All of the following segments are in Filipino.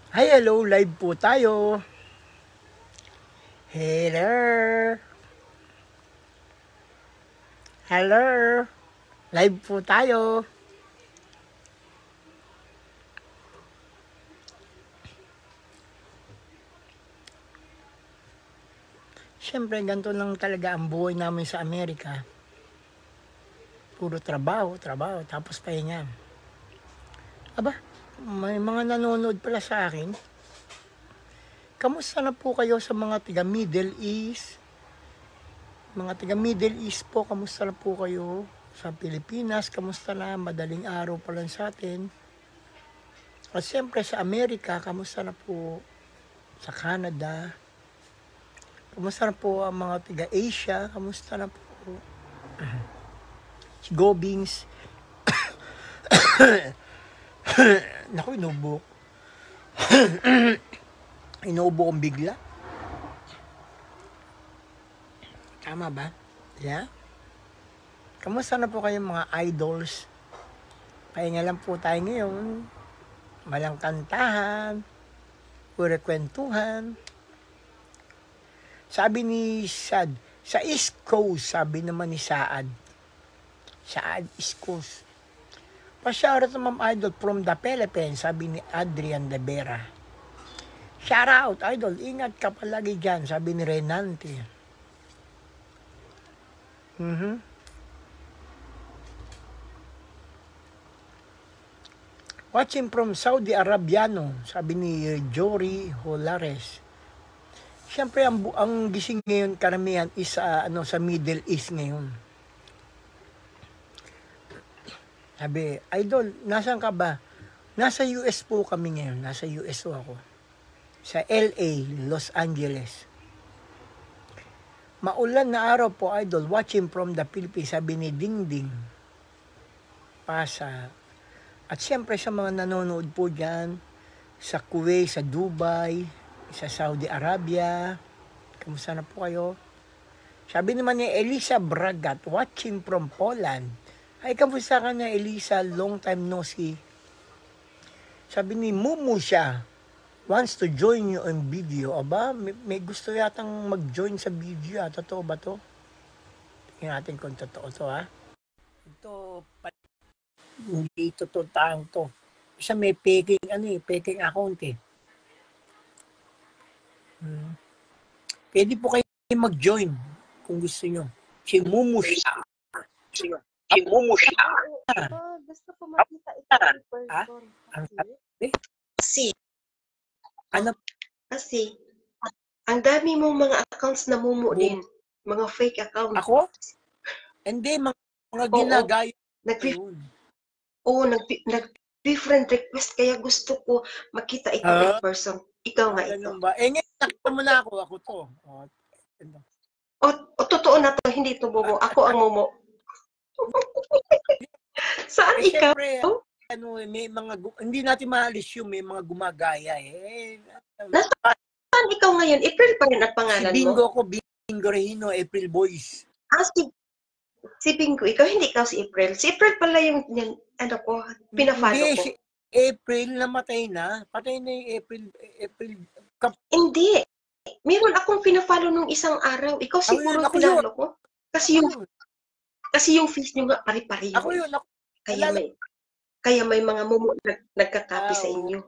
Hi, hello, live po tayo. Hello. Hello. Live po tayo. Siyempre, ganito lang talaga ang buhay namin sa Amerika. Puro trabaho, trabaho, tapos pahinga. Aba, may mga nanonood pala sa akin. Kamusta na po kayo sa mga tiga Middle East? Mga tiga Middle East po, kamusta na po kayo? Sa Pilipinas, kamusta na? Madaling araw pa lang sa atin. At siyempre sa Amerika, kamusta na po? Sa Canada, kamusta na po ang mga tiga-Asia? Kamusta na po si Gobings? Naku, inubo. Inuubo kong bigla. Tama ba? Yeah? Kamusta na po kayong mga idols? Pahinga lang po tayo ngayon. Walang kantahan. Puro kwentuhan. Sabi ni Sad, sa East Coast, sabi naman ni Saad. Saad, East Coast. Pa-shoutout to Ma'am Idol from the Philippines, sabi ni Adrian De Vera. Shoutout, Idol, ingat ka palagi dyan, sabi ni Renante. Watching from Saudi Arabiano, sabi ni Jory Holares. Siyempre, ang gising ngayon karamihan is sa Middle East ngayon. Sabi, Idol, nasan ka ba? Nasa US po kami ngayon. Nasa US po ako. Sa LA, Los Angeles. Maulan na araw po, Idol. Watching from the Philippines. Sabi ni Dingding. Pasa. At siyempre sa mga nanonood po dyan, sa Kuwait, sa Dubai, sa Saudi Arabia, kamusta na po kayo? Sabi naman ni Elisa Bragat, watching from Poland. Ay, kamusta ka na, Elisa? Long time no see. Sabi ni Mumu siya, wants to join you on video. Aba, may gusto yatang mag-join sa video. Totoo ba to? Tingnan natin kung totoo to, ha? Ito, hindi totoo taong to. Isa may peking account eh. Pwede po kayo mag-join kung gusto nyo. Si Mumu siya. Si Mumu siya. Gusto ko makita ito in person. Ano sabi? Ano? Kasi, ang dami mong mga accounts na Mumu din. Mga fake accounts. Ako? Hindi, mga ginagaya. Nag-different request, kaya gusto ko makita ito in person. Ikaw nga ito. Ba? Ngayon, nakita mo na ako. Ako to. Totoo na to, hindi to Mumu. Ako ang Mumu. Saan ikaw? Siyempre, may mga, hindi natin maalis yung may mga gumagaya eh. Saan ikaw ngayon? April pa rin at pangalan si Bingo mo? ko, Bingo Regino, April Boys. Si Bingo, ikaw, hindi ikaw si April. Si April pala yung pinafollow ko. Si April namatay na. Patay na yung April. Hindi. Meron akong pinafollow nung isang araw. Ikaw siguro ang pinalo ko. Kasi yung face nyo nga pari-pari. Ako yun. Kaya may mga mumu nagkakapi sa inyo.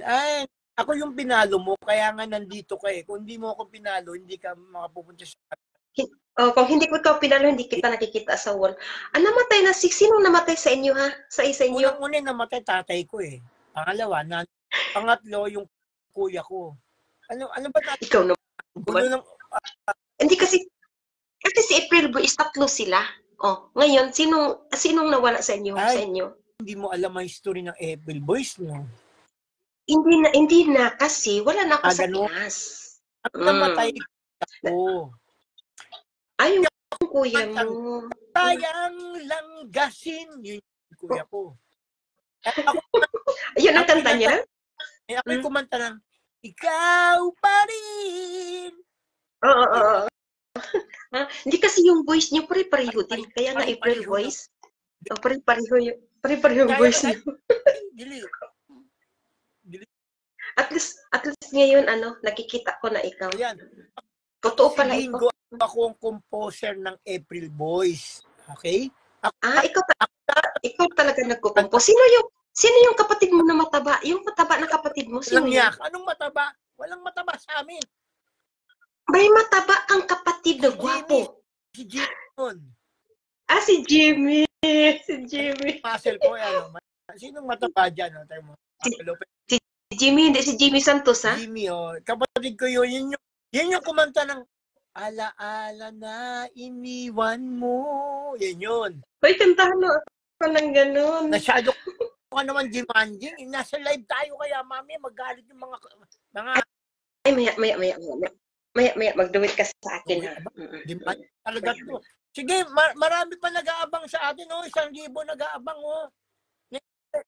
Ay, ako yung pinalo mo, kaya nga nandito ka eh. Kung hindi mo ako pinalo, hindi ka makapupunta sa kung hindi ko ikaw pinalo, hindi kita nakikita sa wall. Namatay na sino namatay sa inyo ha? Sa isa inyo? Unang-una namatay tatay ko eh. Pangalawa, pangatlo yung kuya ko. Ano ba natin? Ikaw naman. Hindi kasi si April Boys, tatlo sila. Ngayon, sinong nawala sa inyo? Sa inyo? Hindi mo alam ang history ng April Boys, no? Hindi na kasi wala na ako sa Pinas. Ang namatay ako. Ay, yung kuya mo. Sayang langgasin, yun yung kuya ko. Yun ang kanta niya? Ako kumanta ng, ikaw pa rin. Oo. Hindi kasi yung voice niyo pare-pareho din. Kaya nga April Voice. Pare-pareho yung voice niyo. Dili. At least ngayon, nakikita ko na ikaw. Ayan. Totoo Si pala Bingo, ikaw. ako ang composer ng April Boys. Okay? Ikaw talaga nagkukumpos. Sino yung kapatid mo na mataba? Yung mataba na kapatid mo, sino Walang yun? yak. Anong mataba? Walang mataba sa amin. May mataba kang kapatid na gwapo. Si Jimmy yun. Si Jimmy. Si Jimmy. Muscle ko, sinong mataba dyan? Si Jimmy, hindi si Jimmy Santos, ha? Jimmy, kapatid ko yun. Yun yung kumanta ng Ala-ala na iniwan mo. Yan yun. Hoy, kantahan mo ako ng ganun. Nasyado ka naman demanding. Nasa live tayo kaya, mami, magalit yung mga... Ay, maya, mag-do-it ka sa akin. Demand talaga to. Sige, marami pa nag-aabang sa atin, 1,000 nag-aabang,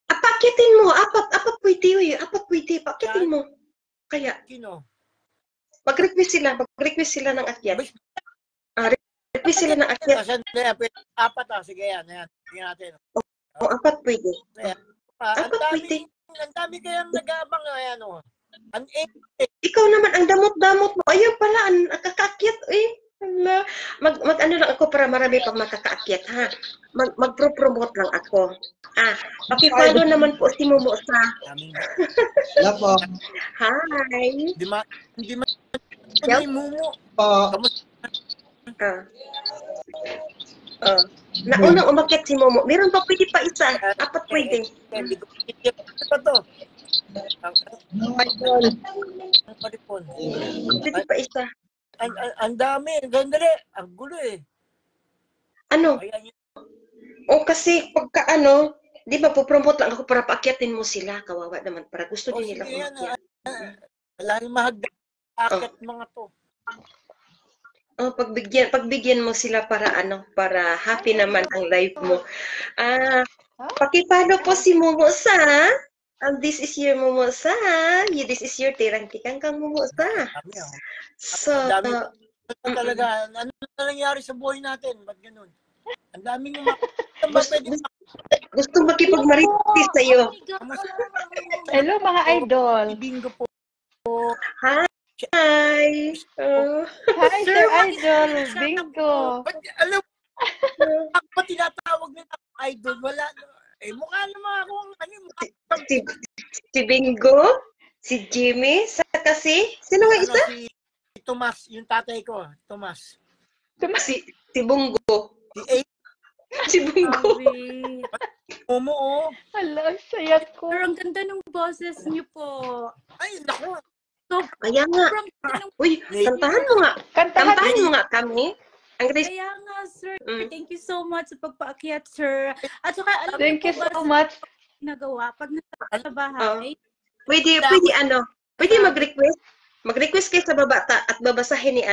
Pakitin mo, apat pwede, pakitin mo. Kaya, Sino? mag-request sila ng akyat. Request sila ng akyat. Apat, sige yan. Tingnan natin. Apat pwede. Ang dami kayang nag-aabang, Ikaw naman, ang damot-damot mo. Ayun pala, ang kakaakyat, Hala. Mag-ano lang ako para marami pang makakaakyat, ha? Mag-promote lang ako. Pakipalo naman po si Momo sa... Hello po. Hi. Hindi ma... Yup. Mumu. Naunang umakyat si Momo. Meron pa pwede pa isa. Apat pwede. Hindi ko ito to. Ang paripon. Pwede pa isa. Ang dami. Gandali. Ang gulo eh. Ano? Ayan yun. Kasi pagka di ba po-promote lang ako para paakyatin mo sila. Kawawa naman. Para gusto din nila umakyat. Lalo mahagda. Akit mga to. Pagbigyan mo sila para para happy naman ang live mo. Pakipalo po si Momosa. This is your Momosa. This is your tirang-tikang kang Momosa. So, talaga, ano na nangyari sa buhay natin? Ba't ganun? Ang daming gusto makipagmaritis sa'yo. Hello mga idol. Bingo po. Hi. Hi Sir Idol. Bingo. Alam mo, ako tinatawag nila idol. Wala. Mukha naman ako. Si Bingo, si Jimmy, saka sino nga isa? Si Tomas, yung tatay ko. Tomas. Si Bungo. Si Bungo. Momo, Hala, saya ko. Pero ang ganda ng boses niyo po. Ay, naku. Kaya nga. Uy, kantahan mo nga. Kantahan mo nga kami. Kaya nga, sir. Thank you so much sa pagpaakyat, sir. At saka, alam Thank you ko ba so much. nagawa pag nasa bahay? Pwede mag-request. Mag-request kayo sa baba at babasahin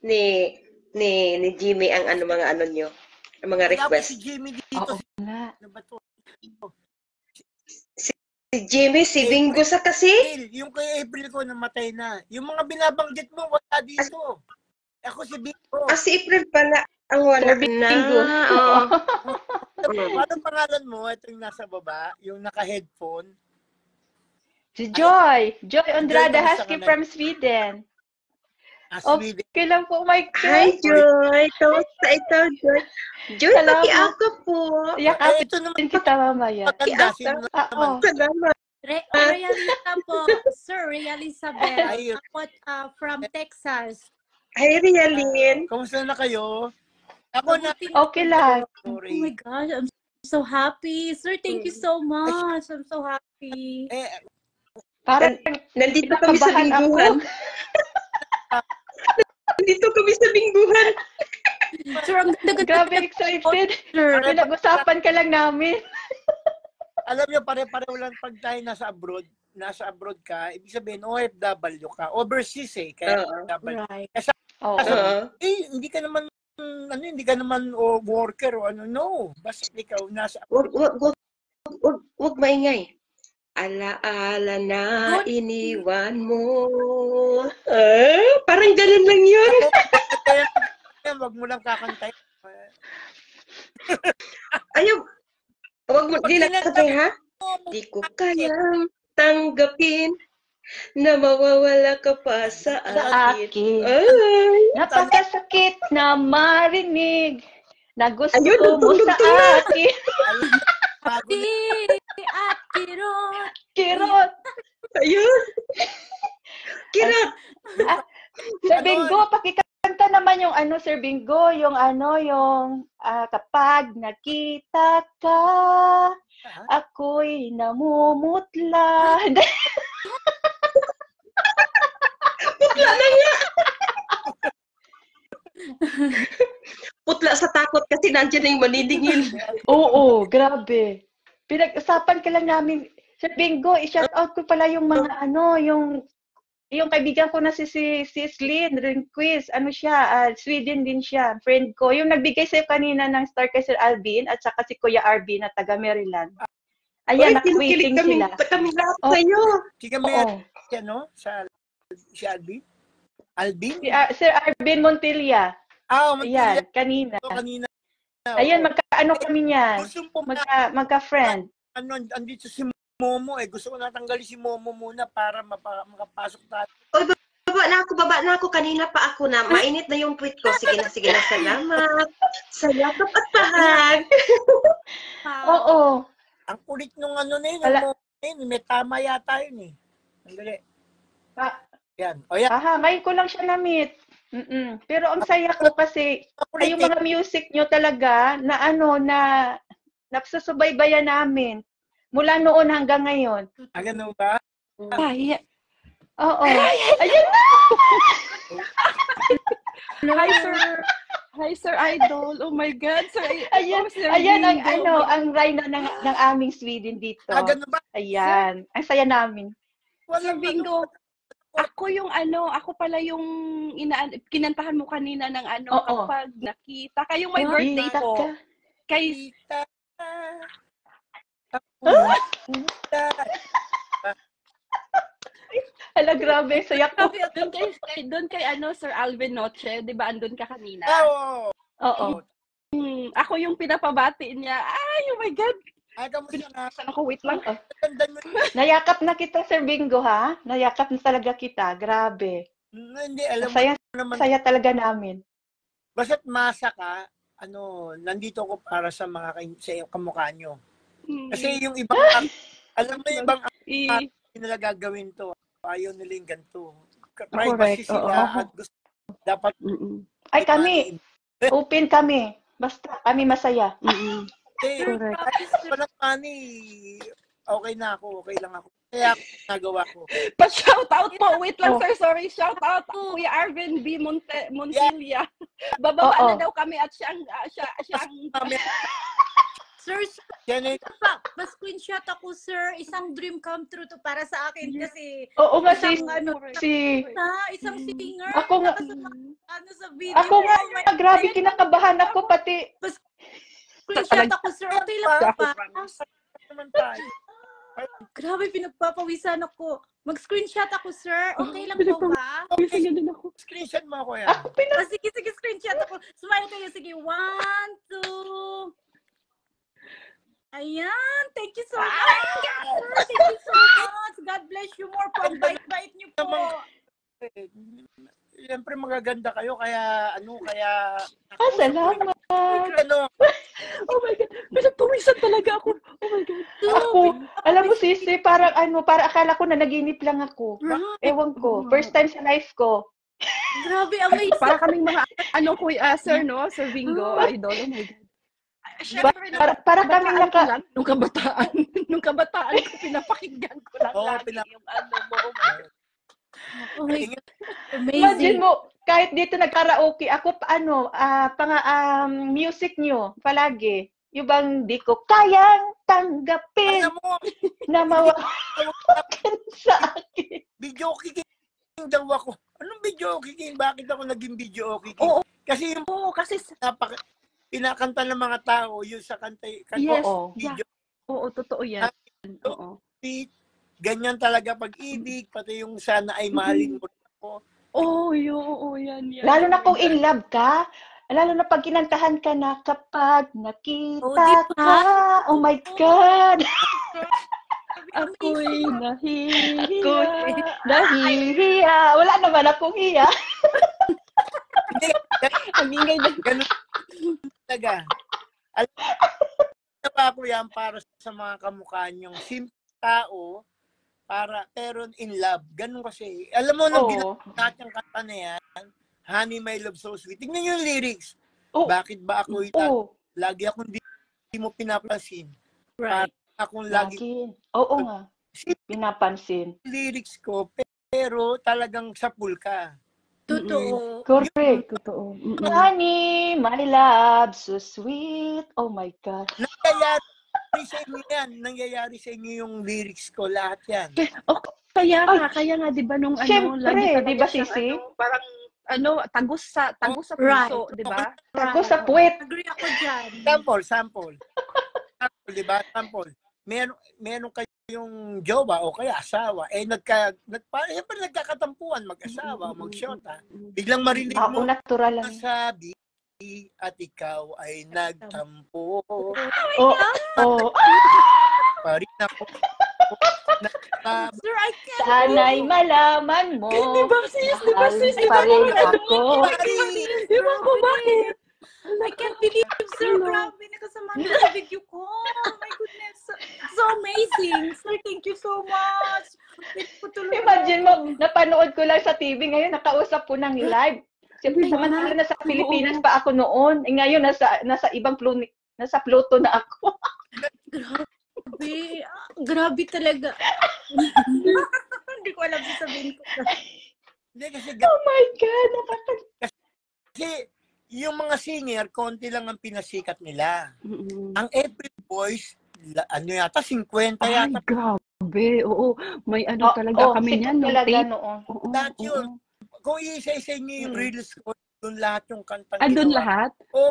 ni Jimmy ang mga nyo. Ang mga request. Si Jimmy dito. nga. Ano ba to? Si Jimmy, si Bingo sa kasi. Yung kay April ko namatay na. Yung mga binabanggit mo, wala dito. Ako si Bingo. Si April pala ang wala na. Paano pangalan mo? Ito yung nasa baba, yung naka-headphone. Si Joy. Joy Andrada Joy, Husky kamusta ka from Sweden. Sweden. Okay lang po, Mike. Hi, Joy. Kamusta ito, Joy? Joy, Salamat. pakiaka po. Yakapin Ito naman kita mamaya. maganda. Sino naman? Salamat. Realisa po, Sir Realisabel. Ay. From Texas. Hi, Rialyn. Kamusta na kayo? Ako na. Okay lang. Oh my gosh, I'm so happy. Sir, thank you so much. I'm so happy. Parang Nandito kami sa nakabahan ako. Bingguhan. Nandito kami sa Bingguhan. Sir, ang ganda-ganda. Grabe excited. Pinag-usapan ka lang namin. Alam niyo, pare-pareho lang pag tayo nasa abroad ka, ibig sabihin, OFW ka, overseas kaya OFW. Right. Hindi ka naman worker o no. Basta ikaw nasa Wag maingay. Ala-ala na iniwan mo. Parang ganun lang yun. Wag mo lang kakantay. Ayaw. Wag mo, di nakakatay ha? Di ko kayang tanggapin Na mawawala ka pa sa Sa akin. akin. Ay! Napakasakit na marinig na gusto Ayun, mo sa dugtong na. akin. Bago na. At kirot. Kirot. Ayun. Kirat. Sir Bingo, pakikanta naman yung Sir Bingo, yung kapag nakita ka, ako'y namumutla. Putla na nga. Putla sa takot kasi nandiyan na yung maniningil. Oo, grabe. Pinag-usapan ka lang namin. Sir Bingo, i-shout out ko pala yung mga yung kaibigan ko na si Slyn Rehnquist, Sweden din siya, friend ko. Yung nagbigay sa'yo kanina ng star kay Sir Alvin at saka si Kuya Arvin na taga Maryland. Ayan, Kinukilig nag-waiting sila. kami lahat Oh. sa'yo. Si kami, si Alvin? Alvin? Sir Arvin Montilla. Montilla. Ayan, kanina. Kanina. Ayan, magkaano kami niyan. Gusto mo Magka-friend. andito si Momo gusto ko natanggalin si Momo muna para makapasok tayo. Baba na ako. Kanina pa ako na. Mainit na yung tweet ko. Sige na. Salamat. Sa yakap at pahag. Oo. Ang kulit nung na yun, may tama yata yun eh. Sandali. Yan. O yan. Ngayon ko lang siya na-meet. Pero ang saya ko kasi yung mga music nyo talaga na napasusubaybayan namin mula noon hanggang ngayon. Ganun ba? Oo. Ayan na! Hi, Sir Idol. Oh my God, Sir. Ayan ang Rhina ng aming Sweden dito. Ganun ba? Ayan. Ang saya namin. Sir Bingo, ako pala yung kinantahan mo kanina ng Oo. kapag nakita kayong may birthday Kita ko. ka. Kay Hala, grabe. Saya ko. doon kay Sir Alvin Noche, 'di ba? Andun ka kanina. Oo. Ako yung pinapabati niya. Ay, oh my God. Kamusta na? Saan ako? Wait lang. Ganda mo. Nayakap na kita, Sir Bingo, ha? Nayakap na talaga kita. Grabe. Hindi, alam mo Saya, naman. saya talaga namin. Basta't masa ka, nandito ako para sa sa kamukha nyo. Kasi yung ibang, alam mo yung ibang nila gagawin to. Ayaw nila yung ganito. Privacy Correct. sila at gusto, dapat Ay, kami. Open kami. Basta kami masaya. Correct. Walang money. Okay na ako. Okay lang ako. Kaya nagawa ko. Pa-shoutout po. Wait lang, sir. Sorry. Shoutout po. Kuya Arvin B. Montilla. Bababa na daw kami at siya ang Sir, ma-screenshot ako, sir. Isang dream come true to para sa akin kasi Oo nga, isang singer. Ako nga. Sa video. Ako nga, grabe, kinakabahan ako pati. Screenshot ako, sir. Okay lang ba? Naman tayo. Grabe, pinagpapawisan ako. Mag-screenshot ako, sir. Okay lang po ba? Screenshot mo ako yan. Sige, screenshot ako. Smile kayo. Sige, 1, 2. Ayan. Thank you so much. Thank you so much. God bless you more po. Ang bait-bait niyo po. Siyempre magaganda kayo, kaya Salamat. Oh my God. Pinagpawisan talaga ako. Oh my God. Ako, alam mo, Sisi, parang akala ko na naginip lang ako. Ewan ko. First time sa life ko. Grabe, amazing. Para kaming mga, sir, no? Sir Bingo, idol. Oh my God. Siyempre, Para kaming nung kabataan ko, pinapakinggan ko lang lagi yung mo. Oh my God. Imagine Amazing. mo, kahit dito nagkaraoke, ako music nyo, palagi. Yung bang di ko kayang tanggapin alam mo, na mawakan sa akin. video kicking daw ako. Anong video kicking? Bakit ako naging video kicking? Oo. Kasi yung pinakanta ng mga tao, yung sa kanta Yes. video. Oo, totoo yan. Oo. Ganyan talaga pag-ibig, pati yung sana ay mahalin mo ako. Oo, yan. Lalo na kung in love ka, lalo na pag kinantahan ka na kapag nakita Oh, di ba? ka, oh my God! Ako'y nahihiya. Nahihiya. Wala naman akong hiya. Hindi, Ang ingay na. ganun talaga. Alam mo ba ako yan para sa mga kamukha niyong simple tao, pero in love. Ganun kasi. Alam mo, nung ginagawa yung kanta na yan, Honey, My Love So Sweet. Tingnan niyo yung lyrics. Bakit ba ako lagi akong di mo pinapansin? Right. Akong lagi. Oo nga. Pinapansin. Lyrics ko, pero talagang sapul ka. Totoo. Correct. Totoo. Honey, my love, so sweet. Oh my God. Nangyayari sa inyo yan. Nangyayari sa inyo yung lyrics ko. Lahat yan. Kaya nga, di ba, nung Siyempre, lagi talaga di ba, siyang, Sisi? parang, tagos sa Right. puso, di ba? Ako sa puwet. Agree ako dyan. Sample. Di ba? Sample. Meron kayong jowa o kaya asawa. Siyempre nagkakatampuan mag-asawa, mag-shota. Biglang marinig mo, Natural lang. sabi at ikaw ay nagtampo. Pa rin ako. Sir, I can't. Sana'y malaman mo. Di ba, sis? Pa rin ako. Ewan ko bakit. I can't believe, sir. Grabe, nakasama niyo sa video ko. Oh my goodness. So amazing. Sir, thank you so much. Imagine mo, napanood ko lang sa TV, ngayon nakausap ko ng live. Siyempre, samantala nasa Pilipinas pa ako noon. Ngayon, nasa ibang nasa Pluto na ako. Grabe talaga. Hindi ko alam sasabihin ko. Hindi kasi, Oh my God, kasi yung mga singer, konti lang ang pinasikat nila. Ang April Boys, yata, 50 Ay, yata. grabe. Oo, may talaga kami niyan. Talaga noon. Lahat yun. Kung isa-isa niyo yung reels ko, doon lahat yung kanta. Doon lahat? Oo,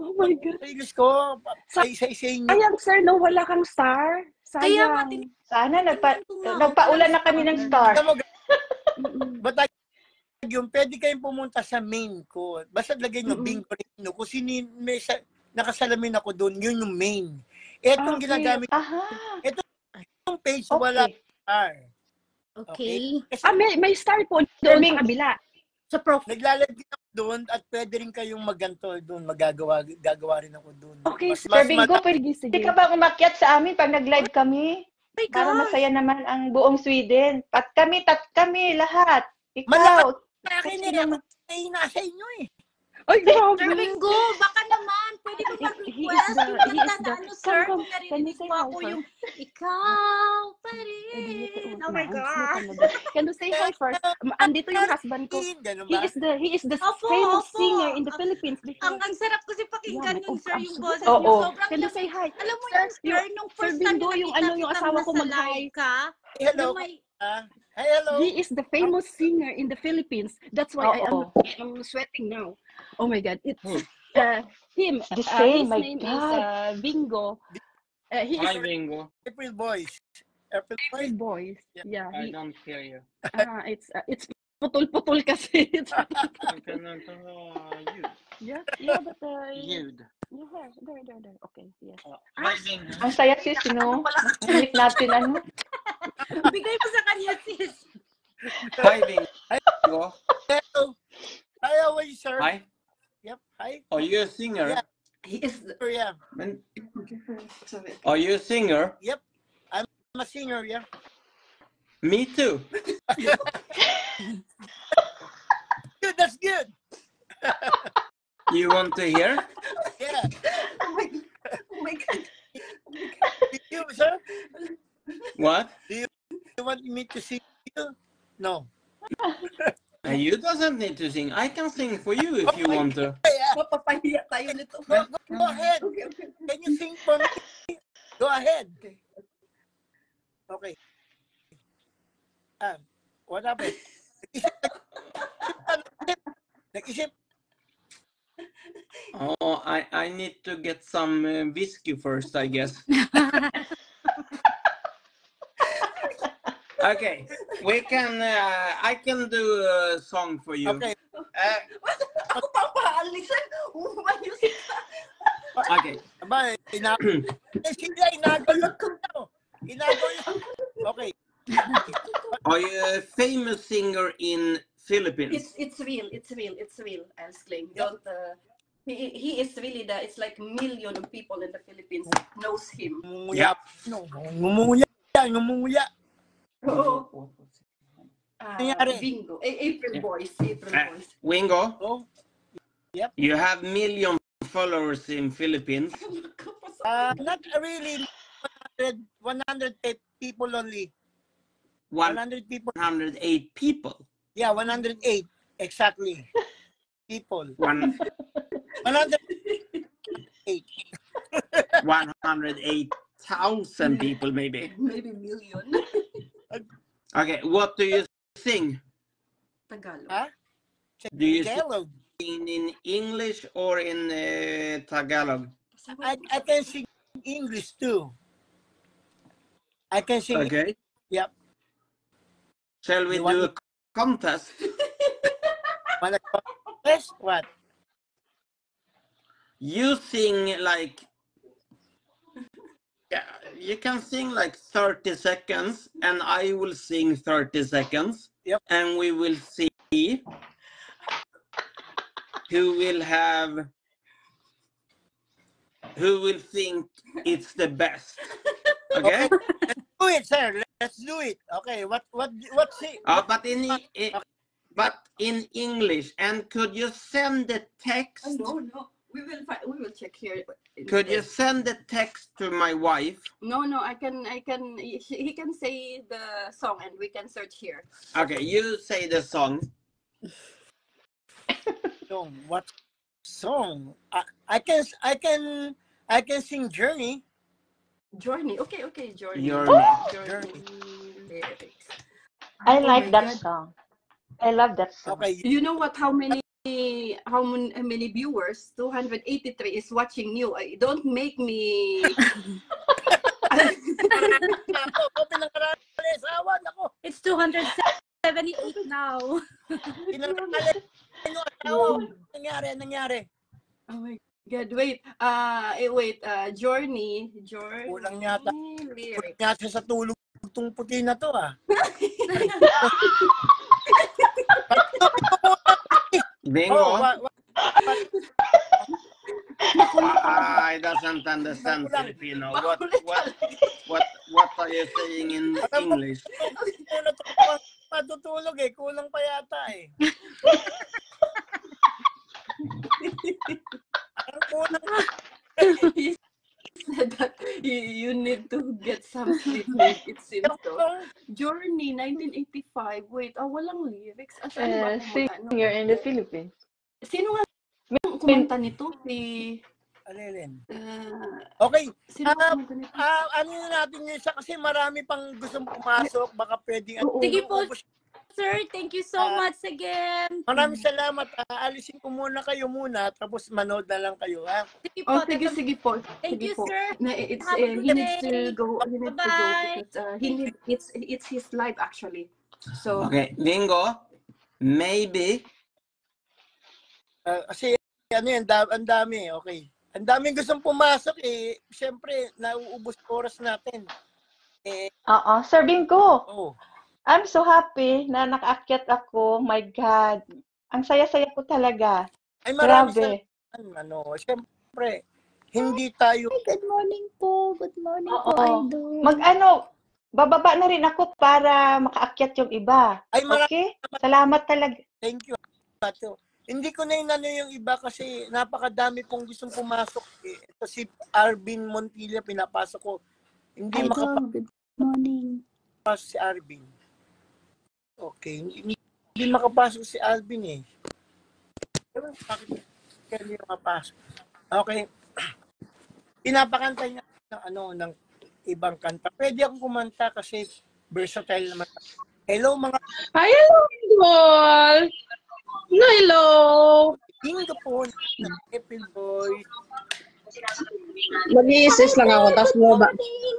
Oh my God. reels ko, isa-isa niyo. Sayang, sir, no? Wala kang star. Kaya Sayang. Sana nagpaulan na kami ng star. Ba't yung pwede kayong pumunta sa main ko. Basta lagay nyo Bing Perino. Kung may nakasalamin ako doon, yun yung main. Etong ginagamit. Etong page, wala star. Okay. May star po doon sa kabila. Sa prof. Naglalagay ako doon at pwede rin kayong maganto doon. Gagawa rin ako doon. Okay, Sir Bingo, hindi ka ba umakyat sa amin pag nag-live kami? Para masaya naman ang buong Sweden. At kami lahat. Ikaw. Akin ako nasa inyo eh. Ay, grabe. Sir Bingo, baka naman. Pwede ko mag-request yung kanta na sir. Kung narinig ko ako yung ikaw pa rin. Oh my God. Can you say hi first? Andito yung husband ko. He is the famous singer in the Philippines. Ang sarap kasi pakinggan yun, sir, yung boses Oo. niyo. Sobrang Can you say hi? Alam mo yung sir, nung first time Bingo, yung yung asawa ko mag-hi. Hello. Hello. He is the famous singer in the Philippines. That's why I'm sweating now. Oh my God. It's him. The same, his name is Bingo. He is Bingo. April Boys. April Boys. Yeah. I don't hear you. It's putol-putol kasi. I cannot you. Yeah, but Ljud. there. Okay, yes. Hi, Bingo. Ang saya sis, no? Ulit natin, Bigay mo sa kanya, sis. Hi, Bingo. Hello. Hi, how are you, sir? Hi. Yep. Hi. Are you a singer? Yeah. Yeah. Are you a singer? Yep. I'm a singer, yeah. Me too. Good, that's good. You want to hear? Yeah. Oh my God. You, sir? What? You want me to sing you? No. You doesn't need to sing. I can sing for you if you want to. Mapapahiya tayo nito. Go ahead. Can you sing for me? Go ahead. Okay. What happened? Nag-isip. Oh, I need to get some whiskey first, I guess. Okay, we can. I can do a song for you. Okay. Ako papaalisan. Umayos ka. Okay. Aba, sila inagalot ko. Okay. Are you a famous singer in Philippines? It's real. I'll claim. Yeah. Don't. He is really it's like million of people in the Philippines knows him. Ngumunguya. No, ngumunguya. Oo. Nangyari? Bingo. April Boys. Wingo, Oh, yep. you have million followers in Philippines. Not really 100 people only. 108 100 people. people. Yeah, 108 exactly. People. 108. 108,000 people, maybe. Maybe million. Okay, what do you sing? Tagalog. Huh? Do you Tagalog. sing in English or in Tagalog? I can sing English too. I can sing. Okay. Yep. Shall we You do want a contest? Wanna contest? What? You sing like, yeah, you can sing like 30 seconds and I will sing 30 seconds. Yep. And we will see who will think it's the best. Okay? Do it, sir. Let's do it. Okay. What sing? But in English. And could you send the text? No. We will check here. Could you send the text to my wife? No. I can. He can say the song and we can search here. Okay, you say the song. Song. What song? I can sing Journey. Journey. Okay. Journey. Journey. Lyrics. I Oh like my that God. song. I love that song. Okay. You know what? How many viewers? 283 is watching you. Don't make me. It's 278 now. Nangyari. Oh my God! Wait. Journey. Kulang yata. Lyrics. Yata sa tulog tong puti na to ah. Bingo. Oh, I doesn't understand Filipino. What are you saying in English? Matutulog eh. Kulang pa yata eh. Kulang. He said that you need to get some sleep. It seems so. Journey 1985. Wait, walang lyrics. Singer in the Philippines. Sino nga ang kumanta nito? Alin? Okay. Sino kumanta nito? Ano natin yun siya kasi marami pang gustong pumasok. Baka pwedeng... Sige po, sir. Thank you so much again. Maraming salamat. Alisin ko muna kayo tapos manood na lang kayo. Ha? Sige po. Sige po. Thank you, po. sir. He needs to go. Bye-bye. Because it's his life actually. So Okay, Bingo. Maybe. Kasi ang dami. Okay. Ang daming gustong pumasok eh. Siyempre, nauubos oras natin. Sir Bingo. Oh. I'm so happy na nakaakyat ako. My God. Ang saya-saya ko talaga. Ay, marami Grabe. Siyempre, hindi tayo... Good morning po. Good morning po, Oo. Idol. Bababa na rin ako para makaakyat yung iba. Ay, Okay? Salamat talaga. Thank you. Pato. Hindi ko na yung iba kasi napakadami pong gustong pumasok. Ito si Arvin Montilla, pinapasok ko. Hindi Good morning. makapasok si Arvin. Okay. Hindi makapasok si Alvin eh. Bakit hindi makapasok? Okay. Pinapakanta niya ng ibang kanta. Pwede akong kumanta kasi versatile naman. Hello mga... Hi, hello, Idol! Hello! Bingo po ng April Boys. Mag-i-assist lang ako, tapos mo ba?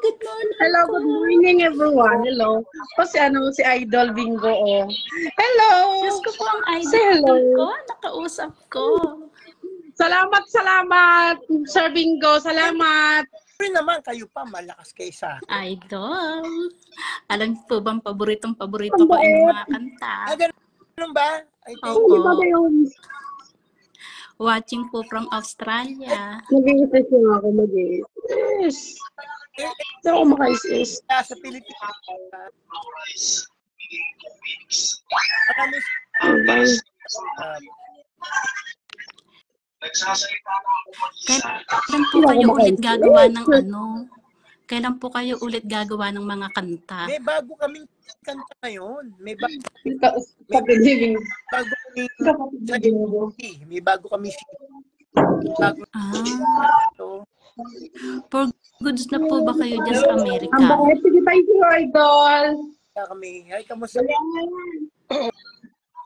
Good morning. Hello, good morning everyone. Hello. Si Idol Bingo, oh. Hello! Diyos ko po ang Say hello. idol ko. Nakausap ko. Salamat, Sir Bingo. Salamat. Siyempre naman, kayo pa, malakas kayo sa akin. Idol. Alam niyo po bang paborito ko yung mga kanta? Ganun ba? Ay, thank Opo. Iba ba yun? Watching po from Australia. Mag-iitis yung ako, mag-iitis. Hindi ako maka-isis. Sa Pilipinas. Marami Kailan po kayo ulit gagawa ng ano? Kailan po kayo ulit gagawa ng mga kanta? may bago kaming kanta ngayon. May bago Kapiliving. kaming Kapiliving. May bago kami bago to. For goods na po ba kayo dyan sa Amerika? Ang bakit? Sige, thank you, Idol. Kami. Ay, kamusta?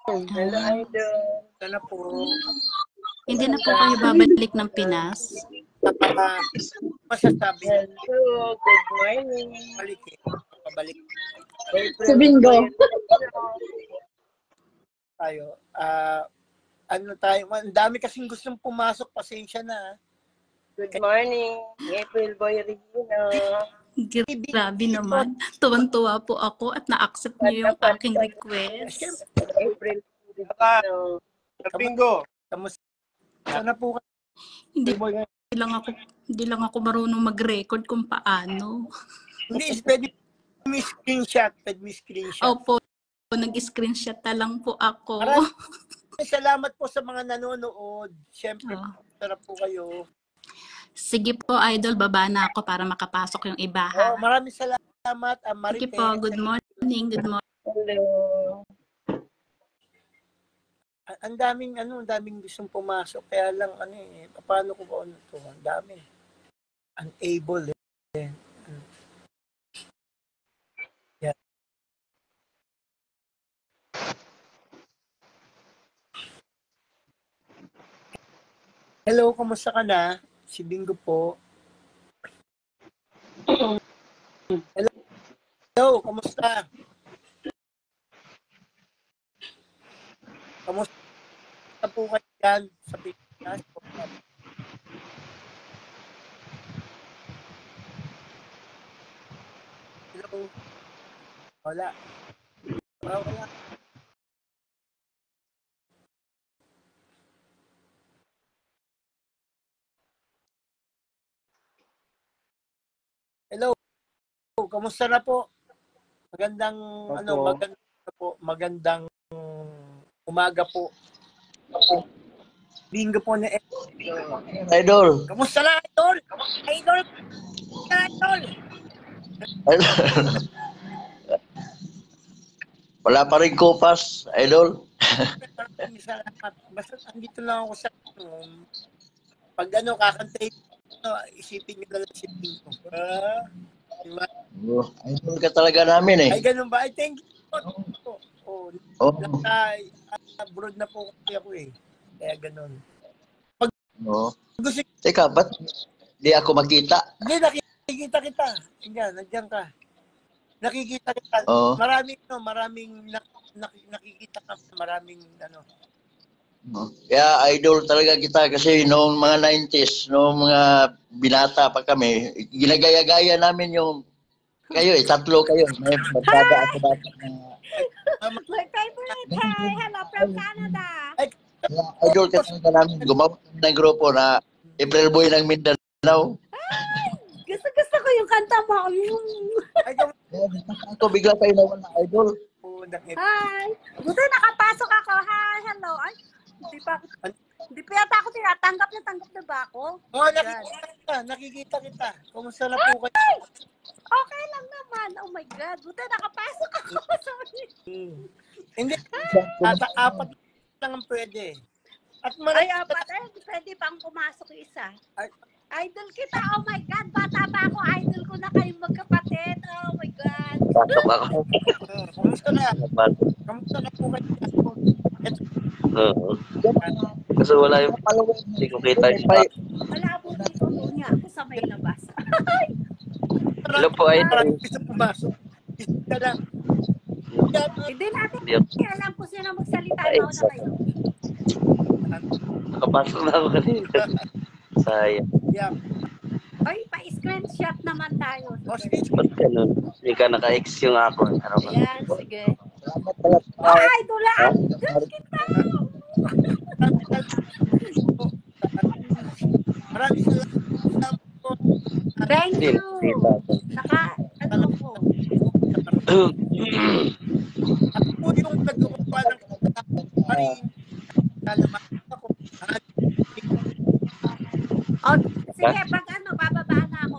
Hello, Idol. Sana po. Hindi na po kayo babalik ng Pinas? Masasabi. Hello, good morning. Balik eh. Pabalik. Sa bingo. Tayo. Ano tayo? Ang dami kasing gustong pumasok. Pasensya na. Good morning. April Boy Regina. Grabe naman. Tuwan-tuwa po ako at na-accept niyo yung aking request. April. Bingo. Kamusta? Sana po kayo. Hindi lang ako marunong mag-record kung paano. Hindi, pwede may screenshot. Pwede may screenshot. Opo, nag-screenshot na lang po ako. Maraming salamat po sa mga nanonood. Siyempre, sarap po kayo. Sige po, Idol, baba na ako para makapasok yung iba, ha? Maraming salamat. Sige po, good morning. Good morning. Hello. Ang daming gustong pumasok. Kaya lang, paano ko ba ito? Ang dami. Unable eh. Yeah. Hello, kumusta ka na? Si Bingo po. Hello, kumusta? Kamusta po kayo dyan sa Pilipinas? Hello? Wala. Wala. Hello. Kamusta na po? Magandang umaga po. Bingo po na Idol. Kamusta na, Idol? Idol! Wala pa rin kupas, Idol. Basta andito lang ako sa pag kakantay, isipin nyo na lang si Bingo. Diba? Idol ka talaga namin eh. Ay, ganun ba? Ay, thank you. Abroad na po ako eh. Kaya ganun. Teka, ba't di ako makita? Hindi, nakikita kita. Nandiyan ka. Nakikita kita. Maraming nakikita ka. Maraming Kaya idol talaga kita kasi noong mga 90s, noong mga binata pa kami, ginagaya-gaya namin yung kayo tatlo kayo. May barkada ako dati na My favorite, hi! Hello from Canada! idol kasi namin, gumawa ng grupo na April Boy ng Mindanao. Gusto ko yung kanta mo. Ako bigla kayo nawala, idol. Hi! Buti nakapasok ako. Hi! Hello! Ay, hindi pa yata ako tinatanggap na ba ako? Nakikita kita. Kumusta na po kayo? Okay lang naman. Oh my God. Buti nakapasok ako. Hindi. Apat lang ang pwede. Ay, apat. Pwede pang pumasok isa. Idol kita. Oh my God. Bata pa ako. Idol ko na kayong magkapatid. Oh my God. Pasok ako. Kumusta na? Kumusta na po kayo? Kasi wala yung hindi ko kita yung Wala po dito. Niya ako sa may labas. Hello po, idol. Gusto pumasok. Gusto ka lang. Hindi natin. Alam ko sino magsalita. Mauna kayo. Nakapasok na ako kanina. Sayang. Yeah. Oy, pa-screenshot naman tayo. O, Sige. sige. Ba't ganun? Hindi ka naka-X yung ako. Ano ka? Ayan, sige. Salamat pala sa Oh, idol ha? lang! Diyos kita! Maraming salamat po. Thank Hindi, you! nakita ko. Ano po? Ako po yung nagawa ng maring kalaman ako. Oh, sige, pag ano, bababa na ako.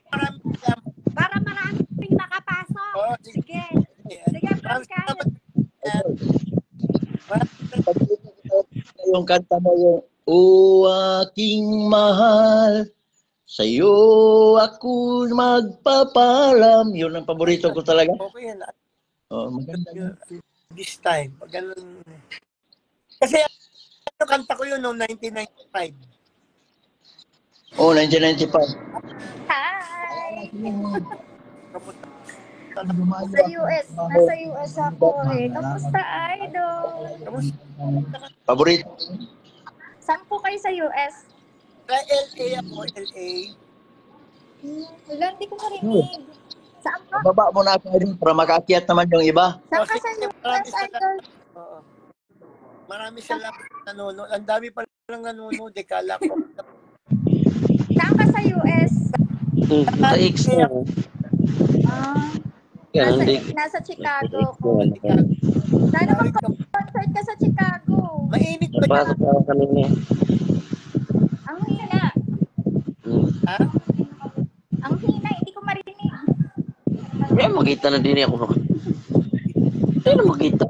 Maraming salamat. Para maraming nakapasok. Oh, sige. Sige. Sige, Maraming Pascal. salamat. Maraming Yung kanta mo yung O aking mahal, sa'yo ako magpapalam. Yun ang paborito ko talaga. okay yan. Oh, maganda yun. This time. Pag ganun. Kasi ano kanta ko yun noong 1995. Oh, 1995. Hi! Kamusta? Sa US. Nasa US ako eh. Kamusta, idol? Paborito. Saan po kayo sa US? Sa LA ako, LA. Wala, hindi ko marinig. Saan ka? Baba mo na ako rin para makaakyat naman yung iba. Saan ka sa Sige, US, idol? Oo. Maraming salamat sa nanonood. Ang dami pa lang nanonood. Kala ko. Saan ka sa US? Naka-X na. Ah, Ganun, di. nasa Chicago ko. Naka-X Sana mag-concert ka sa Chicago. Mainit ba dyan? Napasok ako kanina. Ang hina. Ha? Ang hina, hindi ko marinig. Eh, makita na din ako. Ano makita?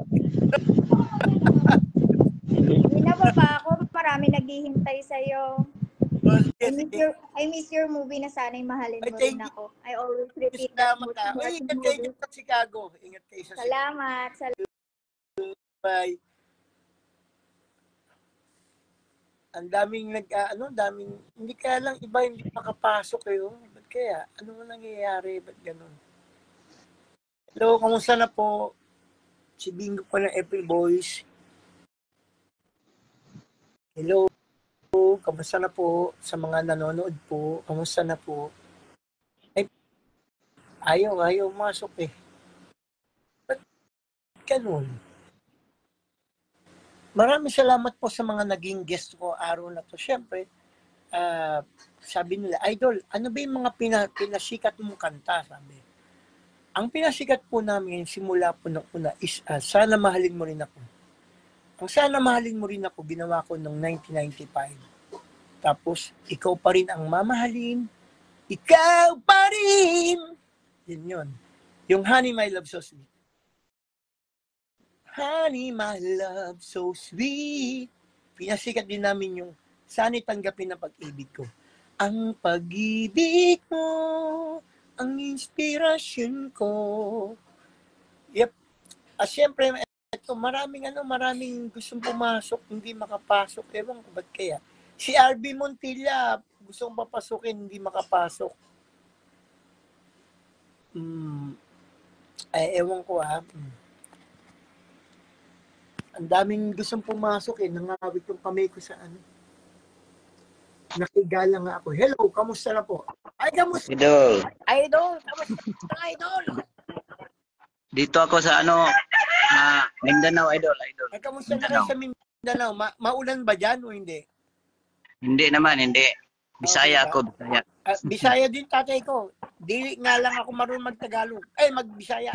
Binababa ako, marami naghihintay sa'yo. I miss your movie na sana'y mahalin mo rin ako. I always repeat that Salamat movie. ka. Uy, ingat kayo dyan sa Chicago. Ingat kayo sa Chicago. Salamat. Bye. Ang daming daming, hindi kaya lang iba hindi makapasok kayo. Ba't kaya? Ano mo nangyayari? Ba't ganun? Hello, kamusta na po? Si Bingo po ng April Boys. Hello, kamusta na po sa mga nanonood po? Kamusta na po? Ay, ayaw masok eh. Ba't ganun? Maraming salamat po sa mga naging guest ko araw na to. Siyempre, sabi nila, Idol, ano ba yung mga pinasikat mong kanta? Sabi. Ang pinasikat po namin, simula po ng una, is Sana Mahalin Mo Rin Ako. Ang Sana Mahalin Mo Rin Ako, ginawa ko noong 1995. Tapos, Ikaw Pa Rin Ang Mamahalin, Ikaw Pa Rin! Yun. Yung Honey, My Love, So Sweet. Honey, my love, so sweet. Pinasikat din namin yung Sana'y Tanggapin ang Pag-ibig Ko. Ang pag-ibig mo, ang inspirasyon ko. Yep. Siyempre, ito, maraming gustong pumasok, hindi makapasok. Ewan ko ba't kaya. Si RB Montilla, gustong papasukin, hindi makapasok. Ewan ko Ang daming gustong pumasok nangawit yung kamay ko sa Nakigala nga ako. Hello, kamusta na po? Ay, kamusta? Idol. Idol, kamusta na, Idol? Dito ako sa Mindanao, Idol. Ay, kamusta na kayo sa Mindanao? Maulan ba dyan o hindi? Hindi naman, hindi. Bisaya ako, Bisaya. Bisaya din tatay ko. Di nga lang ako marunong mag-Tagalog. Mag-Bisaya.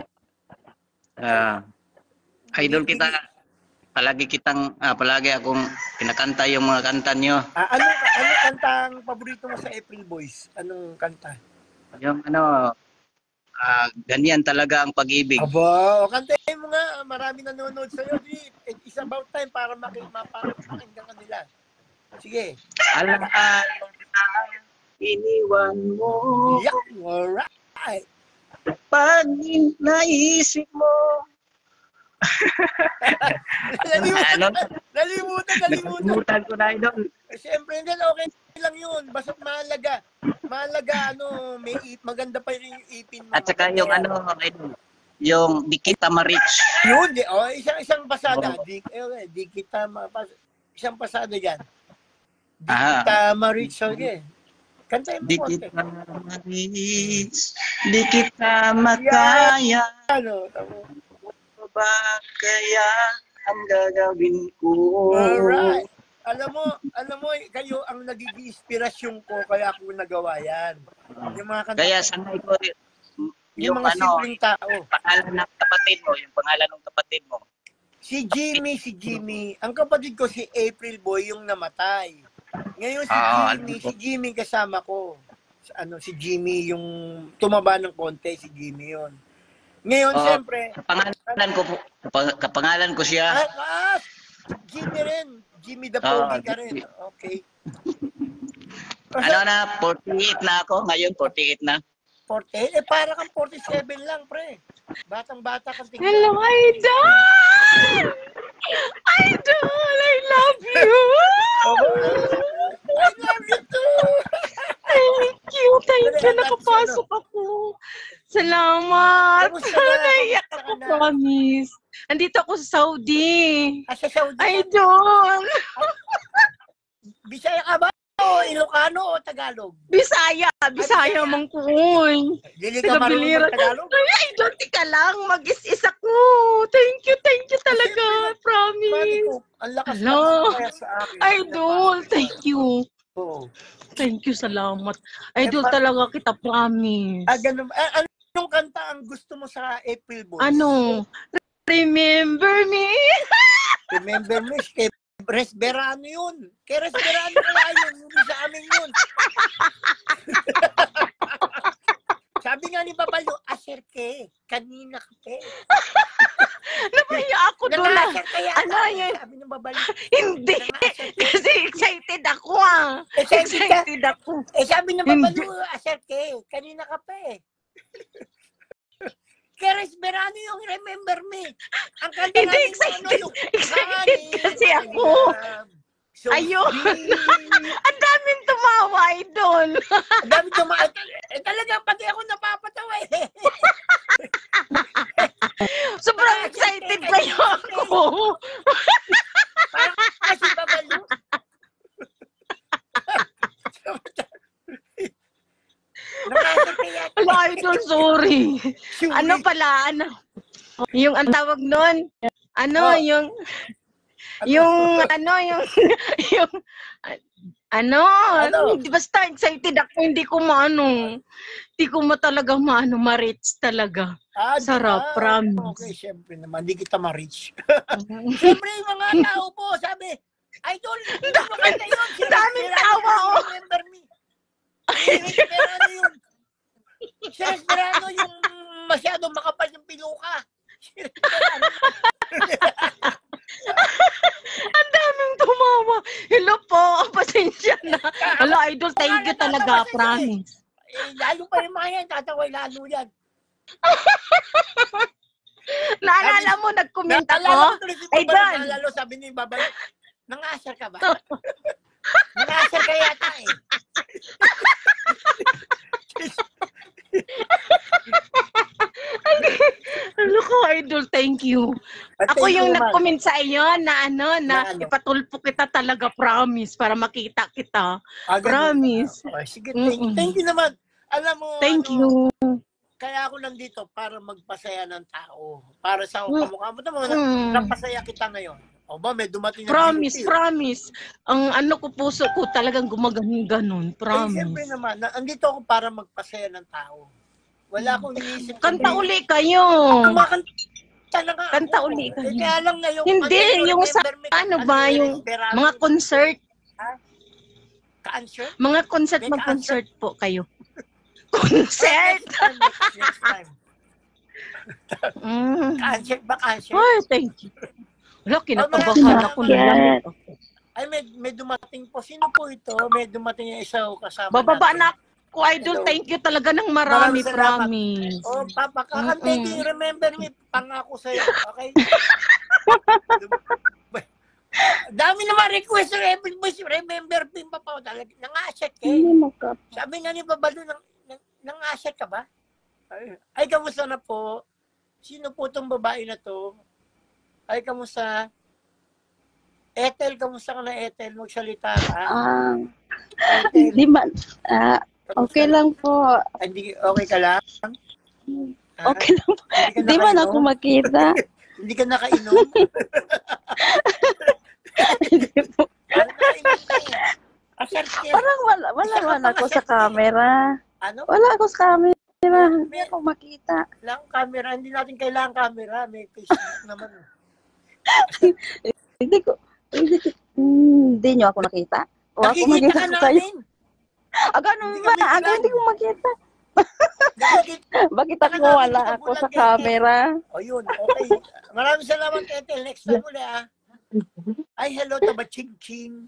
Idol kita. Palagi akong kinakanta yung mga kanta nyo. Ano kantang paborito mo sa April Boys? Anong kanta? Yung ganyan talaga ang pag-ibig. Aba, kantahin mo nga. Marami nanonood sa'yo. It's about time para makinggan ka nila. Sige. Alam iniwan mo. Yeah, alright. Pag naisip mo. Nalimutan ko na, Idol. Siyempre, hindi, okay lang yun. Basta mahalaga, maganda pa yung ipin mo. At saka yung Idol, yung Di Kita Ma-Reach. Yun, isang pasada. Isang pasada yan. Di kita ma-reach. Okay. Kantahin mo Di konti. kita manis, di kita makaya. Ano? Tamo. Ano ba kaya ang gagawin ko? Alright. Alam mo, kayo ang nagiging inspirasyon ko kaya ako nagawa yan. Yung mga kanta, Kaya sanay ko yung mga simpleng tao. pangalan ng kapatid mo, yung pangalan ng kapatid mo. Si Jimmy. Ang kapatid ko si April Boy yung namatay. Ngayon si Jimmy kasama ko. Si Jimmy yung tumaba ng konti, si Jimmy yun. Ngayon, siyempre... Kapangalan ko siya. Jimmy rin. Jimmy the Pogi ka rin. Okay. Ano na, 48 na ako. Ngayon, 48 na. 48? Para kang 47 lang, pre. Batang-bata kang tingnan. Hello, Idol! Idol, I love you! I love you too! Thank you. Nakapasok ako. Salamat. Naiyak ako, promise. Andito ako sa Saudi. Sa Saudi? Idol! Bisaya ka ba? O Ilocano o Tagalog? Bisaya mang kuy. Dili ka marunong Tagalog? Ay, Idol, tika lang. Mag-is-is ako. Thank you talaga. Promise. Ang lakas kaya sa akin. Idol, thank you. Oo. Thank you, salamat. Idol talaga kita, promise. Ganun. Anong kanta ang gusto mo sa April Boys? Ano? Remember me? Remember me? Kay Resberano yun. Kay Resberano kaya yun. Hindi sa amin yun. Sabi nga ni Babalo, aserke. Kanina kape. Namaya ako doon. Ano yun? Sabi ng Babalo. Hindi. Kasi excited ako Excited ako. Sabi ng Babalo, aserke. Kanina kape. Kay Resberano yung Remember Me. Ang kanta hindi excited. Excited kasi ako. Ayun. Ang daming tumawa, Idol. Ang daming tumawa. Talagang pati ako napapatawa eh. Sobrang excited kayo ako. Parang kasi Babalo. Hello, Idol, sorry. Ano pala, yung ang tawag nun, basta excited ako, hindi ko talaga ma-reach talaga. Sarap, promise. Okay, syempre naman, hindi kita ma-reach. Syempre, yung mga tao po, sabi, Idol, hindi mo kanta yun. Daming tawa, Remember Me. Resberano yun. Si Resberano yung masyadong makapal yung piluka. Ang daming tumawa. Hello po, pasensya na. Hello, Idol, thank you talaga, promise. Lalo pa yung mga yan, tataway lalo yan. Naalala mo, nag-comment ako? Idol. Naalala, sabi ni Babay, nang-asar ka ba? Nang-asar ka yata eh. Ano ko, Idol, thank you. Ako yung nag-comment sa iyo na ipatulpo kita talaga, promise, para makita kita. Promise. Sige, thank you naman. Alam mo, thank you. Kaya ako nandito para magpasaya ng tao. Para sa kamukha mo naman, napasaya kita ngayon. O ba, may dumating na promise. Ang puso ko talagang gumaganon, promise. Siyempre naman, andito ako para magpasaya ng tao. Wala akong iniisip. Kanta uli kayo. Kanta uli kayo. Kaya lang na yung... Hindi, yung sa yung mga concert. Concert? Mga concert, mag-concert po kayo. Concert! Next time. Concert ba, concert? Ay, thank you. Wala, kinakabahan ako na lang. Ay, may dumating po. Sino po ito? May dumating yung isa kasama bababa natin. Na ako, Idol. Thank you talaga ng marami, promise. Oh, Papa, kakantay Remember Me. Pangako sa'yo, okay? Dami naman request sa Remember Me, Papa. Nang-asset eh. Sabi nga ni Babalo, nang-asset ka ba? Ay, kamusta na po? Sino po itong babae na to? Ay, kamusta? Ethel, kamusta ka na, Ethel? Magsalita ka. Hindi Ethel, man, okay kamusta na? lang po. Hindi, okay ka lang? Ah, Okay lang po. hindi ka Hindi man ako nakainom? makita. Hindi ka nakainom? Hindi po. Parang nakainom ka eh. Asarte. Parang wala Isa ka man pang ako sa asarte. camera. Ano? Wala ako sa camera. Hindi May, ako makita. lang camera. Hindi natin kailangan camera. May Facebook naman. Hindi ko, hindi nyo ako nakita. O ako Nakikita makita ka ko kayo. namin. Ganun Hindi ba? kami Aga, bulag. hindi ko makita. Nakikita Bakit ka ako namin, wala hindi ka ako bulag, sa Ethel. camera? O yun, okay. Maraming salamat, Ethel. Next time ulit ah. Ay, hello, Tabaching-ching.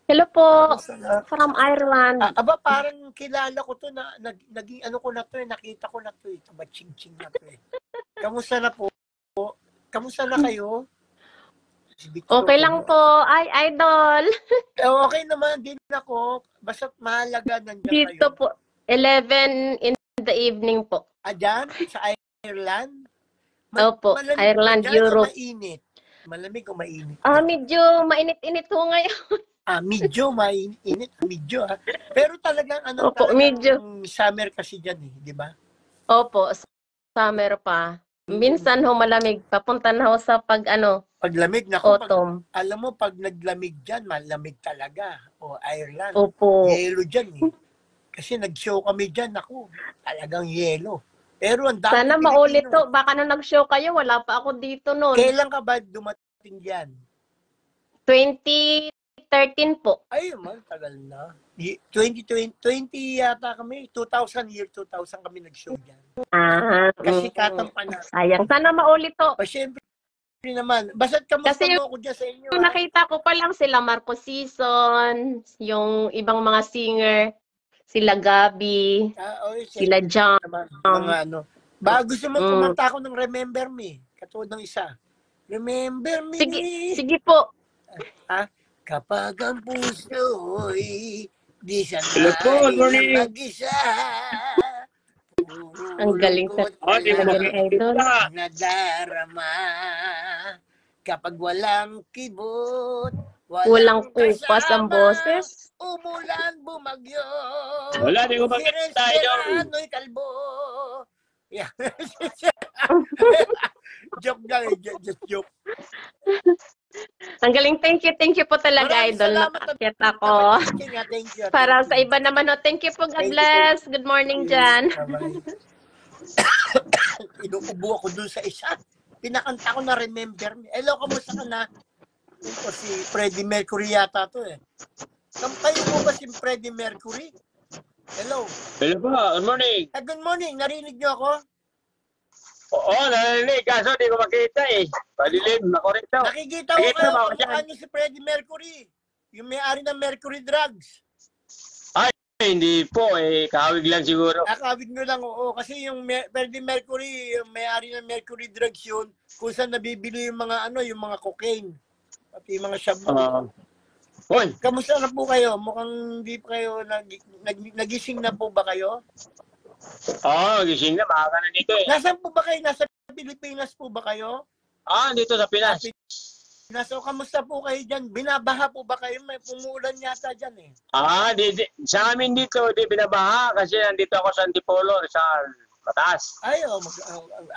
Hello po, Kamusta na? from Ireland. Aba, parang kilala ko to na naging ano ko na to eh, nakita ko na to eh, tabaching-ching na to eh. Kamusta na po? Kamusta na kayo? Si Victor Okay lang po. po. Ay, idol. Okay naman din ako. Basta mahalaga nandiyan Dito kayo. po, 11 in the evening po. Dyan, sa Ireland. Opo, Malamig ba Ireland, dyan o Europe. mainit? Malamig o mainit? Medyo mainit-init po ngayon. Medyo mainit. Medyo ha. Pero talagang ano, Opo, medyo. summer kasi dyan eh, di ba? Opo, summer pa. Minsan ho malamig. Papunta na ho sa Paglamig, nako, autumn. alam mo, pag naglamig dyan, malamig talaga. O Ireland, Opo. yelo dyan eh. Kasi nag-show kami dyan, ako, talagang yelo. Pero ang dami Sana Pilipino. maulit to. Baka nung nag-show kayo, wala pa ako dito noon. Kailan ka ba dumating dyan? 2013 po. Ay, tagal na. 20 yata kami, 2000 kami nag-show dyan. Kasi katampan na. Sayang. Sana maulit to. Siyempre naman. Basta't kamusta Kasi mo ako dyan sa inyo. yung nakita ko pa lang sila Marco Season, yung ibang mga singer, sila Gabi, sila John. Mga ano. Gusto mo kumanta ako ng Remember Me. Katulad ng isa. Remember Me. Sige po. Kapag ang puso'y di Hello po, good morning. sanay mag-isa. Ang galing sa idol. Nadarama. Kapag walang kibot, Walang kupas ang boses. umulan, bumagyo. Wala, di ko makita, idol. Sirano'y kalbo. Yeah. Joke lang eh. Just joke. Ang galing. Thank you po talaga, Maraming idol. salamat, Nakaakyat ako. Thank you. Para sa iba naman, thank you po. God bless. Good morning, Jan. Inuubo ako dun sa isa. Pinakanta ko na Remember Me. Hello, kamusta ka na? Ito si Freddie Mercury yata to eh. Kampayo mo ba si Freddie Mercury? Hello. Hello po, good morning. Good morning. Narinig niyo ako? Oo, narinig. Kaso di ko makita eh. Palilim, ako rin daw. Nakikita ko kayo kamukhaan niyo si Freddie Mercury. Yung may-ari ng Mercury Drugs. Ay, hindi po eh. Kahawig lang siguro. Nakawig nyo lang, oo. Kasi yung Freddie Mercury, yung may-ari ng Mercury Drugs yun, kung saan nabibili yung mga yung mga cocaine. Pati yung mga shabu. Hoy! Kamusta na po kayo? Mukhang hindi pa kayo nagising na po ba kayo? Gising na. Maaga na dito eh. Nasaan po ba kayo? Nasa Pilipinas po ba kayo? Dito sa Pinas. So, kamusta po kayo dyan? Binabaha po ba kayo? May pumuulan yata dyan eh. Sa amin dito, di binabaha kasi nandito ako sa Antipolo, sa mataas. Ay,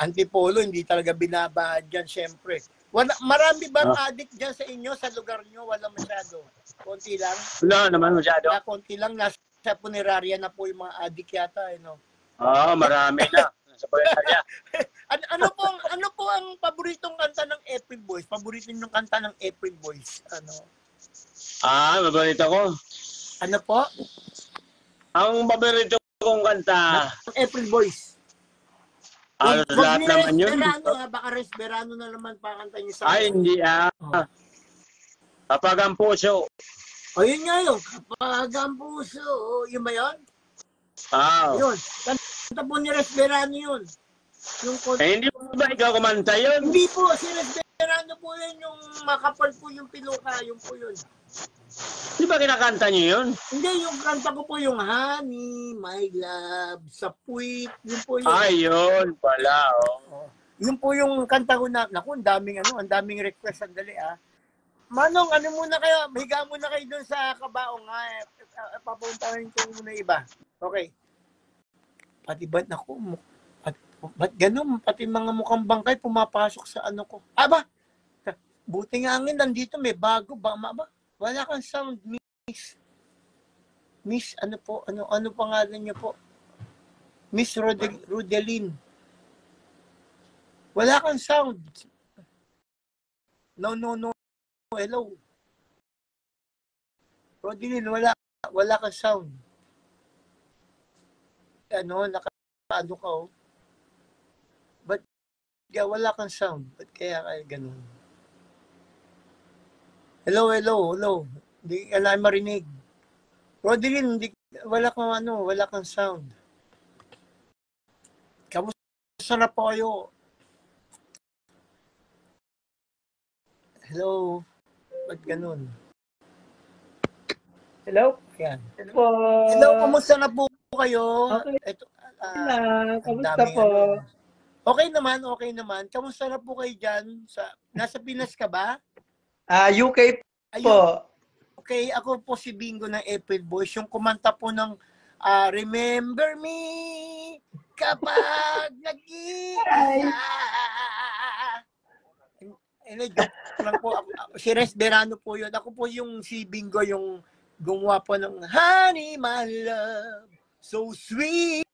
Antipolo, hindi talaga binabaha dyan, syempre. Marami bang addict dyan sa inyo, sa lugar nyo? Wala masyado. Konti lang? Wala naman masyado. Konti lang. Nasa punerarya na po yung mga addict yata, no? Marami na. Sa punerarya. ano po ang paboritong kanta ng April Boys? Paborito niyong kanta ng April Boys? Paborito ko. Ano po? Ang paborito kong kanta. April Boys. Lahat naman yun. Baka Resberano na naman pakanta niyo sa hindi Kapag ang puso. Yun nga yun. Kapag ang puso. Yun ba yun? Yun. Kanta po ni Resberano yun. Hindi po ba ikaw kumanta yun? Hindi po. Si Resberano po yun. Yung makapal po yung piluka. Yun po yun. Di ba kinakanta niyo yun? Hindi, yung kanta ko po yung Honey, My Love, sa puwit, yun po yun. Yun pala, Yun po yung kanta ko na, naku, ang daming request, sandali Manong, ano muna kayo? Higa muna kayo doon sa kabaong. Papuntahin ko muna iba. Okay. Pati ba't naku, ba't ganun? Pati mga mukhang bangkay pumapasok sa ano ko. Aba! Buti nga ngin, nandito may bago ba? Wala kang sound, Miss. Miss, ano po? Ano pangalan niyo po? Miss Rodeline. Wala kang sound. No. Hello. Rodeline, wala kang sound. Naka-ano ka, oh. Ba't wala kang sound? Ba't kaya ganun? Hello. Hindi ka na marinig. Rodeline, wala kang sound. Kamusta na po kayo? Hello? Ba't ganun? Hello? Ayan. Po. Hello, kamusta na po kayo? Okay. Ito, Kamusta po? Okay naman. Kamusta na po kayo dyan? Nasa Pinas ka ba? UK po. Okay, ako po si Bingo ng April Boys, yung kumanta po ng Remember Me kapag nag-iisa. Joke lang po. Si Res Berano po yun. Ako po yung si Bingo, yung gumawa po ng Honey, my love, so sweet.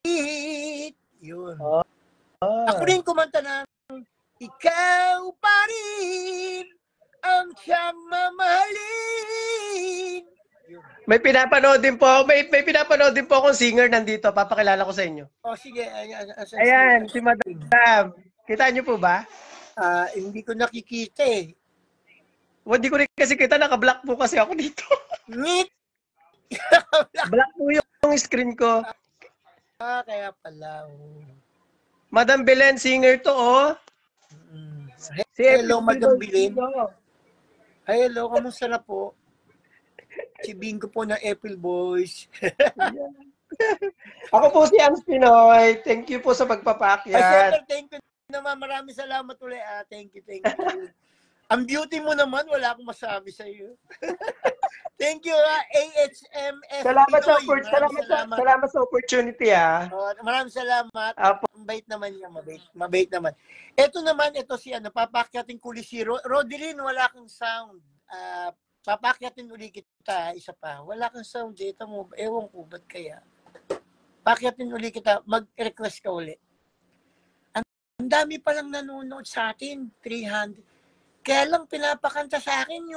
Yun. Ako rin kumanta ng Ikaw pa rin ang siyang mamahalin. May pinapanood din po akong singer nandito. Papakilala ko sa inyo. Sige. Ayan, si Madam. Kita niyo po ba? Hindi ko nakikita eh. Hindi ko rin kasi kita. Naka-block po kasi ako dito. Ngit! Block po yung screen ko. Kaya pala. Madam Belen, singer to, oh. Hello, Madam Belen. Hello, kamusta na po? Si Bingo po ng April Boys. Ako po si Ans Pinoy. Thank you po sa pagpapakyat. Siyempre, thank you naman. Maraming salamat ulit. Thank you. Ang beauty mo naman, wala akong masabi sa iyo. Thank you, AHMS Pinoy. Salamat sa opportunity, Maraming salamat. Mabait naman niya, mabait naman. Ito si papakyatin ko si Rodeline, wala kang sound. Papakyatin uli kita, isa pa. Wala kang sound dito mo. Ewan ko, ba't kaya? Pakyatin uli kita, mag-request ka uli. Ang dami palang nanonood sa atin, 300. Kaya lang pinapakanta sa akin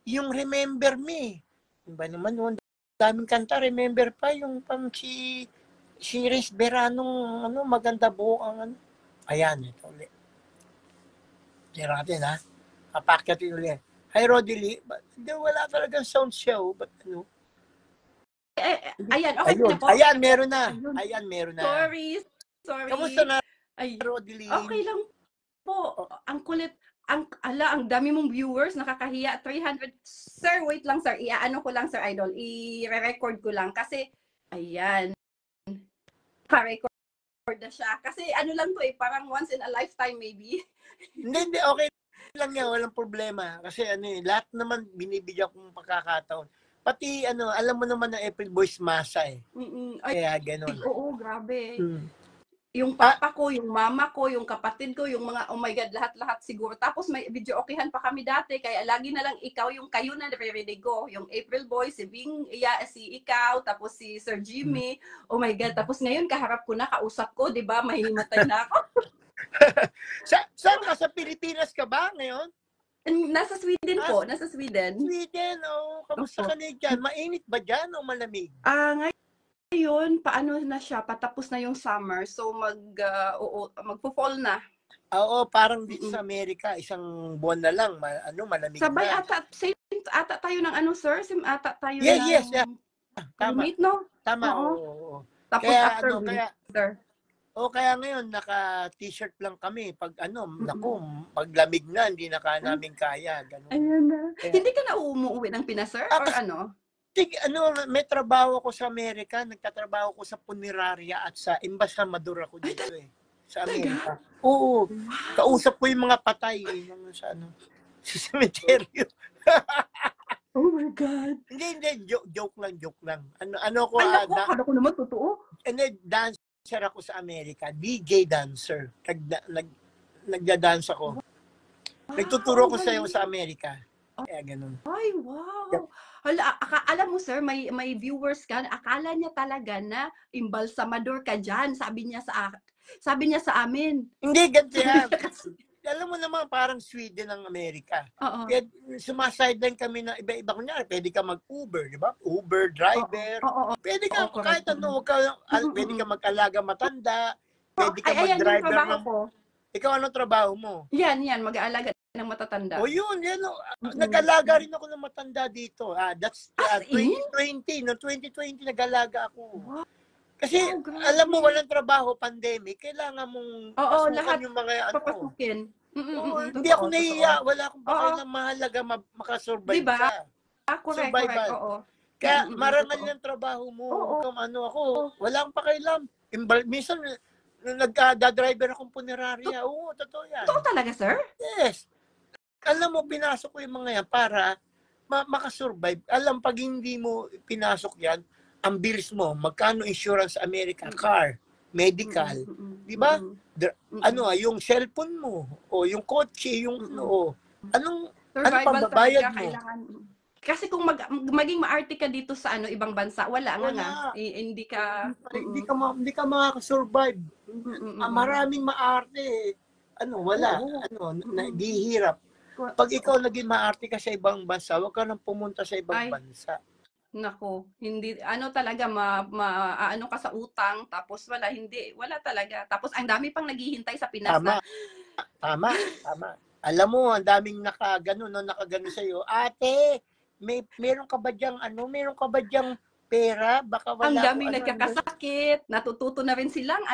yung Remember Me. Diba naman noon, daming kanta, Remember pa, yung pang si Res Beranong maganda buhok ang Ayan, ito ulit. Diyan natin, ha? Papakyatin ulit. Hi, Rodeline. Wala talagang sound show. But Ayan, okay na po. Ayan, meron na. Sorry. Kamusta na, Rodeline? Okay lang po. Ang kulit. Ang dami mong viewers. Nakakahiya. 300. Sir, wait lang, sir. Iaano ko lang, Sir Idol. I-record ko lang. Kasi, ayan. Pa-record na siya. Kasi ano lang to parang once in a lifetime maybe. Hindi. Okay lang yan, walang problema. Kasi lahat naman binibigyan kong pagkakataon. Pati alam mo naman na April Boys masa eh. Kaya gano'n. Oo, grabe. Yung papa ko, yung mama ko, yung kapatid ko, yung mga, oh my God, lahat-lahat siguro. Tapos may video okehan pa kami dati, kaya lagi na lang ikaw yung kayo na nare-ready ko. Yung April Boys, si ikaw, tapos si Sir Jimmy. Oh my God, tapos ngayon kaharap ko na, kausap ko, di ba? Mahihimatay na ako. Saan ka? Sa Pilipinas ka ba ngayon? Nasa Sweden po, nasa Sweden. Kamusta ka na dyan? Mainit ba dyan o malamig? Ngayon, paano na siya? Patapos na yung summer, so magpo-fall na. Oo, parang dito sa Amerika, isang buwan na lang, malamig Sabay na. Same ata tayo ng sir? Same ata tayo Yes. Tama. Meet, no? Tama, oo. Tapos kaya, after winter. Kaya ngayon, naka-t-shirt lang kami. Pag paglamig na, hindi na namin kaya. Ganun. Ayan na. Hindi ka na umuwi ng Pinas, sir? Or ano? May trabaho ko sa Amerika. Nagtatrabaho ko sa Puneraria at sa Embasamador ako dito Sa Amerika. Oo. Kausap ko yung mga patay. sa cemetery. Oh my God. Hindi, joke lang. Ano ko, Akala ko naman totoo. dancer ako sa Amerika, DJ dancer. Nagda-dance ako. Nagtuturo ko sa'yo sa Amerika. Kaya ganun. Ay, wow. Hala, alam mo sir, may viewers ka, akala niya talaga na imbalsamador ka dyan. Sabi niya sa amin. Hindi, ganito yan. Alam mo naman, parang Sweden ng Amerika. Kaya sumasideline kami na iba-iba. Kunyari, pwede ka mag-Uber, di ba? Uber, driver. Pwede ka, kahit ano, pwede ka mag-alaga matanda. Pwede ka mag-driver ng... Ikaw, anong trabaho mo? Yan, mag-aalaga ng matatanda. O yun. Nag-alaga rin ako ng matanda dito. That's 2020. No, 2020 nag-alaga ako. Wow. Kasi, alam mo, walang trabaho, pandemic, kailangan mong pasukan yung mga papasukin. Hindi ako nahiya, wala akong pakialam, mahalaga makasurvive diba? ka. Correct, oo. Kaya marangal yung trabaho mo. Wala akong pakialam. Minsan, nagda-driver akong punerarya. Oo, totoo yan. Totoo talaga, sir? Yes. Alam mo, pinasok ko yung mga yan para makasurvive. Alam, pag hindi mo pinasok yan, ang bills mo, magkano insurance sa Amerika, car, medical, di ba? Yung cellphone mo, o yung kotse, anong pambabayad mo? Kasi kung maging maarte ka dito sa ibang bansa, wala nga. Hindi ka makakasurvive. Maraming maarte. Nahihirap. Pag ikaw naging maarte ka sa ibang bansa, huwag ka nang pumunta sa ibang bansa. Nako, hindi talaga ano ka sa utang tapos wala talaga. Tapos ang dami pang naghihintay sa Pinas. Tama. Alam mo, ang daming nakagano sa iyo. Ate, meron ka ba diyang pera? Baka wala. Ang daming nagkakasakit, natututo na rin silang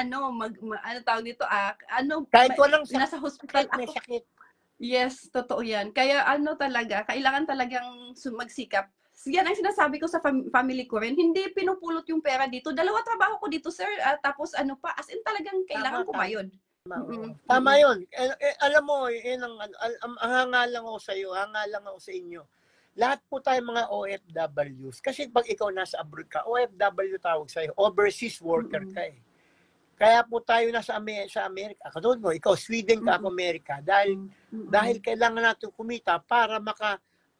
tawag dito kahit walang nasa hospital may sakit. Yes, totoo 'yan. Kaya talaga, kailangan talagang magsikap. Yan ang sinasabi ko sa family ko rin. Hindi pinupulot yung pera dito. 2 trabaho ko dito, sir. Tapos as in talagang kailangan kumayod. Tama yun. Alam mo, ang hangalang ako sa iyo, hangalang ako sa inyo. Lahat po tayo mga OFWs. Kasi pag ikaw nasa abroad ka, OFW tawag sa iyo. Overseas worker ka eh. Kaya po tayo sa Amerika. Katulad mo, ikaw, Sweden ka, ako Amerika. Dahil kailangan natin kumita para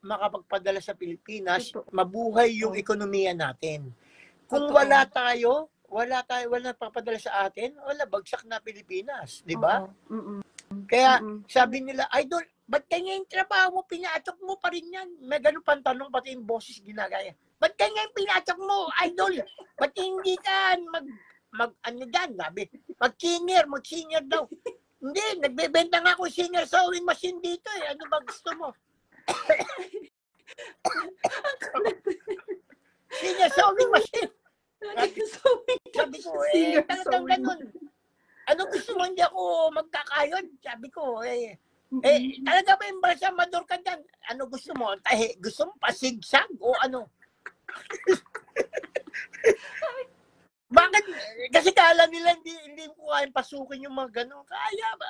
makapagpadala sa Pilipinas, mabuhay yung ekonomiya natin. Kung wala papadala sa atin, bagsak na Pilipinas, di ba? Kaya sabi nila, Idol, ba't kanya yung trabaho mo, pinatok mo pa rin yan? May ganun pang tanong, pati yung boses ginagaya. Ba't kanya yung pinatok mo, Idol? Ba't hindi ka mag-singer daw. Hindi, nagbebenta nga ako singer sewing machine dito eh. Ano ba gusto mo? Singer sewing machine. Sabi ko, talagang ganun. Ano gusto mo, hindi ako magkakayod? Sabi ko, talaga ba yung balsamador ka dyan? Ano gusto mo? Gusto mo pasigsag o ano? Bakit? Kasi kala nila hindi ko kayang pasukin yung mga ganun. Kaya ba?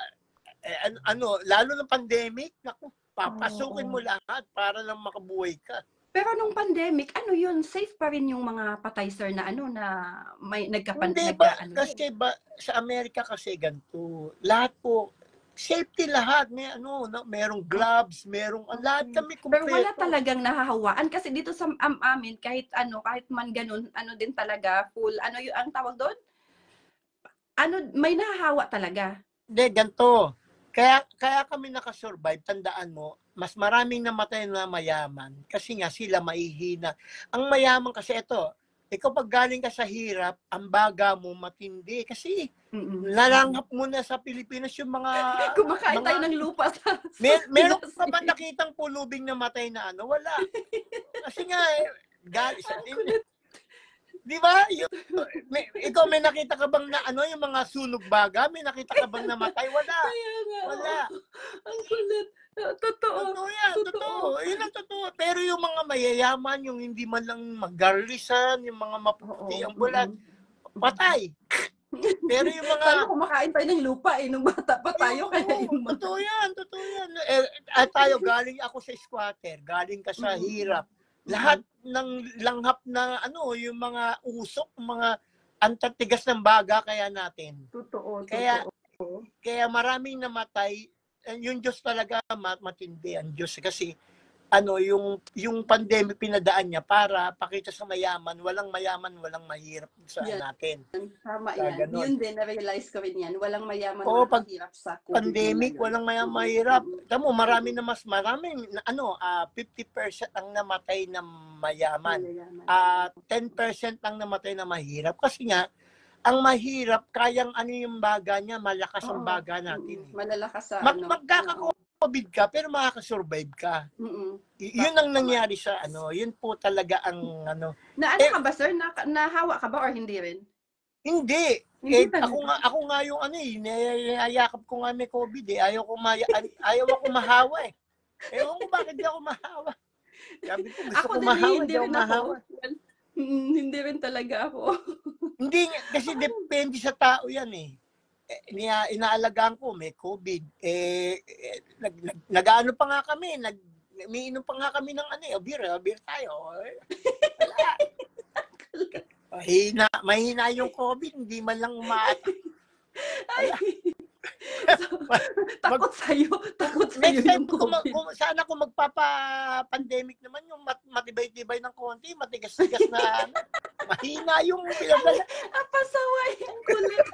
Lalo ng pandemic, naku, papasukin mo lahat para lang makabuhay ka. Pero nung pandemic, yun, safe pa rin yung mga patay, sir, na may kasi sa Amerika kasi ganito. Lahat po, safety lahat. Merong gloves, merong lahat kami kumpleto. Pero wala talagang nahahawaan kasi dito sa amin, kahit man ganun, din talaga, full, yung ang tawag doon? May nahahawa talaga. Hindi, ganito. Kaya kami nakasurvive, tandaan mo, mas maraming namatay na mayaman kasi nga sila maihina. Ang mayaman kasi ikaw pag galing ka sa hirap, ang baga mo matindi kasi nalanghap mo na sa Pilipinas yung mga kumakain tayo ng lupa sa meron ka ba nakitang pulubing na matay na wala. Kasi nga di ba? Ikaw may nakita ka bang yung mga sunog baga? May nakita ka bang namatay? Wala. Wala. Ang kulit. Totoo. Totoo. Yun ang totoo. Pero yung mga mayayaman, yung hindi man lang maggarlisan, yung mga maputi ang bulat, patay. Pero yung mga... Paano kumakain tayo ng lupa nung bata pa tayo? Kaya yung totoo yan. At tayo, galing ako sa squatter, galing ka sa hirap. Lahat ng langhap na yung mga usok, mga antatigas ng baga kaya natin. Totoo. Kaya maraming namatay. Yung Diyos talaga matindi ang Diyos kasi yung pandemic pinadaan niya para pakita sa mayaman, walang mahirap sa natin. Tama yan. Yun din, na-realize ko rin yan. Walang mayaman, pag mahirap sa COVID pandemic, walang mahirap. Tamo, maraming 50% ang namatay na mayaman. 10% ang namatay na mahirap. Kasi nga, ang mahirap, kayang yung baga niya, malakas ang baga natin. Malalakas sa Magkaka-COVID ka, pero makakasurvive ka. Yun ang nangyari sa yun po talaga ang ka ba, sir? Nahawa ka ba or hindi rin? Hindi. Ako nga yung niyayakap ko nga may COVID eh. Ayaw ako mahawa eh. Ewan ko bakit di ako mahawa. Sabi ko, gusto ko mahawa, di ako mahawa. Hindi rin talaga ako. Hindi, kasi depende sa tao yan eh. Inaalagaan ko, may COVID. Nag-ano pa nga kami, umiinom pa nga kami ng beer tayo. Mahina yung COVID, hindi man lang Takot sa'yo yung COVID. Sana kung magpapa-pandemic naman, yung matibay-tibay ng konti, matigas-tigas na, mahina yung pinagdala. Pasaway, ang kulit.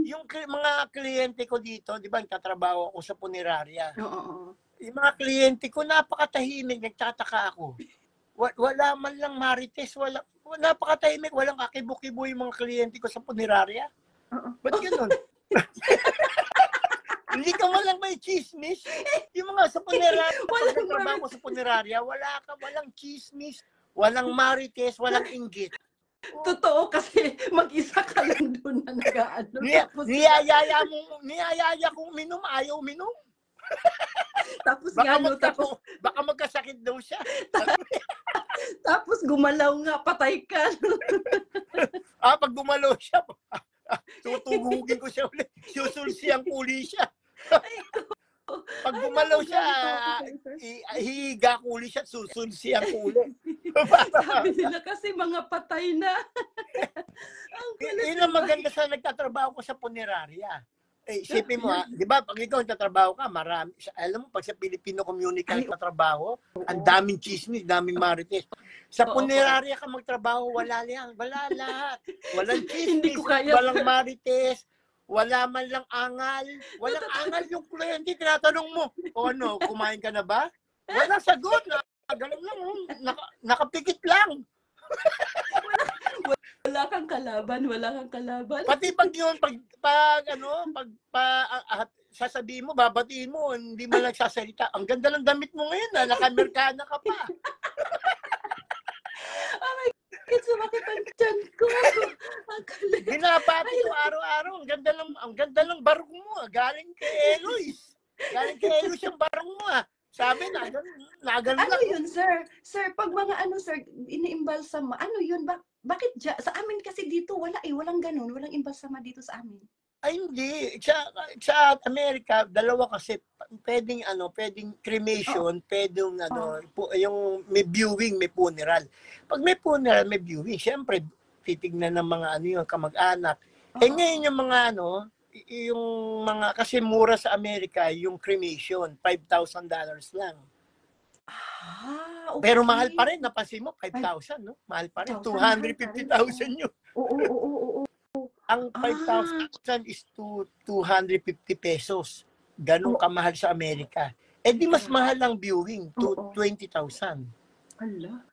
Yung mga kliyente ko dito, di ba, nagtatrabaho ako sa punerarya. Oo. Yung mga kliyente ko, napakatahimik, nagtataka ako. Wala man lang marites, napakatahimik, walang kakibo-kibo yung mga kliyente ko sa punerarya. Ba't ganun? Hindi ka man lang may chismis. Yung mga sa punerarya, walang trabaho sa punerarya, walang chismis, walang marites, walang inggit. Totoo kasi mag-isa ka lang doon na nag-ano. Niyayaya kong minom, ayaw minom. Tapos baka magkasakit daw siya. Tapos gumalaw nga, patay ka. Pag gumalaw siya, tutugugin ko siya ulit. Susulsiyang uli siya. Pag gumalaw siya, hihiga ko uli siya, susulsiyang uli. Sabi nila kasi mga patay na. Yun ang maganda sa nagtatrabaho ko sa punerarya. Isipin mo di ba, pag ikaw nagtatrabaho ka, marami, alam mo, pag sa Filipino community ka nagtatrabaho, ang daming chismis, daming marites. Sa punerarya ka magtrabaho, wala lahat. Walang chismis, walang marites, wala man lang angal. Walang angal yung kliyente, tinatanong mo, kumain ka na ba? Walang sagot, ganun lang, nakapikit lang. Wala kang kalaban. Pati pag sasabihin mo, babatiin mo, hindi mo lang sasalita. Ang ganda ng damit mo ngayon, naka-Amerikana ka pa. Oh my God, sumakit ang tiyan ko. Binabati ko araw-araw, ang ganda ng barong mo, galing kay Eloise. Yung barong mo Sabi na, ano yun, sir? Sir, pag mga sir, iniimbalsama, ano yun? Bakit sa amin kasi dito, walang ganun. Walang imbalsama dito sa amin. Ay, hindi. Sa Amerika, dalawa kasi, pwedeng cremation, pwedeng yung may viewing, may funeral. Pag may funeral, may viewing, syempre, titignan ng mga yung kamag-anak. Ngayon yung mga yung mga, kasi mura sa Amerika, yung cremation, $5,000 lang. Okay. Pero mahal pa rin, napansin mo, 5,000, no? Mahal pa rin, 250,000 yun. Oo. Ang 5,000 is 250 pesos. Ganun kamahal sa Amerika. Di mas mahal ang viewing, 20,000. Ala.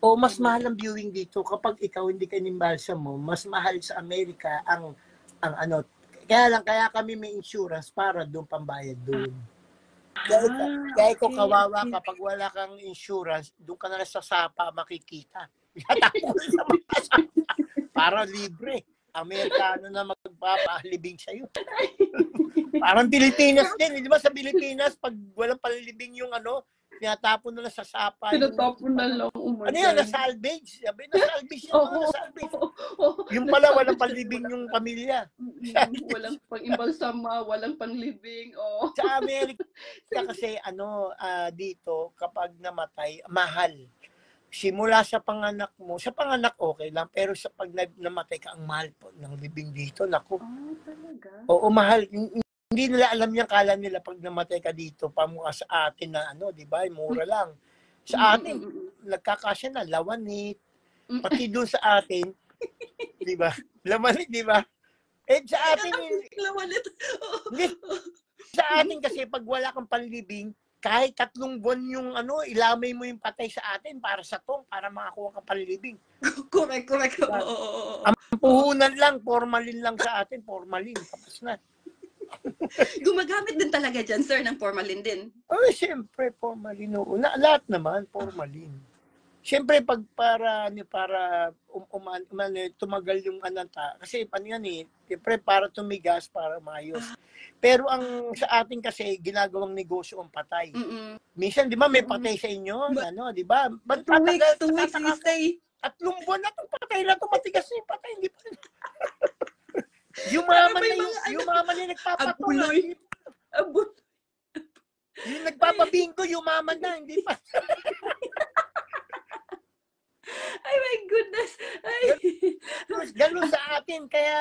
O mas mahal ang viewing dito kapag ikaw hindi ka inimbalsa mo, mas mahal sa Amerika ang kaya kami may insurance para doon pambayad doon. Kaya ikaw kawawa kapag wala kang insurance, doon ka na lang sa sapa makikita. Para libre. Amerikano na magpapalibing sa'yo. Parang Pilipinas din. Di ba sa Pilipinas, pag walang palilibing yung pinatapon na lang sa sapa. Pinatapon na lang. Oh my Ano yan? God. Na-salvage? Sabi, na-salvage yan. Oo. Na-salvage. Yung pala, walang panlibing yung pamilya. Walang pang-imbalsama, walang panlibing. Oh. Sa Amerika kasi, dito, kapag namatay, mahal. Simula sa panganak mo, sa panganak okay lang, pero sa pag namatay ka, ang mahal po ng libing dito. Naku. Talaga? Oo, mahal. Hindi nila alam yan, kala nila pag namatay ka dito, pamukha sa atin na di ba, mura lang. Sa atin, nagkakasya na, lawanit. Pati doon sa atin, di ba? Lamanit, di ba? Sa atin, lamanit. Sa atin kasi, pag wala kang panlibing, kahit 3 buwan yung ilamay mo yung patay sa atin para sa tong, para makakuha ka panlibing. Correct. Diba? Ang puhunan lang, formalin lang sa atin, formalin. Tapos na. Gumagamit din talaga dyan, sir, ng formalin din. Siyempre, formalin. Lahat naman, formalin. Siyempre, para tumagal yung ananta. Kasi, siyempre, para tumigas, para maayos. Pero sa atin kasi, ginagawang negosyo ang patay. Minsan, di ba, may patay sa inyo? Di ba? 2 weeks we stay. 3 buwan na itong patay na ito, matigas na yung patay. Hindi pa rin. Yumaman na nagpapatungan. Yung nagpapabingko, yumaman na, hindi pa. Ay, my goodness. Ganun sa atin. Kaya,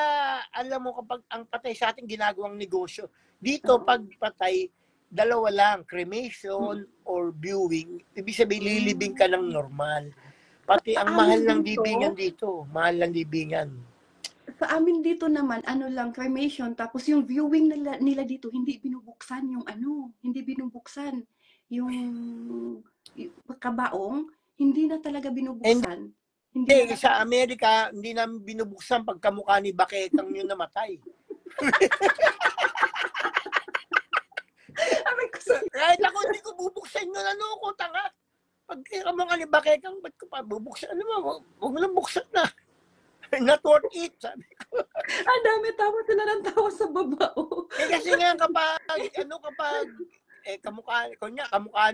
alam mo, kapag ang patay sa atin, ginagawang negosyo. Dito, pag patay, 2 lang, cremation or viewing. Ibig sabihin, lilibing ka ng normal. Pati ang mahal ng libingan dito. Mahal ng libingan. Sa amin dito naman, lang, cremation. Tapos yung viewing nila dito, hindi binubuksan hindi binubuksan. Yung kabaong, hindi na talaga binubuksan. Hindi, sa Amerika, hindi namin binubuksan pag kamukha ni Bakekang yung namatay. Kahit ako, hindi ko bubuksan yun. Ko, tanga. Pag kamukha ni Bakekang, ba't ko pa bubuksan? Huwag lang buksan na. Not worth it, sabi ko. Ang dami tawa sila ng tawa sa babao. Kasi nga kapag kamukha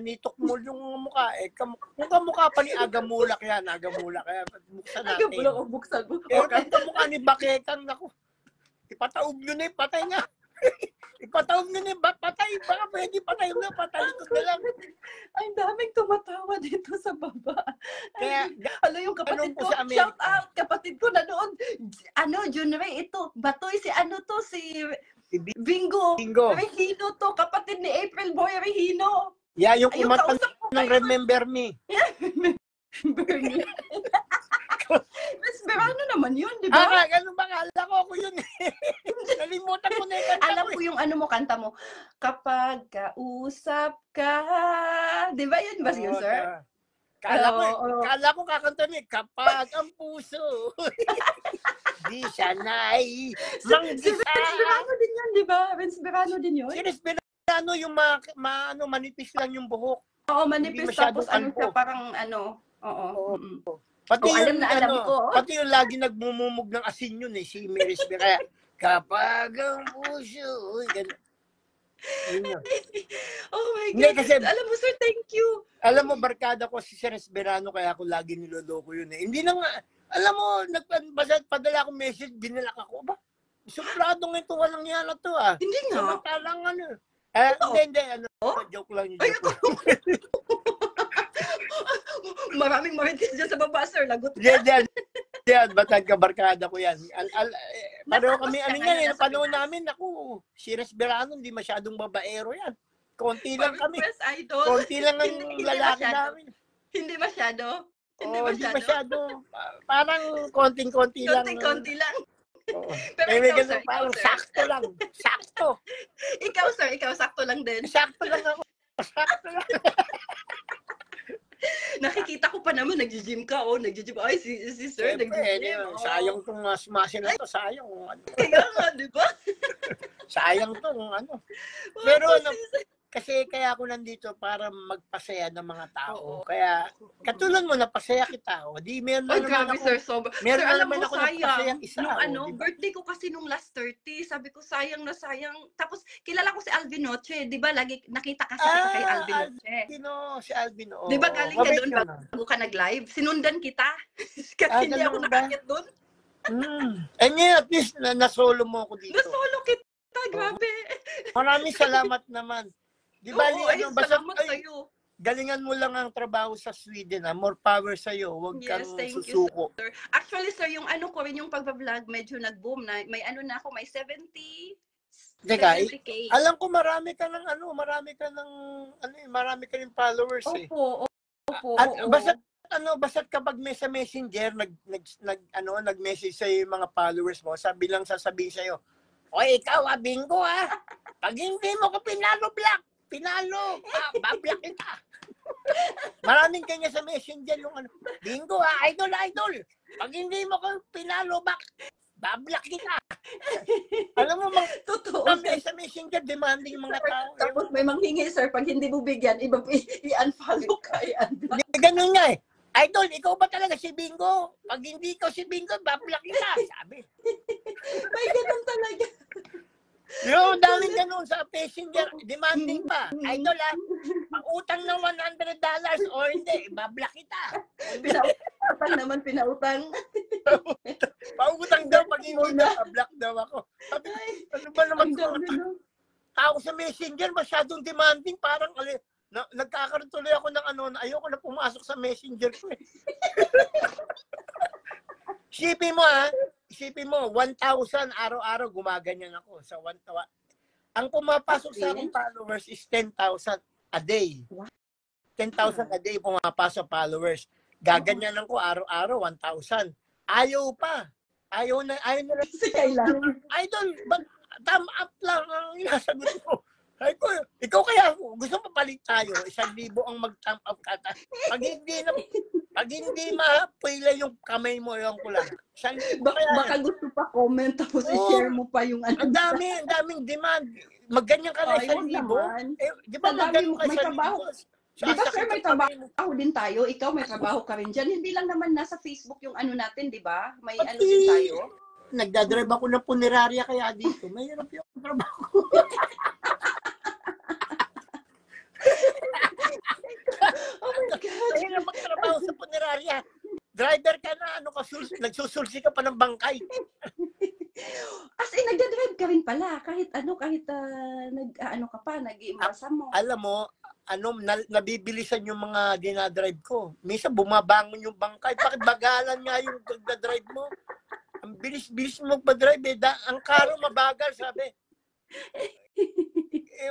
ni Tukmol yung mukha. Kung kamukha pa ni Agamulak yan, buksan natin. Agamulak, buksan mo. Pero kung kamukha ni Bakekang, naku, ipataog nyo na yung patay nga. Ipataog nyo na yung patay. Baka pwede patay na, patalikod na lang. Ang daming tumatawa dito sa baba. Kaya, yung kapatid ko, shout out, kapatid ko na noon, Junrey, ito, Batoy, si Bingo. Regino to, kapatid ni April Boy Regino. Yeah, yung kumanta ng Remember Me. Bernie. Miss Verano naman yun, di ba? Ganun ba? Akala ko ako yun. Nalimutan ko na yung kanta. Alam ko yung kanta mo. Kapag kausap ka. Di ba yun ba yun, sir? Kala ko kakanta niya, kapag ang puso di sanay manggisa. Si Vince Verano din yan, di ba? Vince Verano din yun? Si Vince Verano yung manipis lang yung buhok. Oo, manipis. Tapos siya parang oo. Pati alam ko. Pati yung lagi nagmumumog ng asin yun si Miris Beraya. Kapag ang puso. Oh my God. Kasi, alam mo, sir, thank you. Alam mo, barkada ko si Ceres Berano, kaya ako lagi niloloko yun Hindi lang, alam mo, padala akong message, binalak ako. Ba? Suplado nga ito, walang yan na to Hindi nga. Samantalang hindi, joke lang yun. Maraming marites dyan sa baba, sir. Lagot ka. Yan, batag ka, barkada ko yan. Pareho kami, panahon namin, si Ceres Berano, hindi masyadong babaero yan. Konti lang kami. Konti lang ang lalaki namin. Hindi masyado? Hindi masyado. Parang konting-konti lang. Konting-konti lang. Pero ikaw, sir, parang sakto lang. Sakto. Ikaw, sakto lang din. Sakto lang ako. Sakto lang. Nakikita ko pa naman, nag-gym ka, nag-gym. Ay, si sir, nag-gym. Sayang itong muscle na ito, sayang. Kaya nga, di ba? Sayang itong Pero Kasi kaya ako nandito para magpasaya ng mga tao. Kaya katulad mo, napasaya kita. O, di meron Ay, na naman grabe, ako. sir. Sobrang. Meron Sir, na alam naman mo, ako napasaya sayang. isa. Nung di ba? birthday ko kasi nung last 30, sabi ko, sayang na sayang. Tapos, kilala ko si Alvin Noche. Di ba, lagi nakita kasi kita kay Alvin Noche. Si Alvin. Di ba, galing ka Mabait doon yun, bago ka nag-live? Sinundan kita. Kasi hindi ako ganun ba? nakakit doon. Eh ngayon, at least nasolo mo ako dito. Nasolo kita, grabe. Maraming salamat naman. Di ba, salamat sa'yo. Galingan mo lang ang trabaho sa Sweden. More power sa'yo. Huwag kang Thank susuko. you, sir. Actually, sir, yung ano ko rin, yung pagbablog, medyo nag-boom na. May ano na ako, may 70K. Alam ko marami ka ng marami ka ng followers Opo. At basta kapag may sa Messenger nag-message sa yung mga followers mo, sasabihin sa iyo, "Oy, ikaw Bingo pag hindi mo ko pinalo, bablock kita." Maraming kanya sa Messenger yung "Bingo idol. Pag hindi mo ko pinalo back, bablock kita." Alam mo, totoo. Sa Messenger, demanding yung mga tao. Tapos may manghingi, sir, pag hindi mo bigyan, i-unfollow ka, i-unblock. Hindi, ganun nga "Idol, ikaw ba talaga si Bingo? Pag hindi ikaw si Bingo, bablock kita." Sabi. May ganun talaga. Yung daming ganun sa Messenger, demanding pa. "Idol utang ng $100 or hindi, bablock kita." Pinautang. Pautang daw, pag hindi na, bablock daw ako. Sabi, ano ba naman tao sa Messenger, masyadong demanding, parang nagkakaroon tuloy ako ng na ayoko na pumasok sa Messenger ko Isipin mo 1,000 araw-araw gumaganyan ako sa 1,000. Ang pumapasok sa akong followers is 10,000 a day. 10,000 a day pumapasok followers. Gaganyan ko araw-araw 1,000. Ayaw na lang. Kailangan. Idol, but thumb up lang ang inasagot ko. Ay ko, ikaw kaya gusto mo palit tayo, 1,000 ang mag-thumb up ka. Pag hindi mapila yung kamay mo, yung kulang. Baka gusto pa comment, tapos i-share mo pa yung Ang daming demand. Magganyan ka na 1,000. Di ba magganyan ka 1,000? Di ba, sir, may trabaho din tayo? Ikaw may trabaho ka rin dyan. Hindi lang naman nasa Facebook yung natin, di ba? May din tayo. Nagdadrive ako ng punerarya kaya dito. Mahirap yung trabaho. Oh my God. Mahirap magtrabaho sa punerarya. Driver ka na, nagsusulsi ka pa ng bangkay. As in, nagdadrive ka rin pala. Kahit ka pa, nag-iimasa mo. Alam mo, nabibilisan yung mga dinadrive ko. Minsan bumabangon yung bangkay. Bakit bagalan nga yung nagdadrive mo? Ang bilis-bilis mo magpa-drive ang karo mabagal, sabi.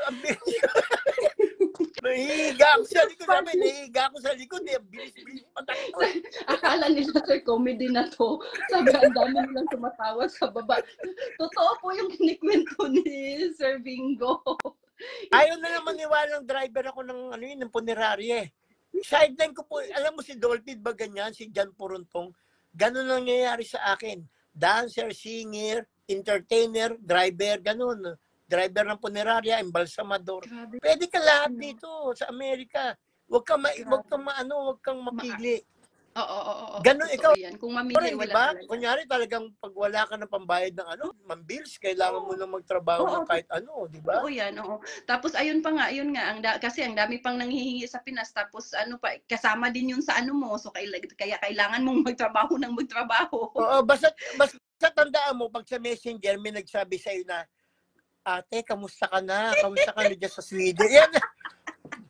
Ang bilis. Nahihiga ako sa likod. Ang bilis-bilis patakbo. Akala nila, sir, comedy na to. Sabi, ang dami nilang tumatawa sa baba. Totoo po yung kinikwento ni Sir Bingo. Ayaw na naman niwalang driver ako ng punerarya. Sideline ko po, alam mo si Dolphin ba ganyan, si John Puruntong, ganun ang nangyayari sa akin. Dancer, singer, entertainer, driver, ganun. Driver ng punerarya, embalsamador. Pwede ka lahat dito sa Amerika. Huwag kang mapili. Oo. Ganun ikaw. Yan. Kung mamili, wala diba? talaga. Kunyari talagang pag wala ka ng pambayad ng mambills, kailangan mo na magtrabaho ng kahit di ba? Oo yan, oo. Tapos ayun kasi ang dami pang nanghihingi sa Pinas, tapos kasama din yun sa mo, so kaya kailangan mong magtrabaho. Oo, basta tandaan mo, pag sa Messenger may nagsabi sa'yo na, "Ate, kamusta ka na? Kamusta ka na dyan sa Sweden?" Yan,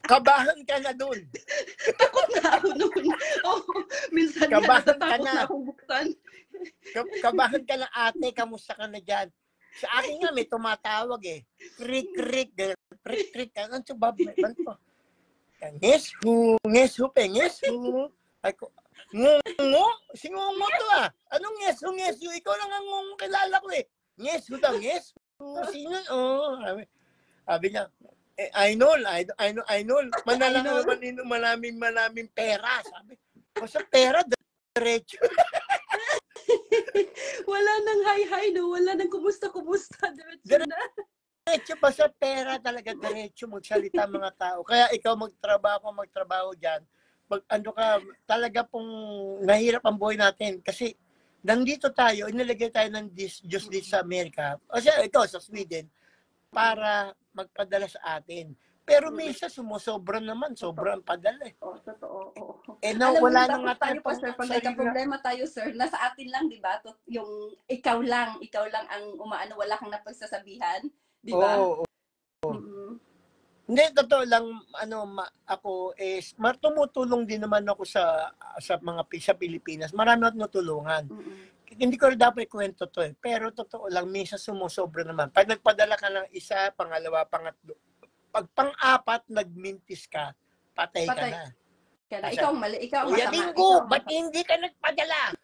kabahan ka na dun. Takot na ako nun. Minsan kabahan ka natatakot na. na akong buksan. Kabahan ka na, "Ate, kamusta ka na dyan?" Sa akin nga, may tumatawag Krik. Ano ito, Bob? Ano ito? Nges hu. Ay ko, ngungo? Singungo to Anong nges hu? Ikaw lang ang ngungo kilala ko Nges hu daw, nges hu. Sino? Sabi niya, I know. Manalang maraming pera. Sabi, basta pera, diretso. Wala nang hi-hi, no? Wala nang kumusta. Diretso na. diretso ba sa pera talaga, diretso magsalita mga tao. Kaya ikaw magtrabaho dyan. Ano ka, talaga pong nahirap ang buhay natin. Kasi nandito tayo, inilagay tayo ng Diyos dito sa Amerika. O siya, ito sa Sweden, para magpadala sa atin. Pero minsan sumusobra naman, sobrang padala eh. Totoo. Alam mo, wala tapos nang tayo pa, sir, pag nagka-problema tayo, sir, nasa atin lang, di ba? Yung ikaw lang ang umaano, wala kang napagsasabihan, di ba? Oo. Hindi, totoo lang, ako is, tumutulong din naman ako sa Pilipinas. Marami akong natulungan. Hindi ko rin dapat kwento to eh. Pero totoo lang, minsan sumusobra naman. Pag nagpadala ka ng isa, pangalawa, pangatlo, pag pang-apat, nagmintis ka, patay ka na. Kaya ikaw mali, ikaw Kuya masama. Bingo, ba't hindi ka nagpadala?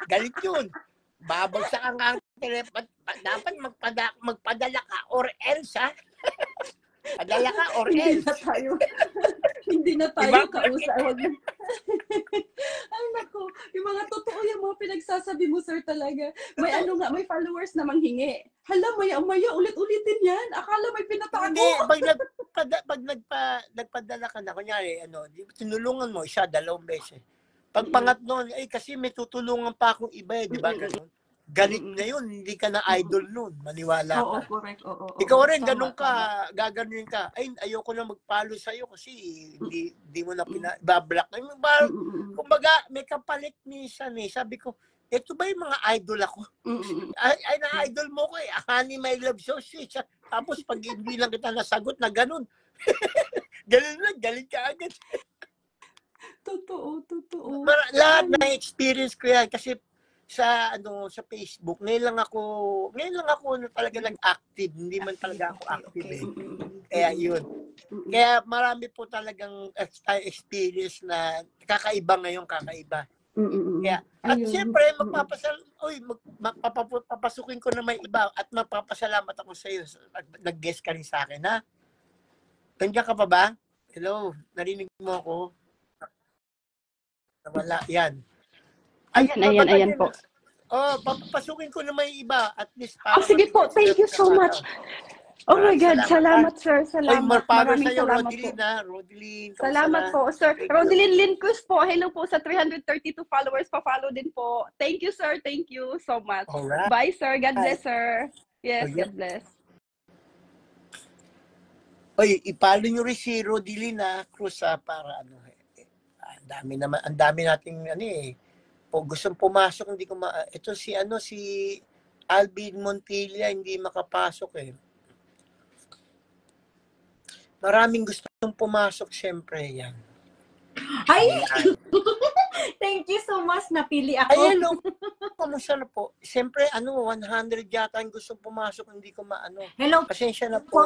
Galit yun. Babagsak ang telephone. Dapat magpadala ka or else, ha? Padala ka or else. Hindi na tayo kausap. Ay, naku. Yung mga totoo yung mga pinagsasabi mo, sir, talaga. May followers na manghingi. Hala, maya ulit-ulitin yan. Akala may pinatago. Hindi, pag nagpadala ka na, kunyari, tinulungan mo, isa, 2 beses. Pag pangatlo, kasi may tutulungan pa akong iba eh, di ba? Ganun. Galit na yun, hindi ka na idol nun, maniwala ka. Oo, correct. Ikaw rin, ganun ka, gaganunin ka. Ay, ayoko na mag-follow sa'yo kasi hindi mo na pinabablock. Kumbaga, may kapalit minsan eh. Sabi ko, ito ba yung mga idol ako? Ay, na-idol mo ko eh. Honey, my love, so sweet. Tapos pag hindi lang kita nasagot na ganun. Ganun lang, galit ka agad. Totoo. Lahat na experience ko yan kasi sa Facebook, ngayon lang ako na talaga nag-active, hindi man talaga ako active eh. Kaya yun. Kaya marami po talagang experience na kakaiba. Kaya, at siyempre, papasukin ko na may iba at magpapasalamat ako sa iyo. Nag-guest ka rin sa akin, ha? Nandiyan ka pa ba? Hello, narinig mo ako? Wala, yan. Ayan po. Papapasukin ko na may iba. At least sige po, thank you so much. Oh my God, salamat sir, salamat. Maraming salamat po. Rodeline, salamat po, sir. Rodeline Linquist po, hello po sa 332 followers, pa-follow din po. Thank you, sir, thank you so much. Alright. Bye, sir. God bless, sir. Yes, God bless. Ipalo nyo rin si Rodeline Cruz para ang dami nating gustong pumasok, hindi ko ito si Alvin Montilla hindi makapasok eh. Maraming gustong pumasok, syempre yan. Ay! Thank you so much, napili ako. Ay, hello. Kamusta na po? Syempre, 100 yata ang gustong pumasok, hindi ko maano. Hello. Pasensya na po.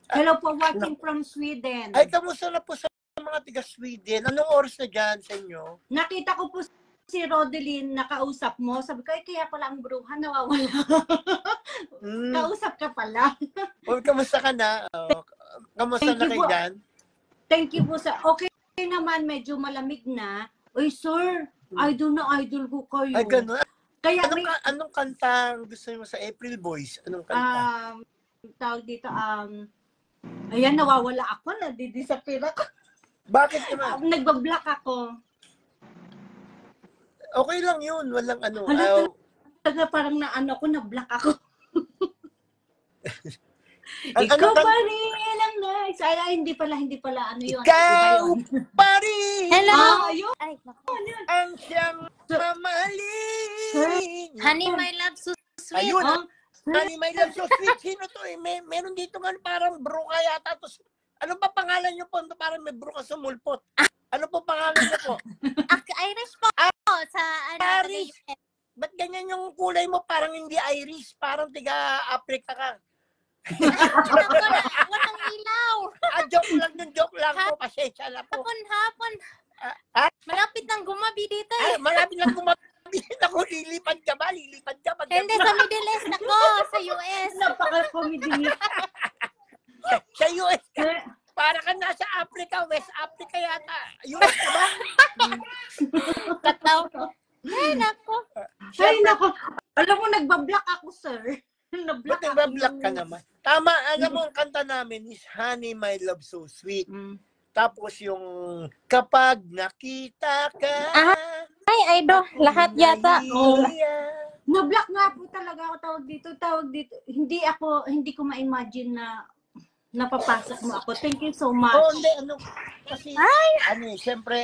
Hello po, watching from Sweden. Ay, kamusta na po sa mga tiga Sweden? Anong oras na dyan sa inyo? Nakita ko po si Rodeline, nakausap mo. Sabi ko, kaya pala ang bruha nawawala. Kausap ka pala. Kamusta ka na? Kamusta na kayo dyan? Thank you po sa... Okay naman, medyo malamig na. Uy, sir, idol ko kayo. Ay, gano'n. Kaya anong kanta gusto mo sa April Boys? Anong kanta? Tawag dito, ayan, nawawala ako, nadidisappear ako. Bakit naman? Nagbablock ako. Okay lang yun, walang Parang na-block ako. Ikaw pa rin ang nice. Ay, hindi pala, yun. Ikaw pa rin! Hello! Ay, ang siyang mamahalin! Honey, my love, so sweet. Ayun, Honey, my love, so sweet. Sino to eh? Meron dito nga parang bruka yata. Tapos, ano ba pangalan niyo po? Parang may bruka sa mulpot. Ano po pangalan niyo po? Irish po. Sa Irish. Ba't ganyan yung kulay mo? Parang hindi Irish. Parang tiga-Africa ka. Walang ilaw. Joke lang po. Pasensya na po. Hapon. Malapit nang gumabi dito eh. Malapit nang gumabi. Ako, lilipad ka ba? Hindi, sa Middle East ako. Sa US. Napaka-comedy. Sa US ka. Para ka nasa Africa, West Africa yata. US ka ba? Kataw. Ay, nako. Alam mo, nagbablock ako, sir. Na-block Ba't nablock ka naman? Tama, alam mo, ang kanta namin is Honey, My Love So Sweet. Tapos yung kapag nakita ka, Ay, idol, lahat yata. Na-block nga po talaga ako tawag dito. Hindi ko ma-imagine na napapasok mo ako. Thank you so much. Hindi, kasi, siyempre,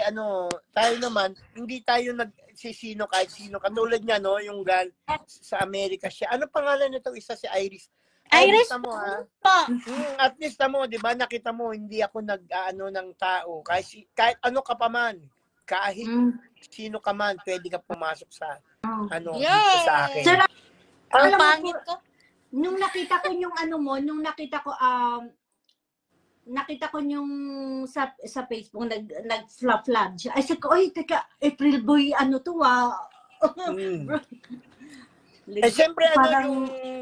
tayo naman, hindi tayo nagsisino kahit sino. Katulad niya, yung gal sa Amerika siya. Ano pangalan nito? Isa si Iris. Iris mo, ha? po. At least mo, di ba, nakita mo, hindi ako ng tao. Kahit ano ka pa man, kahit sino ka man, pwede ka pumasok sa, dito sa akin. Sir, Ang alam mo pangit po, ko. nung nakita ko yung nakita ko yung sa Facebook, nag-flash siya. Ay, sabi ko, ay, teka, April Boy, to, Siyempre,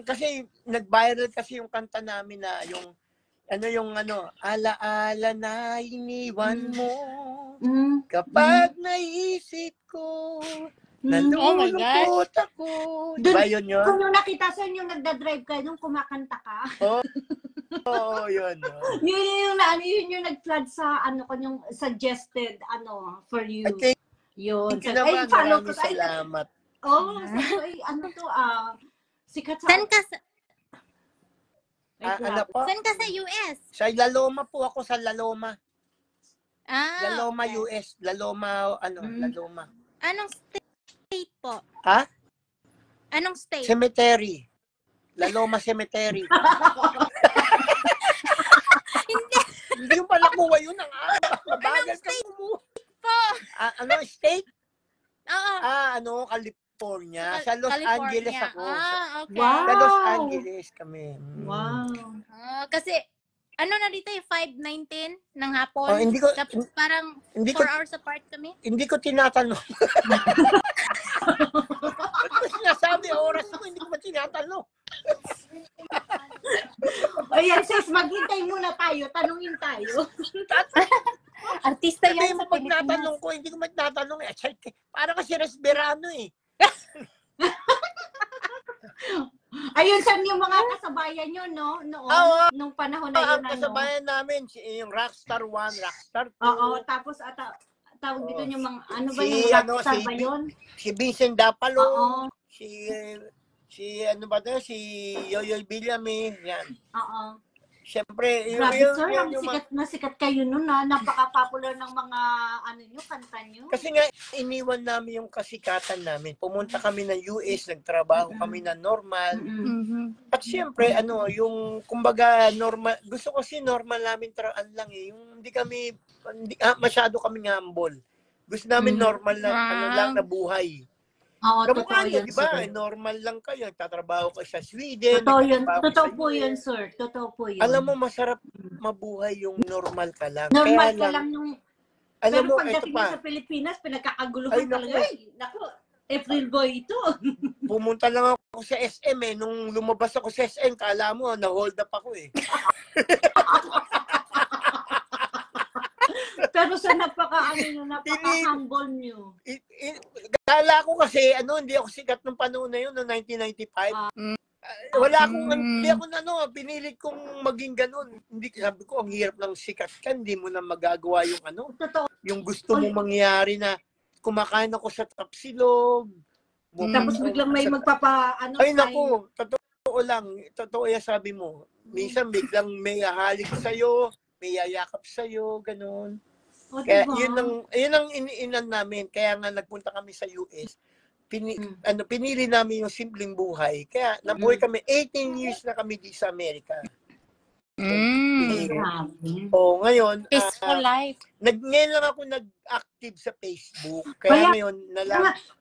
kasi nag-viral kasi yung kanta namin na alaala na iniwan mo, kapag naisip ko, nalulungkot ako. Diba yun? Kung yung nakita sa inyo, nagda-drive kayo, nung kumakanta ka. Oo, yun. Yun yung nag-flood sa yung suggested for you. Yun. Thank you naman. Maraming salamat. Sikat sa... Saan ka sa... Ano po? Saan ka sa US? Sa Laloma po ako, sa Laloma. Laloma, okay. US. Laloma, Laloma. Anong state po? Ha? Anong state? Cemetery. Laloma Cemetery. Hindi yung pala kuha yun ang mabagal ka kumuha. Ano state? Oo. California. Sa Los California. Angeles ako. Okay. Wow. Sa Los Angeles kami. Wow. Kasi, na dito yung 5:19 ng hapon. Hindi ko, Tapos parang 4 hours apart kami. Hindi ko tinatanong. Ba't ko sinasabi oras mo, hindi ko ba tinatanong? Ayan, sis, maghintay muna tayo. Tanungin tayo. Artista yan sa pag natanong ko, hindi ko magtatanong. Parang kasi Resberano eh. Ayun, saan yung mga kasabayan nyo, no? Nung panahon na yun, kasabayan namin, yung Rockstar 1, Rockstar 2. Oo, tapos tawag dito yung mga, yung rockstar ba yun? Si Vincent Dapalo, si Yoyoy Villame, yan. Oo. Siyempre, Grabe, sir, sikat kayo nun, napaka-popular ng mga, kanta nyo. Kasi nga, iniwan namin yung kasikatan namin. Pumunta kami ng US, nagtrabaho kami na normal. At siyempre, yung, kumbaga, normal, gusto ko normal namin lang eh. Yung masyado kaming humble. Gusto namin normal na, lang na buhay. Oo, totoo yun, yun, diba? sir. Normal lang kayo. Nagtatrabaho ka sa Sweden. Totoo yun. Totoo po yun, sir. Totoo po yun. Alam mo, masarap mabuhay yung normal ka lang. Normal ka lang nung... Alam pero mo, pagdating mo sa Pilipinas, pinagkakaguluhan talaga. Naku, April Boy ito. Pumunta lang ako sa SM eh. Nung lumabas ako sa SM, kala mo, na-hold up ako eh. Pero sa napaka-humble nyo. Kala ko kasi, hindi ako sikat nung panahon na yun, noong 1995. Wala akong, hindi ako pinilit kong maging ganun. Hindi, sabi ko, ang hirap ng sikat ka, hindi mo na magagawa yung yung gusto mong mangyari na kumakain ako sa Tapsilog. Tapos biglang may Ay, naku, totoo yan sabi mo. Minsan biglang may halik sa'yo, may yayakap sa'yo, ganun. Kaya yun ang iniinan namin. Kaya nga nagpunta kami sa US. Pinili namin yung simpleng buhay. Kaya nabuhay kami, 18 years na kami di sa Amerika. Ngayon, peaceful life. Ngayon lang ako nag-active sa Facebook. Kaya ngayon,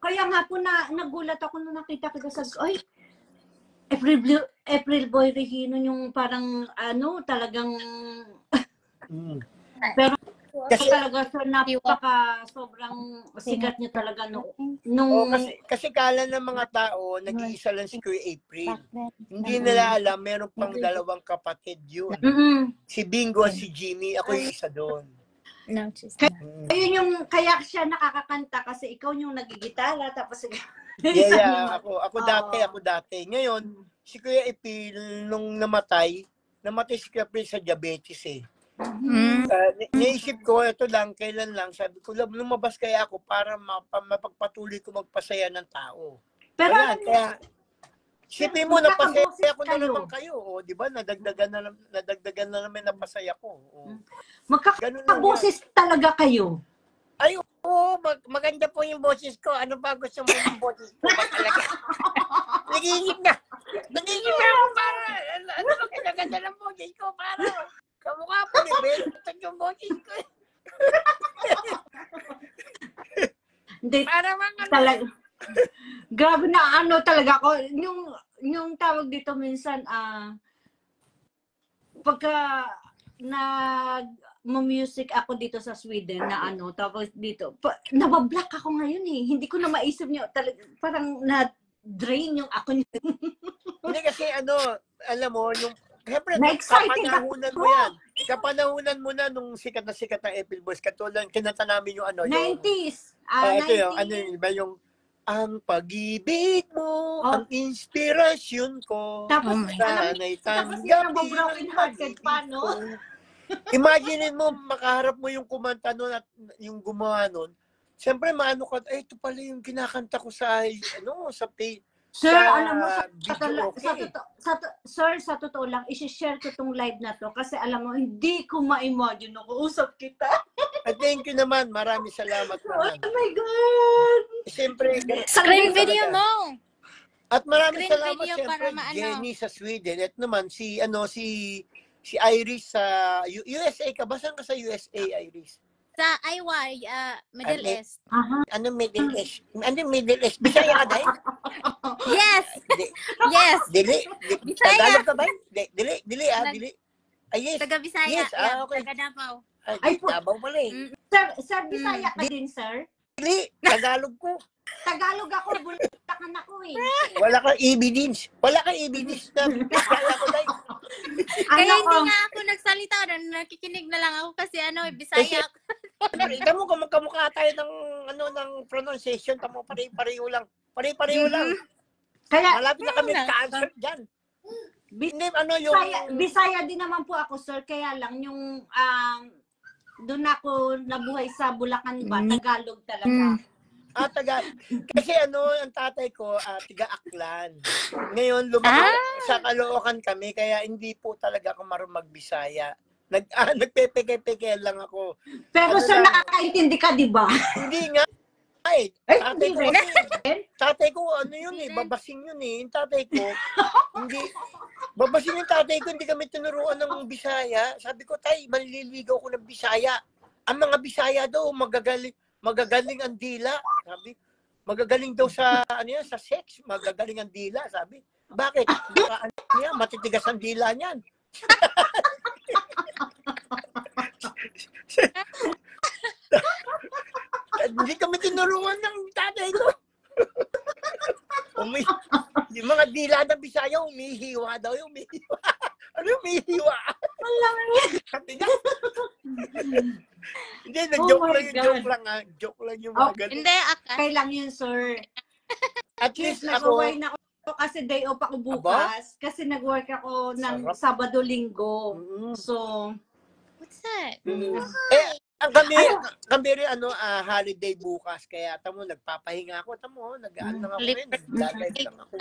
kaya nga po nagulat ako nung nakita ko sa April Boy Regino yung parang talagang pero kasi talaga sobrang sikat niya talaga kasi kala ng mga tao nag-iisa lang si Kuya April. Hindi nila alam meron pang dalawang kapatid yun. Si Bingo at si Jimmy, ako yung isa doon. Ayun yung kaya siya nakakakanta kasi ikaw yung nagigitara tapos Yeah. Ako dati. Ngayon, si Kuya Epil, nung namatay si Kuya Epil sa diabetes eh. Naisip ko, ito lang, kailan lang, sabi ko, lumabas kaya ako para mapagpatuloy ko magpasaya ng tao. Pero ayan, kaya, isipin mo, napasaya ko na naman kayo. O, di ba? Nadagdagan na naman napasaya ko. Magkakaboses talaga kayo. Ay, oo, maganda po yung boses ko. Ano ba gusto mo yung boses ko? Talaga. Nagiging na ako para, ano ba kinaganda ng boses ko? Para, kamukha po ni Ben. Ito yung boses ko. Hindi, para mga talaga. Grabe na ano talaga ako. Yung tawag dito minsan, pagka music ako dito sa Sweden na ano, tapos dito, nabablock ako ngayon eh. Hindi ko na maisip niyo, parang na-drain yung ako niyo. Hindi kasi ano, alam mo, yung, siyempre, kapanahunan mo yan. Kapanahunan mo na nung sikat na Epil Boys. Katulad, kinanta namin yung ano. 90s. Ito yung, ano yun, ba yung, ang pag-ibig mo, ang inspirasyon ko. Tapos, sana'y tapos yung broken hearted pa, no? Imagine mo, makaharap mo yung kumanta nun at yung gumawa nun. Siyempre, maano ka, ito pala yung kinakanta ko sa, ano, sa Sir, alam mo, sa totoo lang, isi-share ko tong live na to kasi alam mo, hindi ko ma-imagine na kausap kita. Thank you naman. Maraming salamat naman. Oh my God! Siyempre, screen video mo. At maraming Screen salamat video siyempre, para maano. Jenny sa Sweden. At naman, si Iris sa USA ka. Ba saan ka sa USA, Iris? Sa IY, Middle East. Ano Middle East? Ano Middle East? Bisaya ka dahil? Yes! Yes! Dili? Bisaya! Tagalog ka ba? Dili. Ay, yes. Taga Bisaya. Yes, okay. Taga Davao. Ay, Davao pala eh. Sir, Bisaya ka din, sir? Dili, Tagalog ko. Tagalog ako, Bulacan ako eh. Wala kang evidence. Wala kang evidence na Bisaya ko dahil. Kaya hindi nga ako nagsalita. Nakikinig na lang ako kasi Bisaya ako. Tamo, kamukha tayo ng pronunciation. Tamo, pareho lang. Pareho lang. Kaya, malapit na kami ka-answer dyan. Bisaya din naman po ako, sir. Kaya lang, yung doon ako nabuhay sa Bulacan ba, Tagalog talaga. Tagalog. Kasi ang tatay ko, tiga-Aklan. Ngayon, lumaki sa Caloocan kami, kaya hindi po talaga ako marunong magbisaya. Nagpepeke-peke lang ako. Pero sir, nakakaintindi ka, di ba? Hindi nga. Tatay ko, babasing yun eh. Yung tatay ko, hindi, babasing yung tatay ko, hindi kami tinuruan ng Bisaya. Sabi ko, tay, maliligaw ko ng Bisaya. Ang mga Bisaya daw, magagaling ang dila. Sabi, magagaling daw sa, sa sex, magagaling ang dila. Sabi, bakit? Matitigas ang dila niyan. Hindi kami tinuruan ng tatay ko. Yung mga dila ng Bisaya, umihiwa daw. Ano umihiwa? Sabi nga. Hindi, joke lang yung mga ganun. Hindi, okay lang yun, sir. At least ako, nag-away na ako kasi day off ako bukas. Kasi nag-work ako ng Sabado-Linggo. So, what's that? Kami rin holiday bukas kaya nagpapahinga ako, nag-aano ako rin, nag-live lang ako.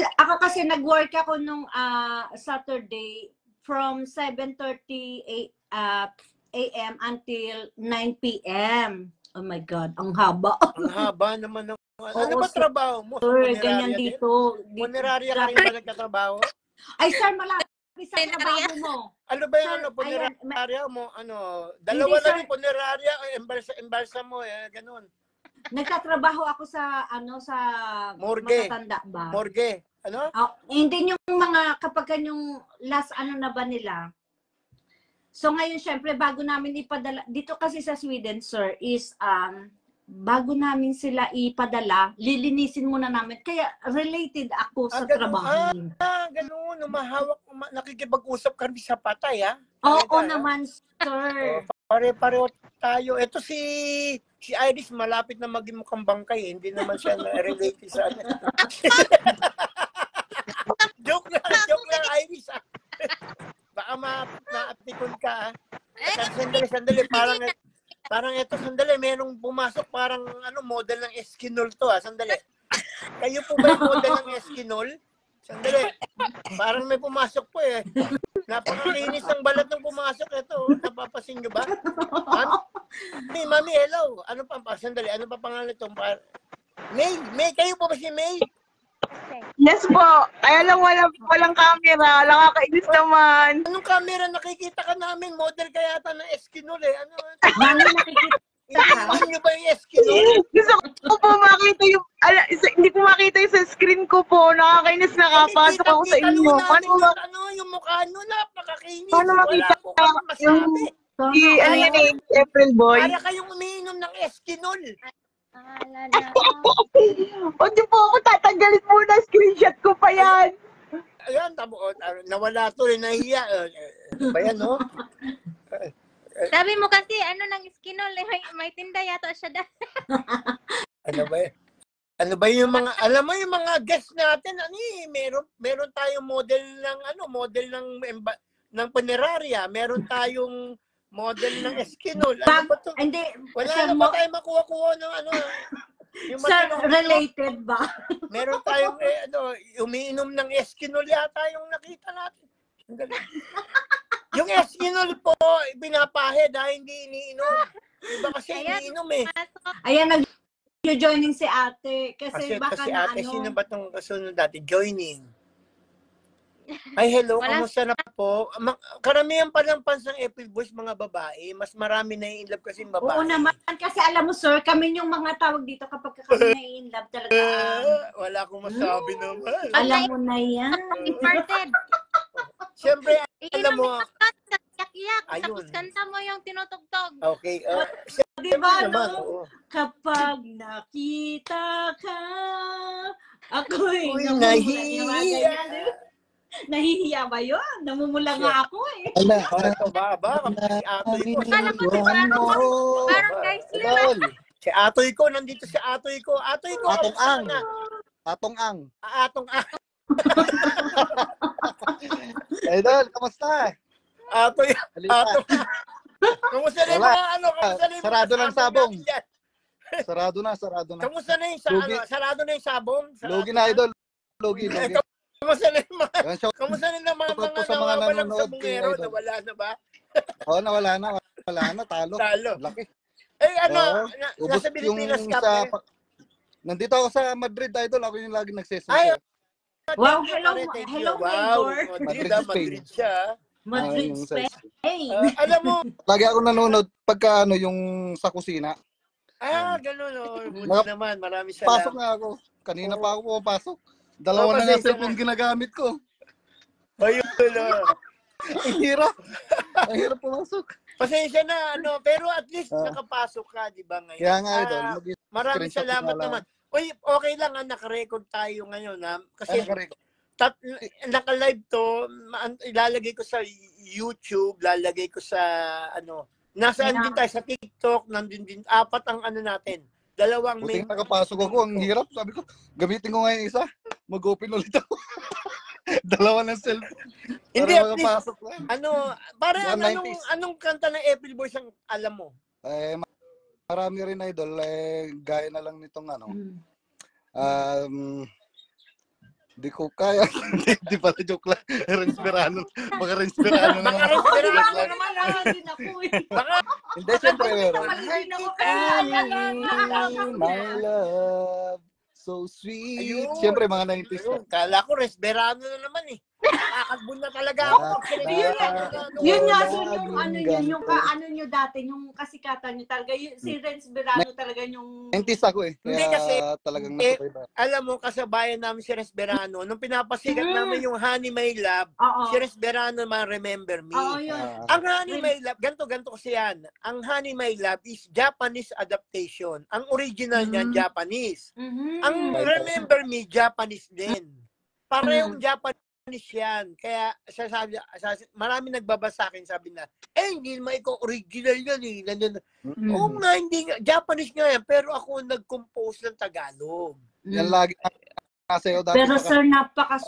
Ako kasi nag-work ako nung Saturday from 7:30 a.m. until 9 p.m. Oh my God, ang haba. Ang haba naman ng ano ba trabaho mo? Sir, ganyan dito. Punerarya ka rin ba nagtatrabaho? Ay sir, malapit sa trabaho mo. Ano ba yung punerarya mo? Dalawa lang yung punerarya, embalsa mo, ganun. Nagtatrabaho ako sa morgue. Matatanda ba? Morgue. Ano? Hindi yung mga kapag yung last na ba nila. So ngayon syempre bago namin ipadala dito kasi sa Sweden, sir, is bago namin sila ipadala, lilinisin muna namin. Kaya related ako sa trabaho. Ganun. Mahawak, nakikipag-usap kami sa patay, Oo naman, sir. Pare-pareho tayo. Ito si Si Iris malapit na maging mukhang bangkay. Hindi naman siya related sa ano. Joke lang, Iris. Baka maapikon ka. Sandali. Parang ito, sandali. Merong pumasok parang model ng Eskinol to. Sandali. Kayo po ba yung model ng Eskinol? Sandali. Parang may pumasok po eh. Napakakinis ng balat ng pumasok. Ito, napapasin nyo ba? Mami, hello. Sandali, ano pa pangalan ito? May, kayo po ba si May? Yes po. Kaya lang walang camera. Nakakainis naman. Anong camera? Nakikita ka namin. Model kaya ata ng Eskinol eh. Mami, nakikita ka? Hindi nyo ba yung Eskinol? Gusto ko po makita yung, hindi ko makita yung sa screen ko po. Nakakainis, nakapasok ako sa inyo. Yung mukha nyo, napakakinis. Paano makita yung, April Boy? Para kayong umiinom ng Eskinol. Huwag niyo po ako tatanggalin muna. Screenshot ko pa yan. Ayan, nawala to. Nahiya. Ba yan, no? Sabi mo kasi, ng Eskinol, may tinda yata siya dahil. Ano ba yan? Ano ba yung mga, alam mo yung mga guests natin, meron tayong model ng Paneraria, meron tayong model ng Eskinol. Ano ba to? Hindi. Wala na ba tayo makuha-kuha ng yung Sir, related ba? Meron tayong, umiinom ng Eskinol yata yung nakita natin. Yung Eskinol po, pinapahe dahil hindi iniinom. Iba kasi iniinom eh. Ayan, nag-joining si ate. Kasi baka si na ate, sino ba itong kasunod dati? Joining. Ay, hello, kamusta na po? Karamihan pa lang fans ng April Boys, mga babae. Mas marami na in love kasi yung babae. Oo naman, kasi alam mo sir, kami yung mga tawag dito kapag kami na in love talaga. Wala akong masabi naman. Alam mo na yan. Imported. Siyempre, alam mo. Yak-yak, tapos kanta mo yung tinutugtog. Okay. Diba, no? Kapag nakita ka, ako'y nahihiya. Nahihiya ba yun? Namumula nga ako eh. Ito ba? Si Atoy ko. Parang guys, si Atoy ko, nandito si Atoy ko. Atoy ko, Atong ang. Atong ang. Idol, kamusta? Atoy. Kamusta na yung mga Sarado ng sabong. Sarado na. Kamusta na yung sarado na yung sabong? Lugi na, Idol. Lugi. Kamusta na yung mga nawawalang sabongero? Nawala na ba? Oo, nawala na. Talo. Laki. Eh, nasa Pilipinas ka pa. Nandito ako sa Madrid, Idol. Ako yung lagi nagsesusi. Wow, hello, Igor. Madrid siya. Madrid, Spain. Alam mo, lagi ako nanonood pagka yung sa kusina. Ganun. Buti naman, marami salamat. Pasok nga ako. Kanina pa ako pumapasok. Dalawa na nga cellphone ginagamit ko. Ayun. Ang hirap. Ang hirap pumasok. Pasensya na, pero at least nakapasok ka, di ba ngayon? Kaya nga, Idol. Maraming salamat naman. Uy, okay lang naka-record tayo ngayon kasi naka-live to, ilalagay ko sa YouTube, lalagay ko sa nasaan din tayo sa TikTok, nandun din, 4 ang natin. 2 Buti nakapasok ako, ang hirap. Sabi ko, gamitin ko ngayon isa. Mag-open ulit ako. 2 ng cellphone. Hindi, at least, anong kanta ng April Boys ang alam mo? Marami rin, Idol. Gaya na lang nitong di ko kaya. Di pala joke lang. Rensperano. Mga Rensperano na naman. Din ako eh. Hindi, siyempre meron. My love, so sweet. Siyempre, mga 90s. Kala ko, Resberano na naman eh. Nakakagbo na talaga ako. Yun nga, yung nyo dati, yung kasikatan nyo talaga, si Renz Berano talaga yung... 90s ako eh. Kaya kasi, talagang alam mo, kasabayan namin si Resberano, nung pinapasikat namin yung Honey My Love, si Resberano man Remember Me. Ang Honey My Love, ganto kasi yan. Ang Honey My Love is Japanese adaptation. Ang original niya, Japanese. Ang Remember Me, Japanese din. Parehong Japanese Japanese yan. Kaya marami nagbabasa sa akin, sabi na, hindi naman ikaw original yan eh. Oo nga, hindi nga. Japanese nga yan, pero ako nag-compose ng Tagalog. Yan lagi sa'yo dati. Pero sir,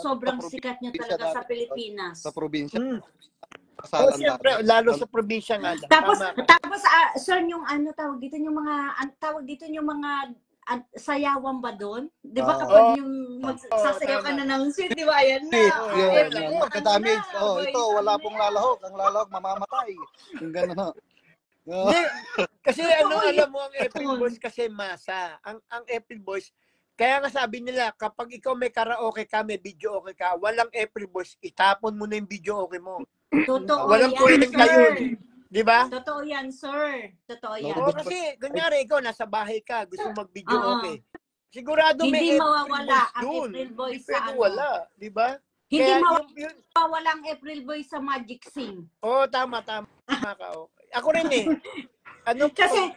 sobrang sikat niyo talaga sa Pilipinas. Sa probinsya. Oo, siyempre, lalo sa probinsya nga. Tapos sir, yung tawag dito yung mga sayawan ba doon? Di ba kapag yung magsasayaw ka na ng sweet, di ba? Yan na. Magkadami. Ito, wala pong lalahok. Ang lalahok, mamamatay. Yung gano'n. Kasi alam mo, ang April Boys kasi masa. Ang April Boys, kaya nga sabi nila, kapag ikaw may karaoke ka, may video okay ka, walang April Boys, itapon mo na yung video okay mo. Totoo walang yan, sir. Kayo, di ba? Totoo yan, sir. Totoo yan. Oo, kasi, kunyari, ikaw, nasa bahay ka, gusto mag-video okay. Sigurado hindi may mawawala April Boys ang April Boys sa wala, di ba? Hindi mawawala ang April Boys sa Magic Sing. Oo, tama ka. Ako rin eh. Kasi,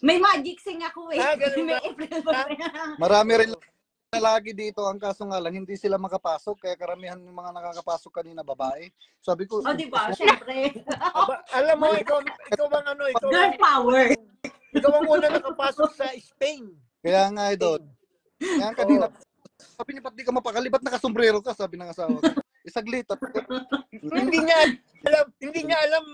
may Magic Sing ako eh. May April Boys. Marami rin lagi dito, ang kaso nga lang, hindi sila makapasok, kaya karamihan ng mga nakakapasok kanina babae. Sabi ko, di ba? Siyempre. Alam mo, ikaw bang girl power. Ikaw ang una nakapasok sa Spain. Kaya nga, Idol. Kaya kanina, sabi niya, ba't di ka mapakali? Ba't nakasombrero ka? Sabi ng asawa ko. Isaglit. Hindi niya alam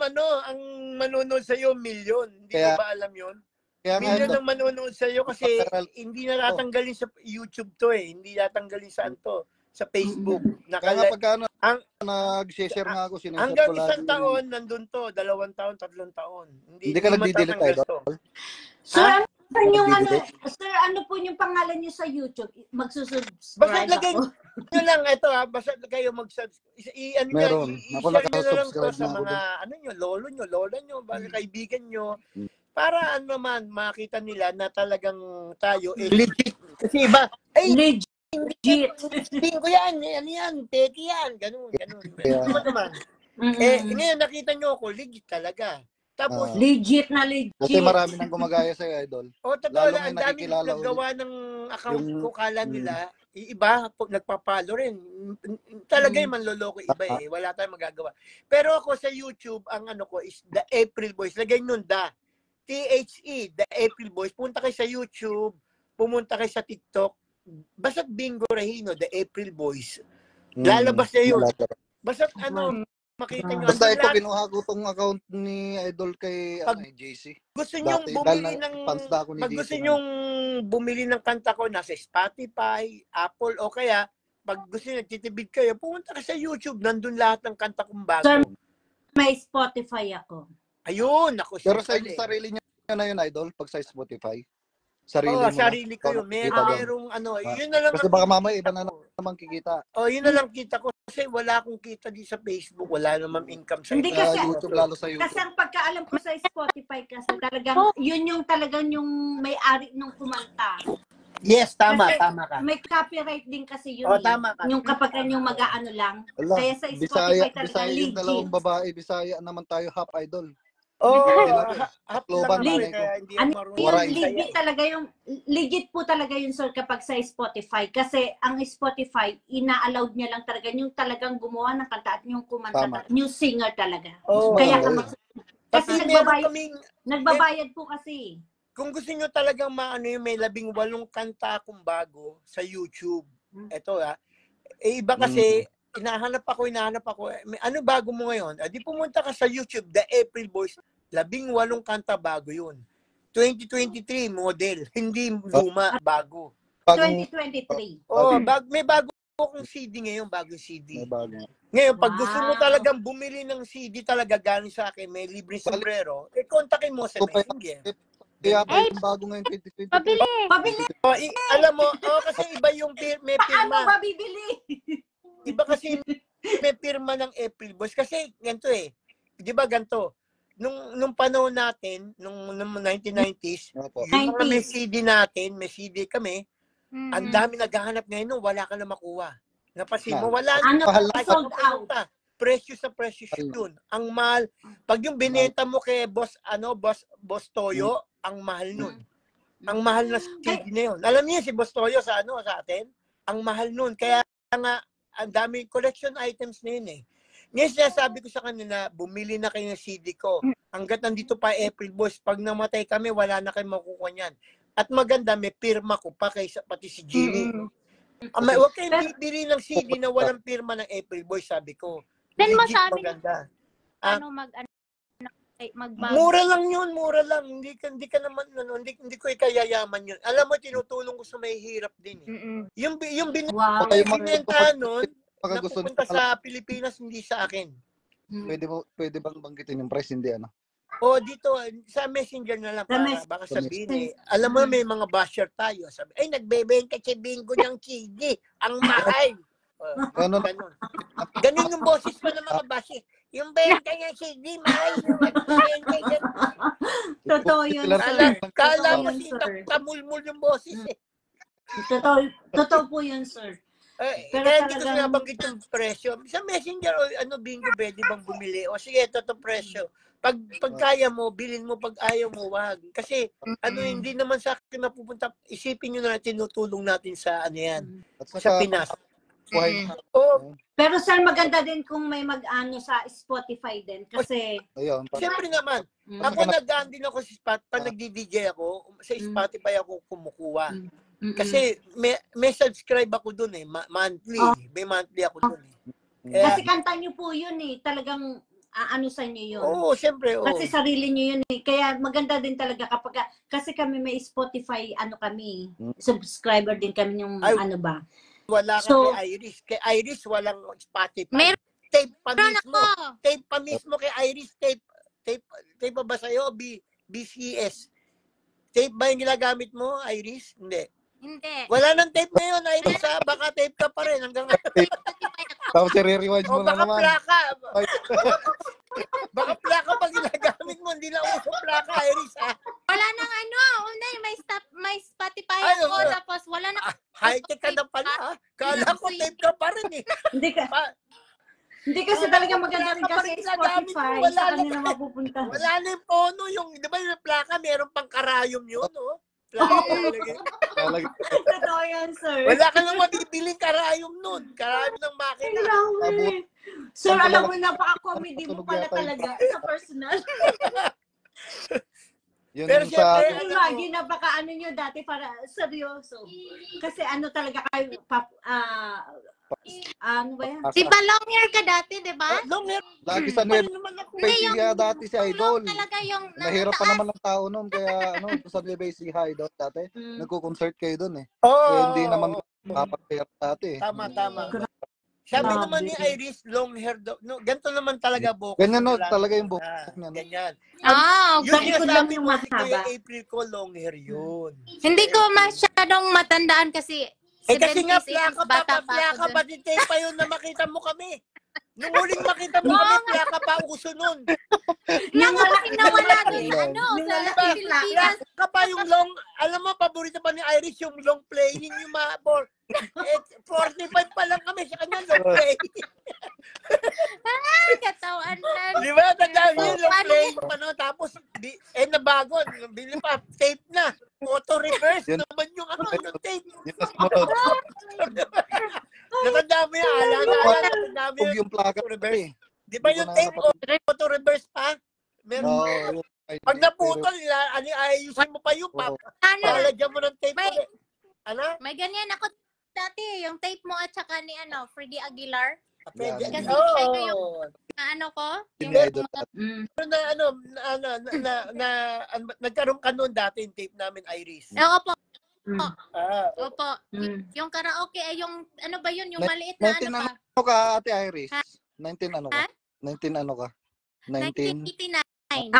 ang manonood sa iyo, milyon. Hindi niya ba alam yun? Milyon ang manonood sa iyo kasi hindi na natanggalin sa YouTube to eh. Hindi natanggalin saan to. Sa Facebook. Kaya nga pagka nag-share nga ako, sineshare hanggang ko lagi. isang taon, nandun to. 2 taon, 3 taon. Hindi ka nagdi-delete, Idol? Sir, ano po yung pangalan niyo sa YouTube? Magsusubscribe basta lagay nyo lang ito basta kayo mag-subscribe. I-share nyo lang to sa mga lolo nyo, lola nyo, kaibigan nyo. Para naman makita nila na talagang tayo legit. Kasi iba, legit. Hindi ko yan, teki yan, ganun. Diba naman? Ngayon nakita nyo ako, legit talaga. Tapos, legit na legit. Kasi marami nang gumagaya sa'yo, Idol. Totoo lang, ang daming naggawa ng account ko, kala nila, iba, nagpapalo rin. Talaga yung manloloko iba eh. Wala tayong magagawa. Pero ako sa YouTube, ang ko is The April Boys. Lagay nun, THE, The April Boys. Punta kayo sa YouTube, pumunta kayo sa TikTok, basta Bingo Rahino, The April Boys. Lalabas na yun. Basta makita nyo. Basta ito, kinuha ko tong account ni Idol kay JC. Gusto nyong bumili ng kanta ko, nasa Spotify, Apple, o kaya, pag gusto nyo, nagtitibid kayo, pumunta ka sa YouTube, nandun lahat ng kanta kong bago. Sir, may Spotify ako. Ayun, pero sa sarili niya na yun, Idol, pag sa Spotify. Sarili ko yun. Merong yun na lang. Kasi baka mamaya iba na naman kikita. Yun na lang kita ko. Kasi wala akong kita di sa Facebook. Wala naman income sa Hindi kasi, YouTube, lalo sa YouTube. Kasi ang pagkaalam ko sa Spotify kasi talagang, yun yung talagang yung may-ari nung kumanta. Yes, tama ka. May copyright din kasi yun. Tama ka. Yung kapag yung mag-aano lang. Kaya sa Spotify talaga Bisaya legit. yung dalawang babae, Bisaya naman tayo, half Idol. Legit po talaga yung sir kapag sa Spotify kasi ang Spotify ina-allowed niya lang talaga yung talagang gumawa ng kanta at yung kumanta, yung singer talaga. Kaya kasi nagbabayad po kasi. Kung gusto niyo talagang yung may 18 kanta akong bago sa YouTube. Ito iba kasi hinahanap ako. Ano bago mo ngayon? Di pumunta ka sa YouTube, The April Boys, 18 kanta bago yun. 2023 model, hindi luma, bago. 2023. May bago akong CD ngayon, bagong CD. Ngayon, pag gusto mo talagang bumili ng CD talaga galing sa akin, may libreng sombrero, kontakin mo sa Messenger. Kaya yung bago ngayon 2023. Pabili! Alam mo, kasi iba yung may pirma. Paano ba bibili? Iba kasi may pirma ng April Boys. Kasi ganito di ba ganito? Nung panahon natin, nung 1990s, yung mga may CD natin, may CD kami, ang dami naghahanap ngayon, wala ka na makuha. Napasin mo, wala na. Sold out. Precious yun. Ang mahal. Pag yung binenta mo kay Boss Toyo, ang mahal nun. Ang mahal na CD na yun. Alam niyo si Boss Toyo sa atin? Ang mahal nun. Kaya nga, ang daming collection items na yun eh. Ngayon sinasabi ko sa kanila, bumili na kayo ng CD ko. Hanggat nandito pa April Boys, pag namatay kami, wala na kayo makukuha niyan. At maganda, may pirma ko pa kaysa pati si Jimmy. Huwag kayong bibili ng CD na walang pirma ng April Boys, sabi ko. Then mo Legit sa amin, maganda. Magbago. Mura lang yun, mura lang. Hindi ka naman, hindi ko ikayayaman yun. Alam mo, tinutulong ko sa may hirap din. Yung binenta nun, napupunta sa Pilipinas, hindi sa akin. Pwede bang banggitin yung price, hindi ano? O dito, sa Messenger na lang, baka sabihin alam mo, may mga basher tayo. Sabi, nagbebenta si Bingo ng CD. Ang mahal. Ganun yung boses pa ng mga basher. Yung benta niya CD, mahal. Totoo yun, sir. Kala mo si tamulmul yung boses eh. Totoo po yun, sir. Kaya hindi ko sinabanggit yung presyo. Sa Messenger, Bingo, pwede bang bumili? O sige, ito presyo. Pag kaya mo, bilhin mo. Pag ayaw mo, wag. Kasi, hindi naman sa akin napupunta. Isipin nyo na tinutulong natin sa yan. Sa Pinas. Pero sir, maganda din kung may mag-ano sa Spotify din. Kasi, siyempre naman. Ako nag-aan din ako sa Spotify. Pag nag-DJ ako, sa Spotify ako kumukuha. Kasi may subscribe ako dun eh, monthly. May monthly ako dun eh. Kasi kanta nyo po yun eh, talagang ano sa inyo yun. Oo, siyempre. Kasi sarili nyo yun eh. Kaya maganda din talaga kapag, kasi kami may Spotify, kami, subscriber din kami yung Wala kami Iris. Kay Iris, walang Spotify. Tape pa mismo. Tape pa mismo kay Iris. Tape pa ba sa'yo? BCS. Tape ba yung ginagamit mo, Iris? Hindi. Wala nang tape ngayon, Iris, ha? Baka tape ka pa rin hanggang Tapos i-rewind mo na naman. Baka plaka pag ginagamit mo, hindi na uso plaka, Iris, ha? Wala nang may Spotify ako, tapos wala na. High-tech ka na pala, ha? Kala ko tape ka pa rin, eh. Hindi kasi talaga maganda rin kasi Spotify sa kanila mapupunta. Wala na yung pono, di ba yung plaka, meron pang karayom yun, no? Totoo yan, sir. Wala ka nang mabibiling karayom nun. Karayom ng makina. Sir, alam mo, napaka-comedy mo pala talaga sa personal. Pero siyempre, imagine, napaka-ano nyo dati para seryoso. Kasi talaga kayo, ano ba yan? Di ba long hair ka dati, di ba? Long hair. Lagi sa Nueva dati si Idol. Yung Mahirap pa naman ng tao noon, kaya sa Nueva si Idol dati. Nagko-concert kayo doon eh. Hindi naman kapag-hirap dati. Tama. Sabi naman ni Iris, long hair daw. No, ganito naman talaga buhok. Ganyan talaga yung buhok niya. Ganyan. Yung lang yung mahaba. April ko, long hair yun. Hindi ko masyadong matandaan kasi kasi nga, plaka pa, tape pa yun na makita mo kami. Nung huling makita mo kami, plaka pa, uso nun. Yung malaki na wala din, sa Pilipinas. Plaka pa yung long, alam mo, paborito pa ni Iris yung long playing, yung mga 45 pa lang kami sa kanya, long playing. Katawan lang. Di ba, tandaan yung long playing pa, no? Tapos, nabago, bili pa, tape na. Auto-reverse naman yung yung tape. Natanda mo yan, natanda mo yung plaka reverse. Di ba yung tape auto-reverse pa? Meron. Pag naputol, ayusin mo pa yung pap. Lalagyan mo ng tape ulit. May ganyan ako dati, yung tape mo at saka ni Freddie Aguilar. Kasi yung ko? Nagkaroon ka noon dati yung tape namin, Iris. Opo. Opo. Yung karaoke, yung ba yun? Yung maliit na 19 ano ka, Ate Iris? 19 ano ka? 19 ano ka? 1989.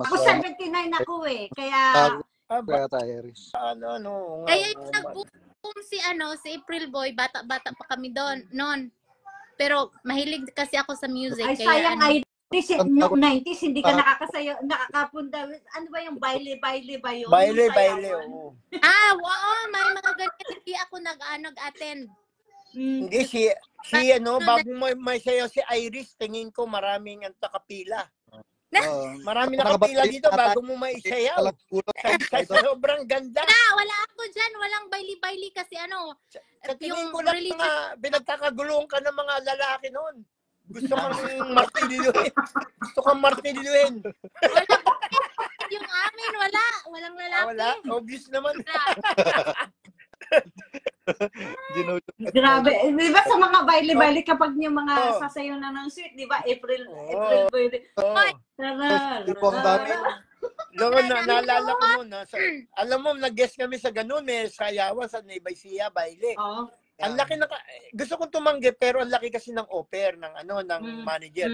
Ako 79 ako eh. Kaya Ate Iris. Kaya yung nag-boom si April Boy, bata-bata pa kami doon noon. Pero mahilig kasi ako sa music. Ay, sayang Iris, noong 90s, hindi ka nakakapunta. Ano ba yung baile ba yun? Baile, oo. Oo, may mga ganyan. Hindi ako nag-attend. Hindi, bago may sayaw si Iris, tingin ko maraming ang takapila. Marami nakapila dito bago mo maisayaw. Sa sobrang ganda. Wala ako dyan. Walang baili-baili kasi ano. Sa tingin ko lang pinagkakagulong ka ng mga lalaki noon. Gusto kang martilyuhin. Gusto kang martilyuhin. Yung amin, wala. Walang lalaki. Wala? Obvious naman. Grabe. Di ba sa mga baili-baili kapag yung mga sasayaw na ng sweet, di ba? April Boy. Naalala ko noon. Alam mo, nag-guest kami sa ganun sa Yawa, sa Nueva Ecija, baile. Ang laki gusto kong tumanggi pero ang laki kasi ng offer ng manager.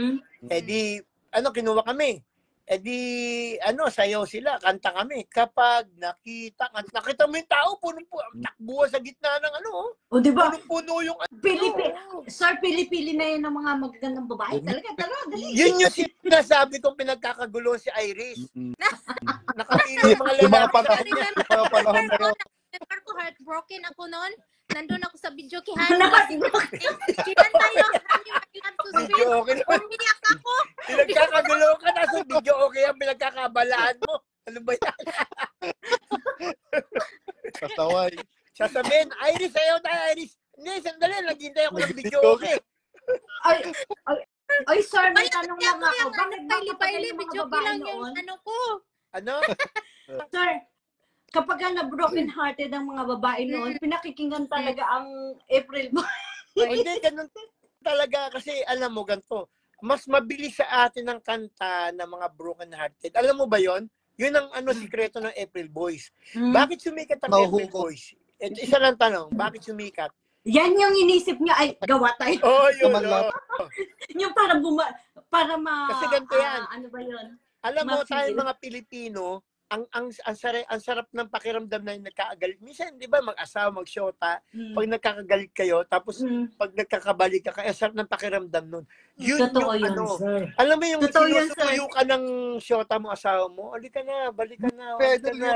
Kinuha kami. Sayaw sila, kanta kami. Kapag nakita mo yung tao, takbuha sa gitna ng di ba? Punong-puno yung Sir, pili-pili na yun ng mga magagandang babae. Talaga, dali. Yun yung sinasabi kong pinagkakagulo si Iris. Nakapili yung mga lalaki. Remember ko, heartbroken ako noon. Nandun ako sa video kihan. Kinanta yung I love to sweet. Umiyak ako. Pinagkakagulo ka na sa video, okay ang pinagkakabalaan mo. Ano ba yan? Sasaway. Sasabihin, Iris, ayaw tayo, Iris. Hindi, sandali, naghintay ako ng video, okay. Ay, sir, may tanong lang ako. Bakit baili-baili, video lang yung ano ko. Ano? Sir, kapag na-broken-hearted ang mga babae noon, pinakikinggan talaga ang April Boy. Hindi, ganun talaga. Kasi alam mo, ganito. Mas mabilis sa atin ang kanta ng mga broken-hearted. Alam mo ba yon? Yun ang sikreto ng April Boys. Bakit sumikat ang April Boys? Isa lang tanong, bakit sumikat? Yan yung inisip niya, ay, gawa tayo. Yun. Yung kasi ganito yan. Ano ba yun? Alam mo, tayo mga Pilipino, ang sarap ng pakiramdam na nagkakagalit. Minsan, di ba, mag-asawa, mag-shota, pag nagkakagalit kayo, tapos pag nagkakabalik ka, kaya sarap ng pakiramdam nun. Yun Totoo yung yun, sir. Alam mo yung sinusuyo ka ng shota mo, asawa mo, alika na, balik ka na.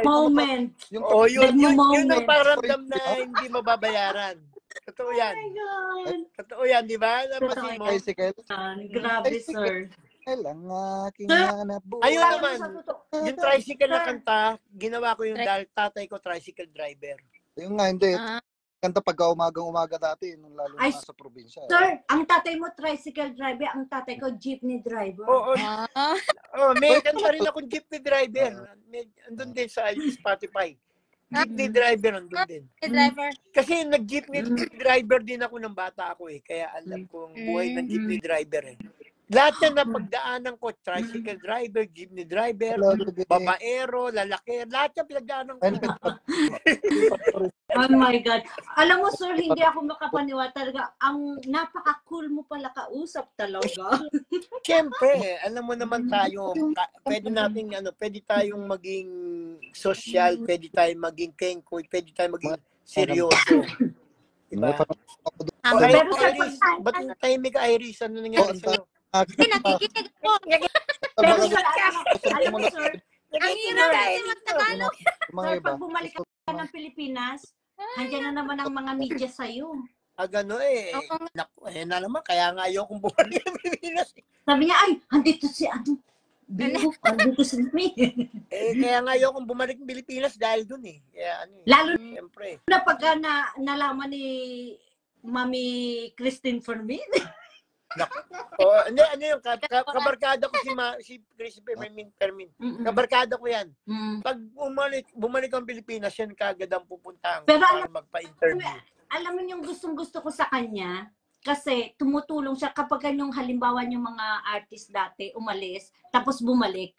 Moment. Yun ang pakiramdam na hindi mababayaran. Totoo yan. Totoo yan, di ba? Napasin mo. Grabe, sir. Ayun naman, yung tricycle na kanta, ginawa ko yung dahil tatay ko tricycle driver. Yung nga, hindi. Kanta pagka umaga dati, nung lalo na sa probinsya. Sir, ang tatay mo tricycle driver, ang tatay ko jeepney driver. May kanta rin akong jeepney driver. Andun din sa Spotify. Jeepney driver, andun din. Kasi nag-jeepney driver din ako ng bata ako kaya alam ko ang buhay ng jeepney driver Lahat na napagdaanan ko, tricycle driver, jeepney driver, babaero, lalaki, lahat yung pinagdaanan ko. Oh my God. Alam mo, sir, hindi ako makapaniwala talaga. Ang napaka-cool mo pala kausap talaga. Siyempre, alam mo naman tayo, pwede tayong maging social, pwede tayong maging kengkoy, pwede tayong maging seryoso. Diba? Pero sa ba't tahimik ka, Iris? Ano nangyari sa'yo? Nakikinig ako. Pero sir, alam mo, sir, ang hirap kasi mag-Tagalog. Sir, pag bumalik ka ng Pilipinas, andyan na naman ang mga media sa'yo. Gano na naman, kaya nga ayokong bumalik ng Pilipinas. Sabi niya, ay, andito si andito si me. Kaya nga ayokong bumalik ng Pilipinas dahil dun Kaya lalo siyempre. Na pag nalaman ni Mami Christine Fermin. Ano yung kabarkada ko si Christine Fermin. Kabarkada ko yan. Pag bumalik ang Pilipinas, yan kagad ang pupuntahan para magpa-interview. Alam mo yung gustong-gusto ko sa kanya, kasi tumutulong siya kapag yung halimbawa yung mga artist dati umalis, tapos bumalik,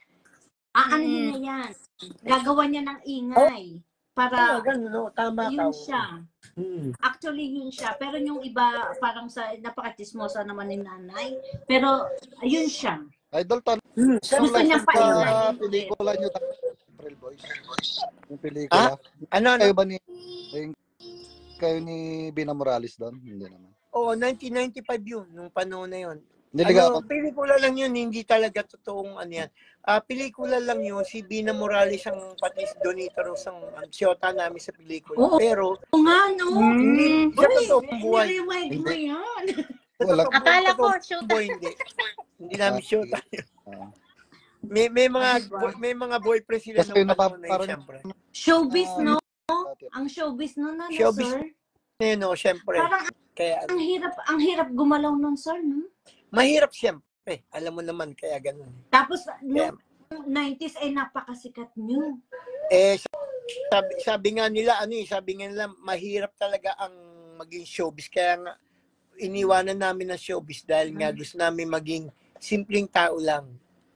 aanihin niya yan. Gagawa niya ng ingay. Para tama yun siya. Actually, yun siya. Pero yung iba, parang napaka-chismosa naman ni nanay. Pero, ayun siya. Idol, gusto niya pa pelikula nyo, April Boys. Yung pelikula. Kayo ba kayo ni Bina Morales doon? Hindi naman. Oo, 1995 yun. Nung panahon na yun. Pelikula lang yun, hindi talaga totoong yan. Pelikula lang yun, si Bina Morales ang pati si Donita Rose ang siyota namin sa pelikula. Pero, hindi sa totoong buhay. Hindi mo yan. Akala ko, hindi namin siyota yun. may mga boyfriend sila Kasi nung parang siyempre. Showbiz, no? Ang showbiz no, no, Showbiz sir? No, siyempre. Parang kaya ang hirap gumalaw nun, sir, no? mahirap siyempre. Alam mo naman, kaya ganun. Tapos, noong 90s ay napakasikat nyo. Sabi nga nila, mahirap talaga ang maging showbiz. Kaya nga, iniwanan namin ang showbiz dahil nga gusto namin maging simpleng tao lang.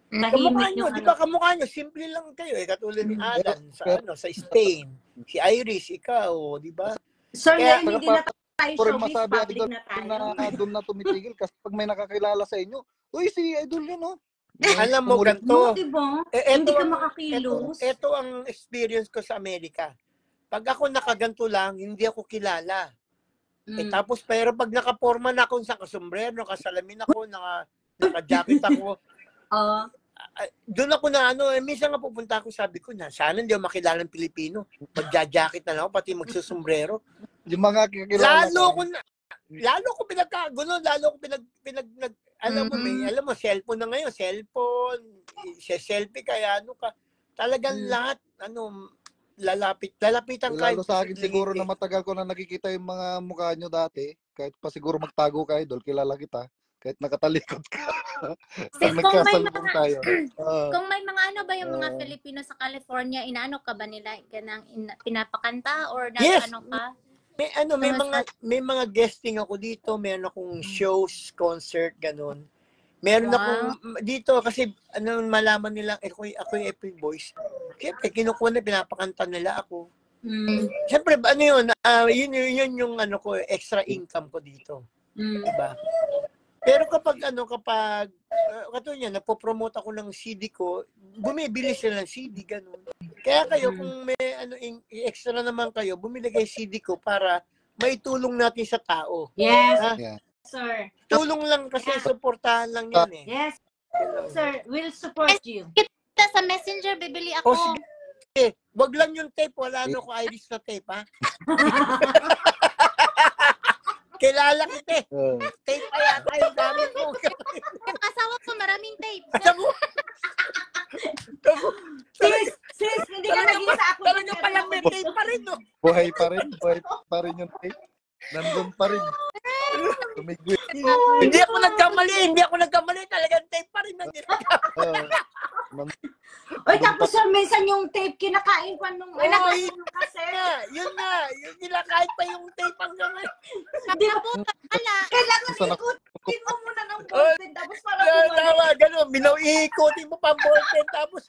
Kamukha nyo, di ba kamukha nyo? Simple lang kayo katulad ni Alan sa Spain. Si Iris, ikaw, di ba? Sir, ngayon hindi na tayo showbiz, masabi, public Idol, na tayo. doon na tumitigil kasi pag may nakakilala sa inyo, uy, si Idol yun, no? Alam mo, ganito. Diba? Hindi ka makakilos. Ito ang experience ko sa Amerika. Pag ako nakaganto lang, hindi ako kilala. Tapos, pero pag nakaporma na ako, nakasombrero, nakasalamin ako, naka-jacket ako, doon ako na minsan nga pupunta ako, sabi ko na, sana hindi ako makilala ng Pilipino. Magja-jacket na lang ako, pati magsusombrero. Yung mga kakilala. Lalo ko pinagkagulo, alam mo, cellphone na ngayon, selfie kaya ka. Talagang lahat, lalapitan kayo. Lalo sa akin siguro na matagal ko na nakikita yung mga mukha nyo dati, kahit pa siguro magtago ka, Idol, kilala kita. Kahit nakatalikod ka. Kung may mga yung mga Filipino sa California, inaano ka ba nila? Pinapakanta or ano ka? May mga guesting ako dito, meron akong shows, concert, ganun. Meron akong dito kasi malaman nila ako yung April Boys. Siyempre kinukuha na pinapakanta nila ako. Siyempre yun yung extra income ko dito. Diba? Pero kapag katulad niya, napopromote ako ng CD ko, bumibili sila ng CD, ganun. Kaya kayo, kung may extra naman kayo, bumili kayo CD ko para maitulong natin sa tao. Yes, sir. Tulong lang kasi, suportahan lang yan eh. Yes, sir. We'll support you. Kita sa Messenger, bibili ako. Sige. Wag lang yung tape, wala na ako Iris na tape, ha? Kilala kita eh. Tape pa yata yung gamit mo. Yung asawa ko, maraming tape. Sis, hindi ka naging sa ako. Talaga pala may tape pa rin, no? Buhay pa rin yung tape. Nandun pa rin. Hindi ako nagkamali. Talagang tape pa rin na Oy, tapos sir, minsan yung tape kinakain pa nung kasi. Yun yung kinakain pa yung tape hanggang ngayon. Sabi po, kailangan ikutin mo muna ng ballpen tapos para gano'n, iikutin mo pa ang ballpen tapos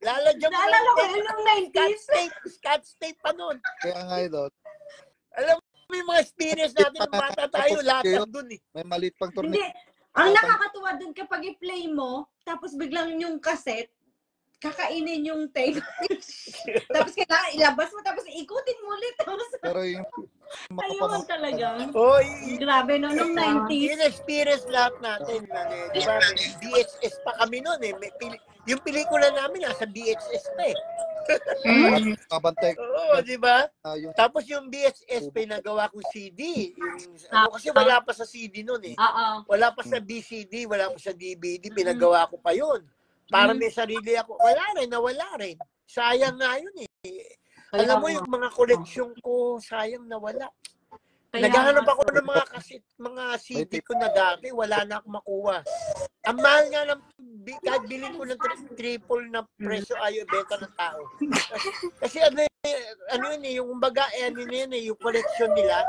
lalagyan mo ng 90s. Scotch tape pa nun. Kaya nga Idol. Alam mo yung mga experience natin ng bata tayo, lahat dun eh. May maliit pang torneo. Hindi. Ang nakakatuwa dun kapag i-play mo, tapos biglang yung cassette, kakainin yung tape. Tapos kailangan ilabas mo, tapos ikutin mo ulit. Tapos, pero yung ayun talaga. Oy, grabe no, nung 90s. Yung experience lahat natin. Diba? BHS pa kami noon eh. Yung pelikula namin nasa BHS pa eh. Oo, di ba? Tapos yung BHS pinagawa kong CD. Kasi wala pa sa CD noon eh. Wala pa sa BCD, wala pa sa DVD. Pinagawa ko pa yun. Para may sarili ako. Nawala rin. Sayang nga yun eh. Alam mo yung mga koleksyon ko, sayang nawala. Naghahanap ako ng mga CD ko na dati, wala na akong makuha. Ang mahal nga ng kahit bilhin ko ng triple na presyo ayaw benta ng tao. Kasi ano yun eh, yung kumbaga yung collection nila.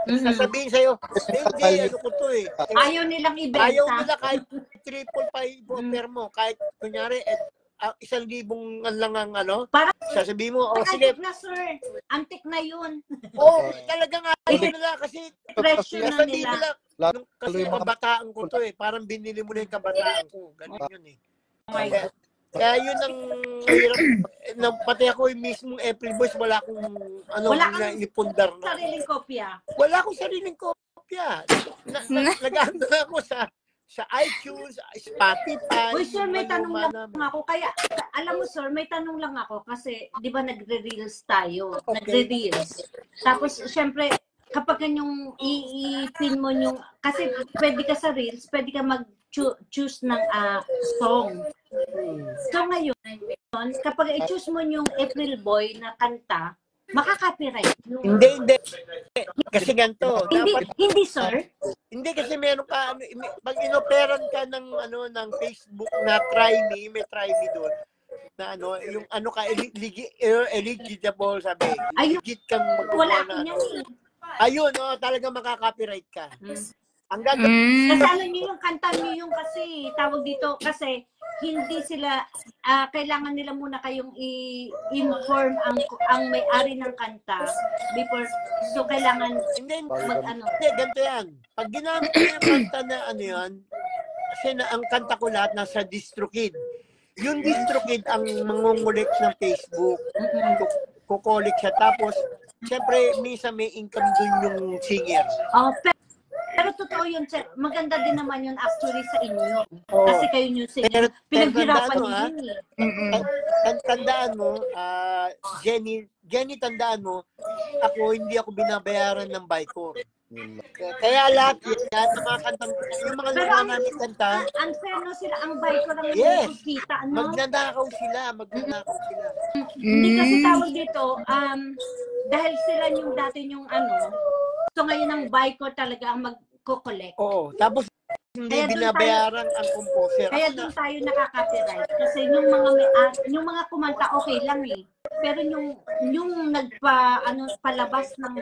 Sasabihin sa'yo, hindi, ano ko to eh. Ayaw nilang ibenta. Ayaw nila kahit triple pa i-offer mo. Kahit kunyari, 1,000 lang ang sasabihin mo, sige. Antik na, sir. Antik na yun. Talagang ayaw nila kasi pressure na nila. Kasi kabataan ko to eh. Parang binili mo na yung kabataan ko. Ganun yun eh. Kaya yun ang hirap. Pati ako yung mismong April Boys, wala akong ipundar na. Sariling kopya. Wala akong sariling kopya. Nag-ano na ako sa iTunes, Spotify. Uy, sir, may tanong lang ako. Kaya, alam mo, sir, may tanong lang ako kasi, di ba, nagre-reels tayo. Okay. Nagre-reels. Tapos, syempre, kapag yung i-pin mo yung, kasi pwede ka sa reels, pwede ka choose ng song. So ngayon, kapag i-choose mo yung April Boy na kanta, makaka-copyright yun. Hindi. Kasi ganito. Hindi, sir. Hindi kasi meron ka, pag inoperan ka ng Facebook na try me, may try me doon. Na yung ka, eligible, sabi. Legit kang magawa na. Ayun, talaga makaka-copyright ka. Ang ganda. Kasi alam niyo yung kanta niyo yung kasi, tawag dito, kasi hindi sila, kailangan nila muna kayong i-inform ang may-ari ng kanta before, so kailangan Hindi, ganito yan. Pag ginamit mo yung kanta na yan, kasi ang kanta ko lahat nasa DistroKid. Yung DistroKid ang mangungulek ng Facebook. Kukolik siya. Tapos, syempre, minsan may income dun yung singer. Pero totoo yun, sir. Maganda din naman yun actually sa inyo. Kasi kayo yung singer. Pinaghirapan yun Tandaan mo, Jenny, tandaan mo, hindi ako binabayaran ng Vicor. Kaya lahat yan, mga kantang, yung mga luma namin kanta, unfair no sila, ang Vicor ang kita, ano? Magnanakaw sila. Hindi kasi tawag dito, dahil sila yung dati yung so ngayon ang Vicor talaga ang magko-collect. Oo, tapos hindi binabayaran ang composer. Kaya doon tayo nakaka-copyright. Kasi yung mga kumanta okay lang eh. Pero yung palabas ng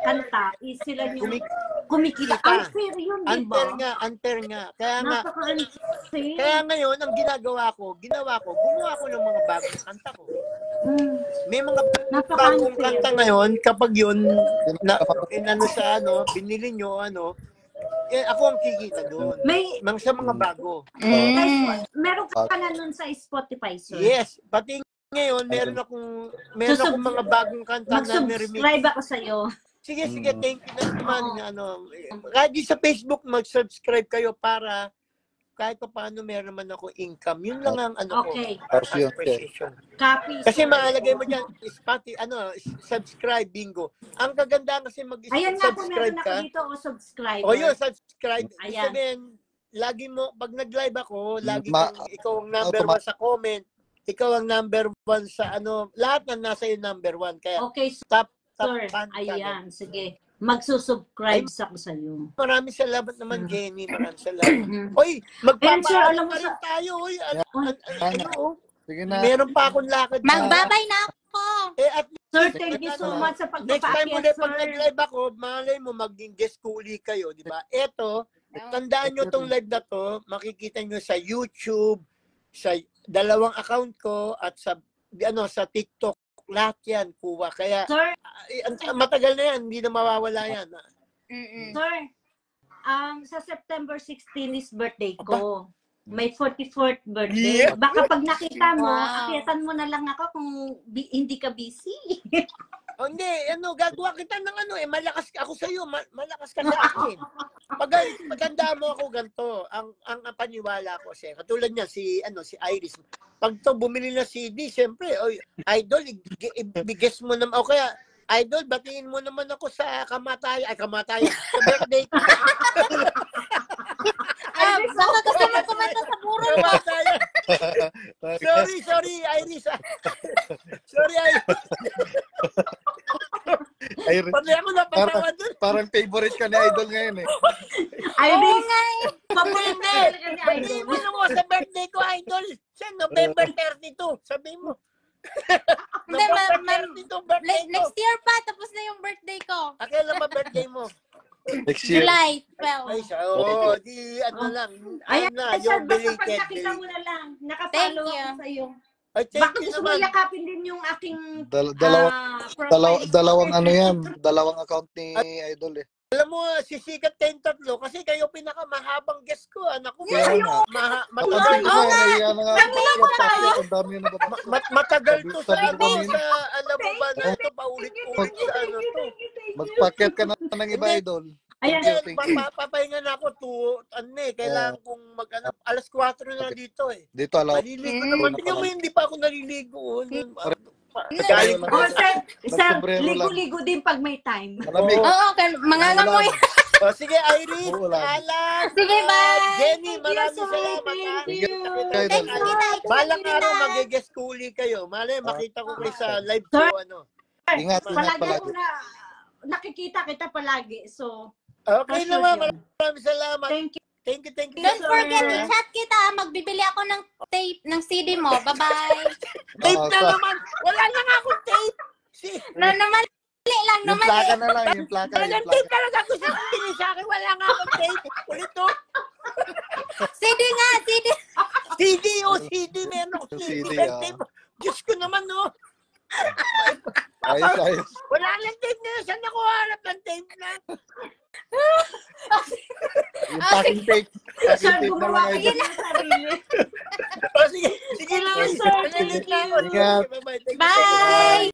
kanta, sila yung kumikita. Unfair yun, di ba? Unfair nga. Kaya ngayon, ang ginawa ko, gumawa ko ng mga bagong kanta ko. May mga bagong kanta ngayon, kapag yun, binili nyo, ako ang kikita doon. Sa mga bago. Meron ka na nun sa Spotify, sir? Yes. Pati ngayon, meron akong mga bagong kanta na na-remix. Mag-subscribe ako sa'yo. Sige, thank you naman. Kahit di sa Facebook, mag-subscribe kayo para kahit pa paano meron naman ako income. Yun lang ang appreciation. Kasi maalagay mo dyan, subscribe, bingo. Ang kagandahan kasi mag-subscribe ka. Ayan nga po, meron ako dito, subscribe. Yun, subscribe. Sabihin, lagi mo, pag nag-live ako, ikaw ang number 1 sa comment, ikaw ang number 1 sa lahat na nasa yung number 1. Kaya, sir, ayan, sige. Magsusubscribe ako sa iyo. Maraming salamat naman, Jenny. Maraming salamat. Oy, magpapaalam pa rin tayo. Oy, sige na. Meron pa akong lakad. Magbabay na ako. Sir, thank you so much sa pagpapaakyat, next time ulit, pag nag-live ako, malay mo, maging guest uli kayo, di ba? Eto, tandaan nyo tong live na to, makikita nyo sa YouTube, sa 2 account ko, at sa TikTok. Lahat yan, kuha. Kaya, sir, matagal na yan, hindi na mawawala yan. Sir, sa September 16 is birthday ko. May 44th birthday. Yeah. Baka pag nakita mo, akyatan mo na lang ako kung hindi ka busy. Hindi, gagawa kita ng malakas ako sa iyo, malakas ka sa akin. Pag maganda mo ako ganito, ang paniwala ko siya. Katulad niya si Iris. Pag to bumili na CD, siyempre, idol, i-guess mo naman o kaya idol, batiin mo naman ako sa kamatayan, sa birthday ko. Baka gusto mo kumanta sa buro mo. Sorry, Iris. Sorry, Iris. Pati ako napatawa dun. Parang favorite ka ni Idol ngayon eh. Iris, Sabihin mo naman sa birthday ko, Idol. Siya, November 32. Sabihin mo. Next year pa, tapos na yung birthday ko. Kailan ba birthday mo? Next year. July 12. Ayan na, yung belated. Nakita mo na lang. Nakapalo ako sa iyo. Baka gusto mo yakapin din yung aking dalawang dalawang account ni Idol eh. Alam mo, sisikat kayong 3 kasi kayo pinakamahabang guest ko. Anak ko. Matagal to sa alam mo ba na ito, paulit-ulit sa to. Magpaket ka na ng iba, Idol. Papahinga na ako kailangan kong alas 4 na dito eh. Dito maliligo naman. Tingnan mo, hindi pa ako naliligo. Ligo-ligo din pag may time. Oo, mangangamoy. O sige, Iris, Alan, Sige, bye. Jenny, Thank you, maraming sir. salamat. Thank Sige, you. kayo Thank doon. you, Tita. Balang Thank you, araw Tita. mag-guest kuli kayo. Malay, makita ko kayo sa live Sir, show, ano. Ingat palagi palagi. ako nakikita kita palagi. So, Okay for sure naman, yun. maraming salamat. Thank you. Thank you. Don't sir. forget, i-chat kita. Magbibili ako ng tape, ng CD mo. Bye-bye. Tape Oo, na naman. Wala na nga akong tape. Namali lang, Yung namali. plaka na lang, yung plaka. Walang tape talaga gusto kong bili sa akin. Wala nga akong tape. Ulit to. CD nga, CD. CD, CD. Meron ako CD. CD, May ah. tape. Diyos ko naman, no. Ayos. Wala lang tape na yun. Saan ako harap ng tape na? Yung packing tape. Packing Sir, tape na gumawa lang. kayo ng sarili. O sige, sige lang. Thank you, sir. Sige lang. Ingat. Bye-bye. Thank you. Bye.